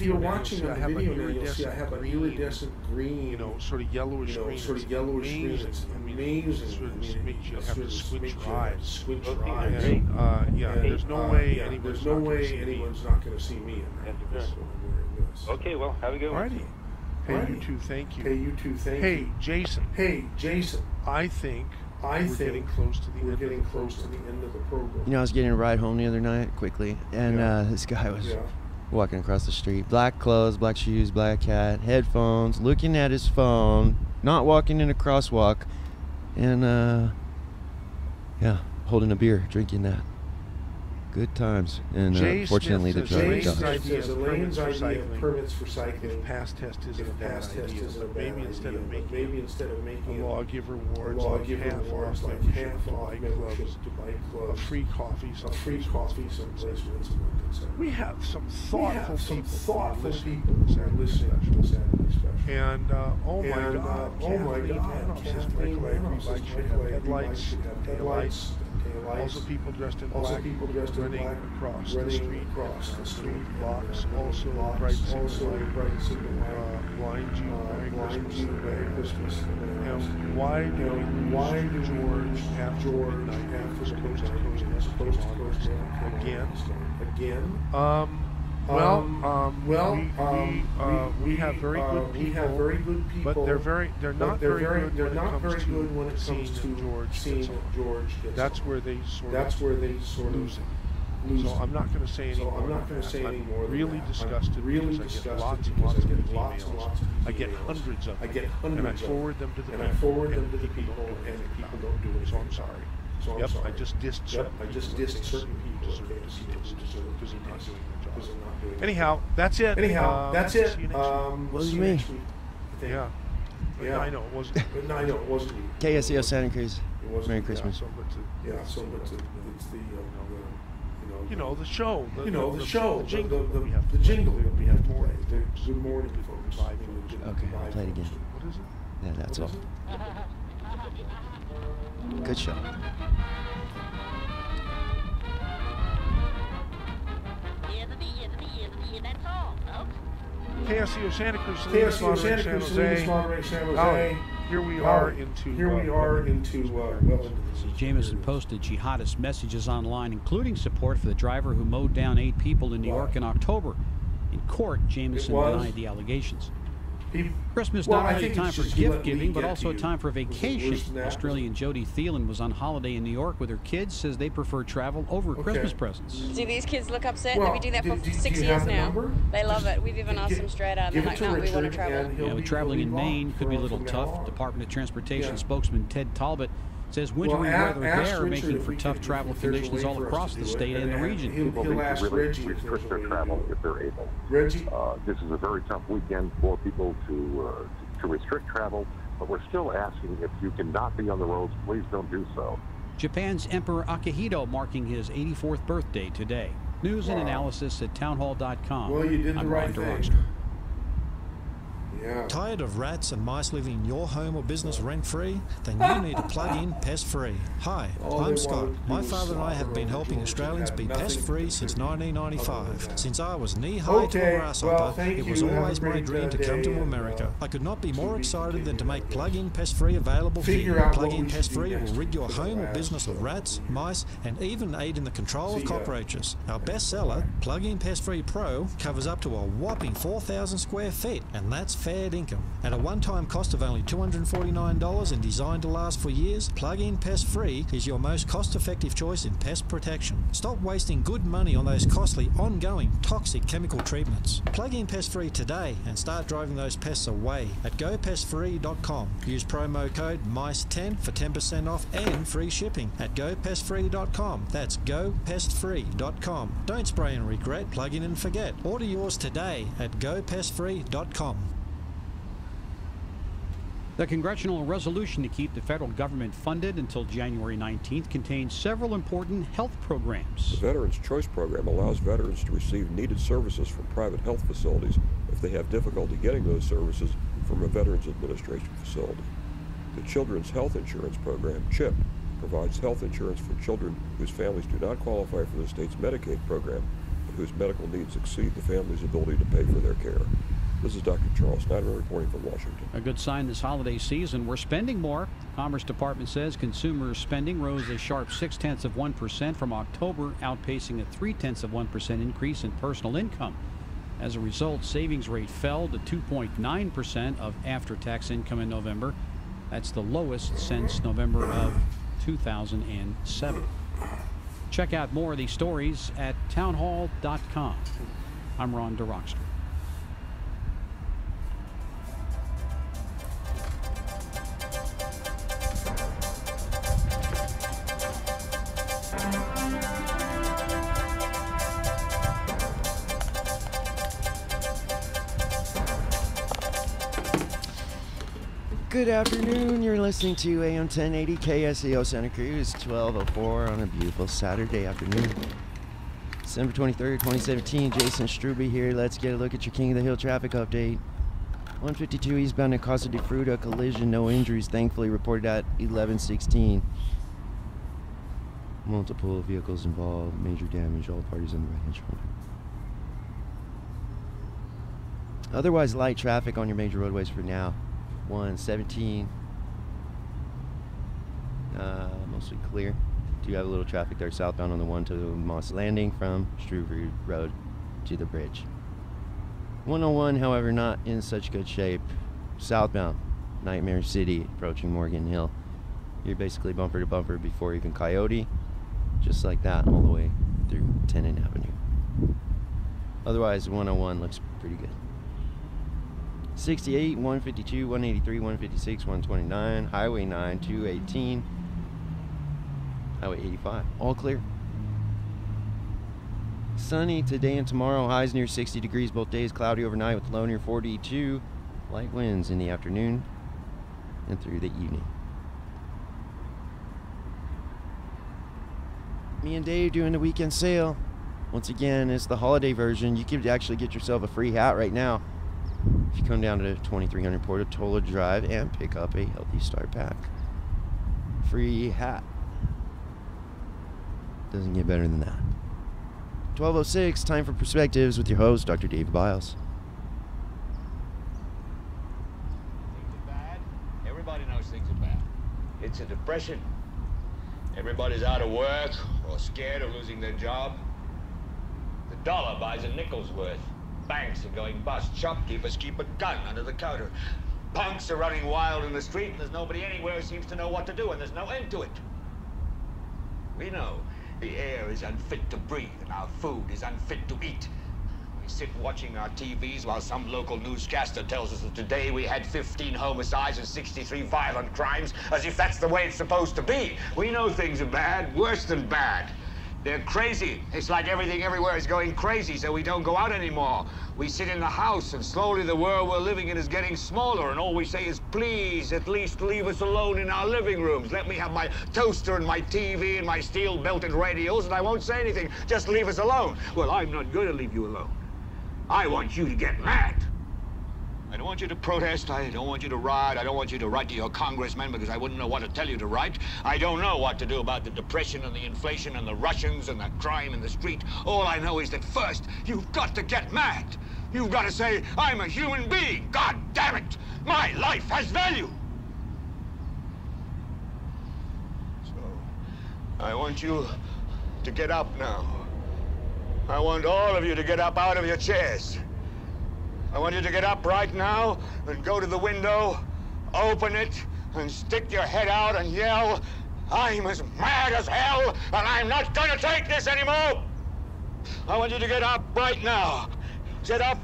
video, you'll see I have an iridescent green, sort of yellowish green. It's amazing. It makes you have to squint your eyes. There's no way anyone's not going to see me in that.
Okay, well, have a good one.
Alrighty. Hey, you two, thank you. Hey, Jason. I think we're getting close to the end of the program.
I was getting a ride home the other night quickly, and this guy was walking across the street. Black clothes, black shoes, black hat, headphones, looking at his phone, not walking in a crosswalk, and holding a beer, drinking that. Good times, and fortunately the driver died.
Elaine's idea of permits for cycling. If past test isn't a bad idea, but maybe instead of making a lawgiver awards like half off membership to bike clubs, a free coffee someplace. We have some thoughtful people listening to this and oh my God, Kathleen Manos says Michael headlights. Also people dressed in black running across the street blocks, also bright signal blind you Merry Christmas. And why do we lose George after midnight as opposed to coast again? We have very good people, but they're not very good when it comes to seeing George. That's where they sort of lose it. So I'm not going to say any more. I'm really disgusted because I get lots and lots of emails. I get hundreds of them, and I forward them to the people, and people don't do it. So I'm sorry. I just dissed certain people because they're not doing their job. Anyhow, that's it. See you next week.
Wasn't me.
Yeah. I know it wasn't. You.
KSCO Santa Cruz. Merry Christmas.
It's the show. The jingle that we have to play. Good morning, folks.
Okay, I'll play it again.
What is it?
Yeah, that's all. Good show.
KSCO Santa Cruz, San Jose. Here we are into
Jameson posted jihadist messages online, including support for the driver who mowed down 8 people in New York in October. In court, Jameson denied the allegations. Christmas not only a time for gift giving, but also a time for vacation. Australian Jody Thielen was on holiday in New York with her kids, says they prefer travel over Christmas presents.
Do these kids look upset? They've been doing that for 6 years now. They love it. We've even asked them straight out. They're like, no, we want to travel.
Yeah, but traveling in Maine could be a little tough. Department of Transportation spopesman Ted Talbot says wintry weather there making for tough travel conditions all across the state and the region.
People need to really restrict their travel if they're able. This is a very tough weekend for people to restrict travel, but we're still asking if you cannot be on the roads, please don't do so.
Japan's Emperor Akihito marking his 84th birthday today. News and analysis at townhall.com.
Well, you did the right thing.
Yeah.
Tired of rats and mice living in your home or business rent-free? Then you need to plug in pest-free. Hi, I'm Scott. My father and I have been helping Australians be pest-free since 1995. Since I was knee-high to a grasshopper, it was always my dream to come to America. I could not be more excited than to make Plug-in Pest-Free available for you. Plug-in Pest-Free will rid your home or business of rats, mice, and even aid in the control of cockroaches. Our bestseller, Plug-in Pest-Free Pro, covers up to a whopping 4,000 square feet, and that's fair income. At a one-time cost of only $249 and designed to last for years, Plug-in Pest-Free is your most cost-effective choice in pest protection. Stop wasting good money on those costly, ongoing, toxic chemical treatments. Plug-in Pest-Free today and start driving those pests away at gopestfree.com. Use promo code MICE10 for 10% off and free shipping at gopestfree.com. That's gopestfree.com. Don't spray and regret, plug in and forget. Order yours today at gopestfree.com.
The congressional resolution to keep the federal government funded until January 19th contains several important health programs.
The Veterans Choice Program allows veterans to receive needed services from private health facilities if they have difficulty getting those services from a Veterans Administration facility. The Children's Health Insurance Program, CHIP, provides health insurance for children whose families do not qualify for the state's Medicaid program, but whose medical needs exceed the family's ability to pay for their care. This is Dr. Charles Snyder reporting from Washington.
A good sign this holiday season. We're spending more. Commerce Department says consumer spending rose a sharp 0.6% from October, outpacing a 0.3% increase in personal income. As a result, savings rate fell to 2.9% of after-tax income in November. That's the lowest since November of 2007. Check out more of these stories at townhall.com. I'm Ron DeRockstra.
Good afternoon. You're listening to AM 1080 KSCO Santa Cruz, 12:04 on a beautiful Saturday afternoon. December 23rd, 2017. Jason Struby here. Let's get a look at your King of the Hill traffic update. 152 eastbound at Casa de Fruta, collision, no injuries, thankfully reported at 11:16. Multiple vehicles involved, major damage, all parties on the right hand shoulder. Otherwise, light traffic on your major roadways for now. 117, mostly clear. Do have a little traffic there southbound on the 1 to Moss Landing from Struve Road to the bridge. 101, however, not in such good shape. Southbound, Nightmare City, approaching Morgan Hill. You're basically bumper to bumper before even Coyote, just like that, all the way through Tennant Avenue. Otherwise, 101 looks pretty good. 68, 152, 183, 156, 129, Highway 9, 218, Highway 85, all clear. Sunny today and tomorrow, highs near 60 degrees both days, cloudy overnight with low near 42, light winds in the afternoon and through the evening. Me and Dave doing the weekend sale. Once again, it's the holiday version. You could actually get yourself a free hat right now if you come down to 2300 Portola Drive and pick up a Healthy Start pack. Free hat. Doesn't get better than that. 12:06, time for Perspectives with your host, Dr. David Biles.
Things are bad. Everybody knows things are bad. It's a depression. Everybody's out of work or scared of losing their job. The dollar buys a nickel's worth. Banks are going bust. Shopkeepers keep a gun under the counter. Punks are running wild in the street, and there's nobody anywhere who seems to know what to do, and there's no end to it. We know the air is unfit to breathe, and our food is unfit to eat. We sit watching our TVs while some local newscaster tells us that today we had 15 homicides and 63 violent crimes, as if that's the way it's supposed to be. We know things are bad, worse than bad. They're crazy. It's like everything everywhere is going crazy, so we don't go out anymore. We sit in the house, and slowly the world we're living in is getting smaller, and all we say is, please, at least leave us alone in our living rooms. Let me have my toaster and my TV and my steel-belted radios, and I won't say anything. Just leave us alone. Well, I'm not going to leave you alone. I want you to get mad. I don't want you to protest. I don't want you to riot. I don't want you to write to your congressman because I wouldn't know what to tell you to write. I don't know what to do about the depression and the inflation and the Russians and the crime in the street. All I know is that first, you've got to get mad. You've got to say, I'm a human being. God damn it. My life has value. So, I want you to get up now. I want all of you to get up out of your chairs. I want you to get up right now and go to the window, open it, and stick your head out and yell, I'm as mad as hell, and I'm not gonna take this anymore! I want you to get up right now. Get up,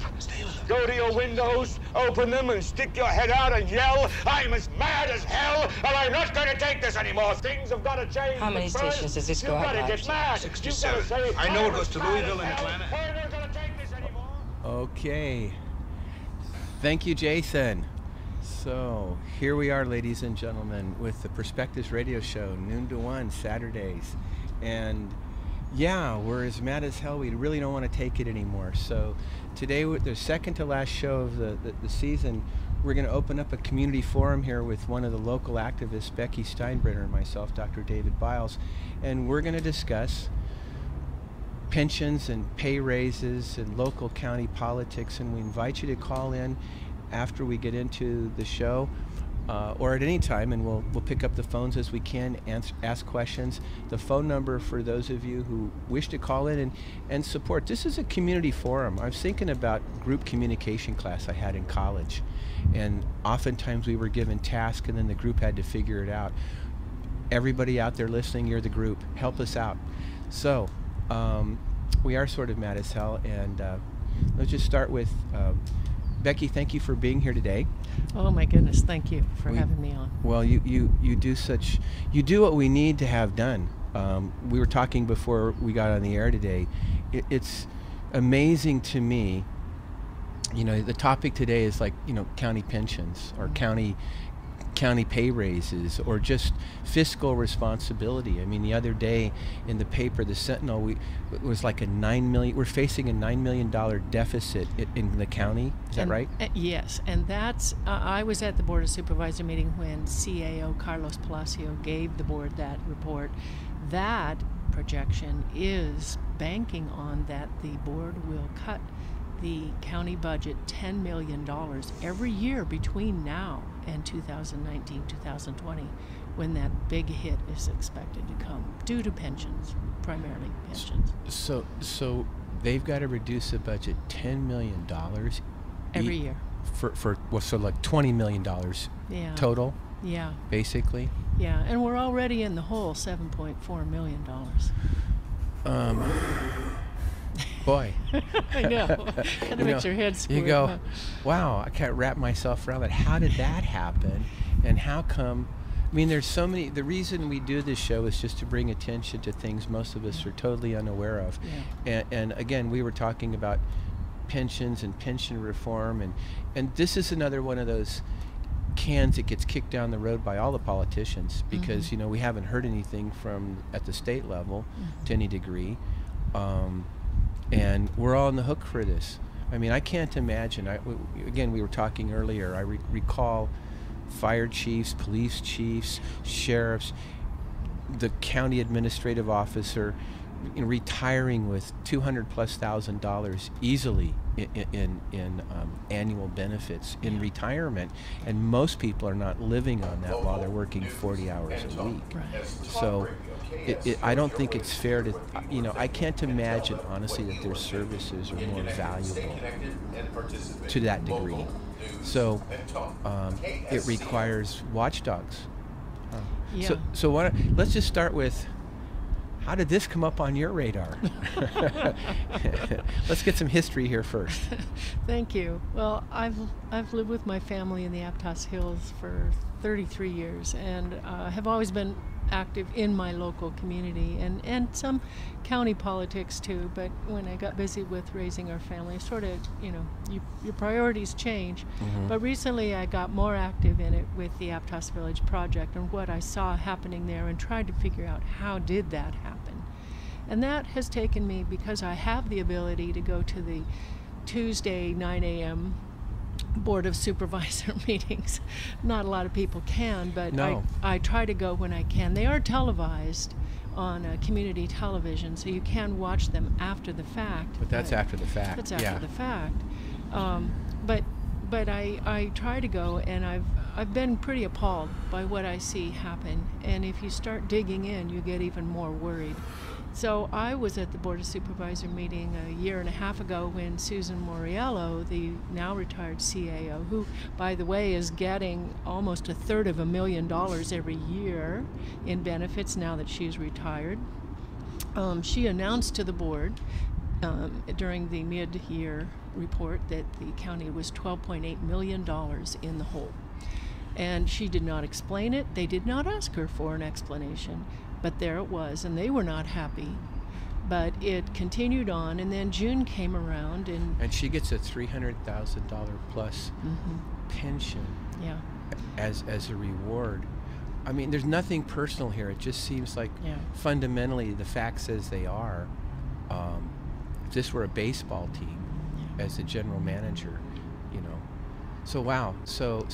go to your windows, open them, and stick your head out and yell, I'm as mad as hell, and I'm not gonna take this anymore! Things have gotta change.
How many stations does this go out?
You've gotta get mad.
67.
Say,
I know it goes to Louisville and
Atlanta.
Okay. Thank you, Jason. So here we are, ladies and gentlemen, with the Perspectives Radio Show, noon to 1, Saturdays. And yeah, we're as mad as hell. We really don't want to take it anymore. So today, with the second to last show of the season, we're going to open up a community forum here with one of the local activists, Becky Steinbrenner, and myself, Dr. David Biles. And we're going to discuss pensions and pay raises and local county politics, and we invite you to call in after we get into the show or at any time, and we'll pick up the phones as we can, ask questions. The phone number for those of you who wish to call in and support. This is a community forum. I was thinking about group communication class I had in college, and oftentimes we were given tasks and then the group had to figure it out. Everybody out there listening, you're the group. Help us out. So we are sort of mad as hell, and let's just start with Becky. Thank you for being here today.
Oh my goodness, thank you for having me on.
Well, you do what we need to have done. We were talking before we got on the air today. It's amazing to me. You know, the topic today is like, you know, county pensions or county pay raises or just fiscal responsibility. I mean, the other day in the paper, the Sentinel, it was like we're facing a $9 million deficit in the county. Is that right?
Yes, and that's, I was at the Board of Supervisor meeting when CAO Carlos Palacio gave the board that report. That projection is banking on that the board will cut the county budget $10 million every year between now and 2019, 2020, when that big hit is expected to come due to pensions, primarily pensions.
So they've got to reduce the budget $10 million
every year
so like $20 million total.
Yeah.
Basically.
Yeah, and we're already in the hole, $7.4 million.
Boy.
I know. Kind of makes your head squirt.
You go, wow, I can't wrap myself around that. How did that happen? And how come? I mean, there's so many. The reason we do this show is just to bring attention to things most of us are totally unaware of. Yeah. And again, we were talking about pensions and pension reform, and this is another one of those cans that gets kicked down the road by all the politicians because you know, we haven't heard anything from at the state level to any degree. And we're all on the hook for this. I mean, I can't imagine. Again, we were talking earlier. I recall fire chiefs, police chiefs, sheriffs, the county administrative officer, you know, retiring with $200,000+ easily in annual benefits in retirement, and most people are not living on that while they're working 40 hours a week. Right. So I don't think it's fair to, you know, I can't imagine honestly that their services are more valuable to that degree. So it requires watchdogs.
Yeah.
So let's just start with, how did this come up on your radar? Let's get some history here first.
Thank you. Well, I've lived with my family in the Aptos Hills for 33 years and have always been active in my local community and some county politics too. But when I got busy with raising our family, sort of, you know, your priorities change. But recently I got more active in it with the Aptos Village project and what I saw happening there and tried to figure out how did that happen. And that has taken me, because I have the ability to go to the Tuesday 9 a.m. Board of Supervisor meetings. Not a lot of people can, but
No.
I try to go when I can. They are televised on community television, so you can watch them after the fact.
But that's after the fact.
That's after
yeah.
the fact. But I try to go, and I've been pretty appalled by what I see happen. And if you start digging in, you get even more worried. So I was at the Board of Supervisor meeting a year and a half ago when Susan Moriello, the now retired CAO, who, by the way, is getting almost $250,000 every year in benefits now that she's retired, she announced to the board during the mid-year report that the county was $12.8 million in the hole. And she did not explain it. They did not ask her for an explanation. But there it was, and they were not happy. But it continued on, and then June came around, and
she gets a $300,000 plus pension as a reward. I mean, there's nothing personal here. It just seems like fundamentally the facts as they are. If this were a baseball team, as the general manager, you know. So wow. So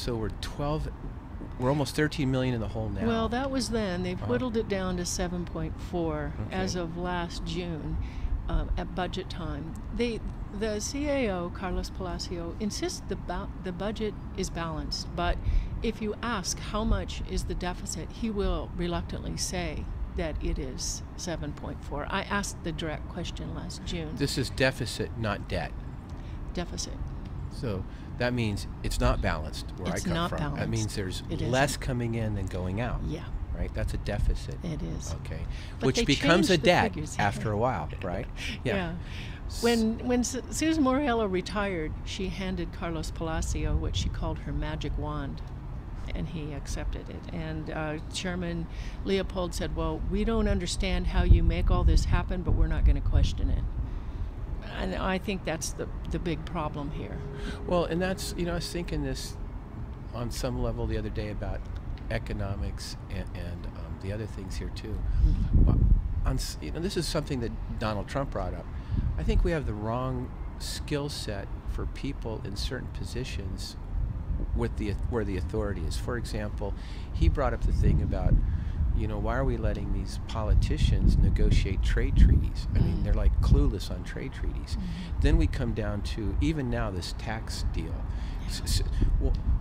we're almost 13 million in the hole now.
Well, that was then. They've whittled it down to 7.4 as of last June at budget time. The CAO, Carlos Palacio, insists the budget is balanced, but if you ask how much is the deficit, he will reluctantly say that it is 7.4. I asked the direct question last June.
This is deficit, not debt.
Deficit.
So that means it's not balanced where
it's
I come
not
from.
Balanced.
That means there's
it
less
isn't.
coming in than going out.
Yeah.
Right? That's a deficit.
It is.
Okay.
But
which becomes a debt after a while, right?
Yeah. When Susan Moriello retired, she handed Carlos Palacio what she called her magic wand, and he accepted it. And Chairman Leopold said, well, we don't understand how you make all this happen, but we're not going to question it. And I think that's the big problem here.
Well, and that's, I was thinking this on some level the other day about economics and the other things here too. This is something that Donald Trump brought up. I think we have the wrong skill set for people in certain positions with where the authority is. For example, he brought up the thing about, why are we letting these politicians negotiate trade treaties? I mean, they're like clueless on trade treaties. Then we come down to, even now, this tax deal.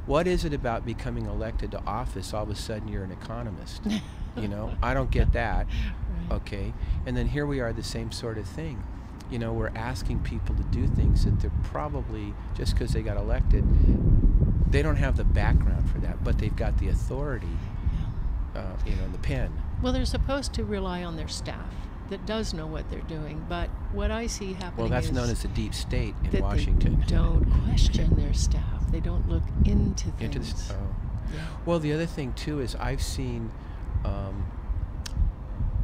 What is it about becoming elected to office, all of a sudden you're an economist? I don't get that. Right. Okay. And then here we are, the same sort of thing. We're asking people to do things that they're probably, just because they got elected, they don't have the background for that, but they've got the authority. The pen.
Well, they're supposed to rely on their staff that does know what they're doing, but what I see happening
well, that's
is
known as the deep state in
that
Washington.
They don't question their staff. They don't look into things.
Well, the other thing too is I've seen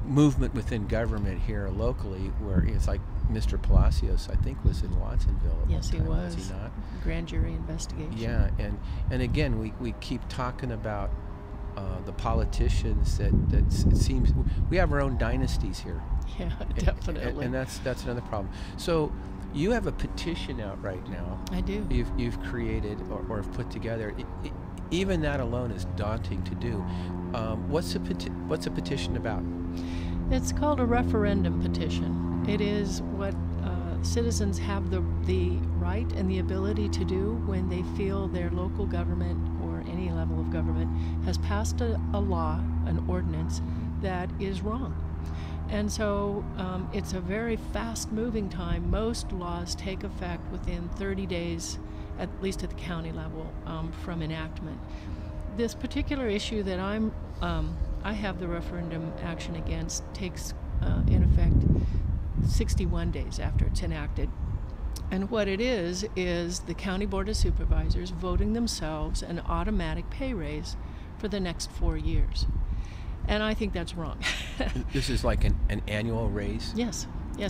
movement within government here locally, where it's like Mr. Palacios, I think, was in Watsonville.
Yes, he was.
Was he not?
Grand jury investigation.
Yeah, and again, we keep talking about the politicians that it seems we have our own dynasties here.
Yeah, definitely.
And that's another problem. So you have a petition out right now.
I do.
You've created or have put together. Even that alone is daunting to do. What's a petition about?
It's called a referendum petition. It is what citizens have the right and the ability to do when they feel their local government or any level of government has passed a law, an ordinance that is wrong. And so it's a very fast-moving time. Most laws take effect within 30 days, at least at the county level, from enactment. This particular issue that I have the referendum action against takes in effect 61 days after it's enacted. And what it is the County Board of Supervisors voting themselves an automatic pay raise for the next 4 years. And I think that's wrong.
This is like an annual raise?
Yes.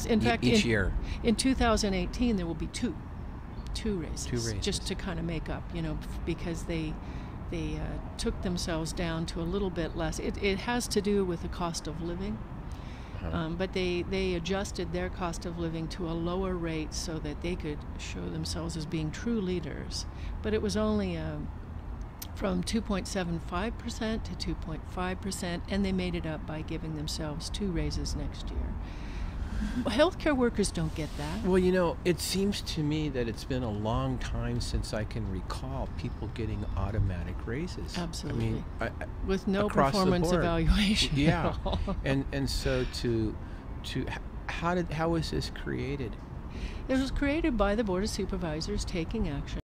In fact,
each year.
In 2018, there will be two raises.
2 raises.
Just to kind of make up, because they took themselves down to a little bit less. It has to do with the cost of living. But they adjusted their cost of living to a lower rate so that they could show themselves as being true leaders. But it was only from 2.75% to 2.5%, and they made it up by giving themselves 2 raises next year. Healthcare workers don't get that.
Well, you know, it seems to me that it's been a long time since I can recall people getting automatic raises.
Absolutely.
I mean,
with no
across the
performance
board.
evaluation.
Yeah. and so how was this created?
It was created by the Board of Supervisors taking action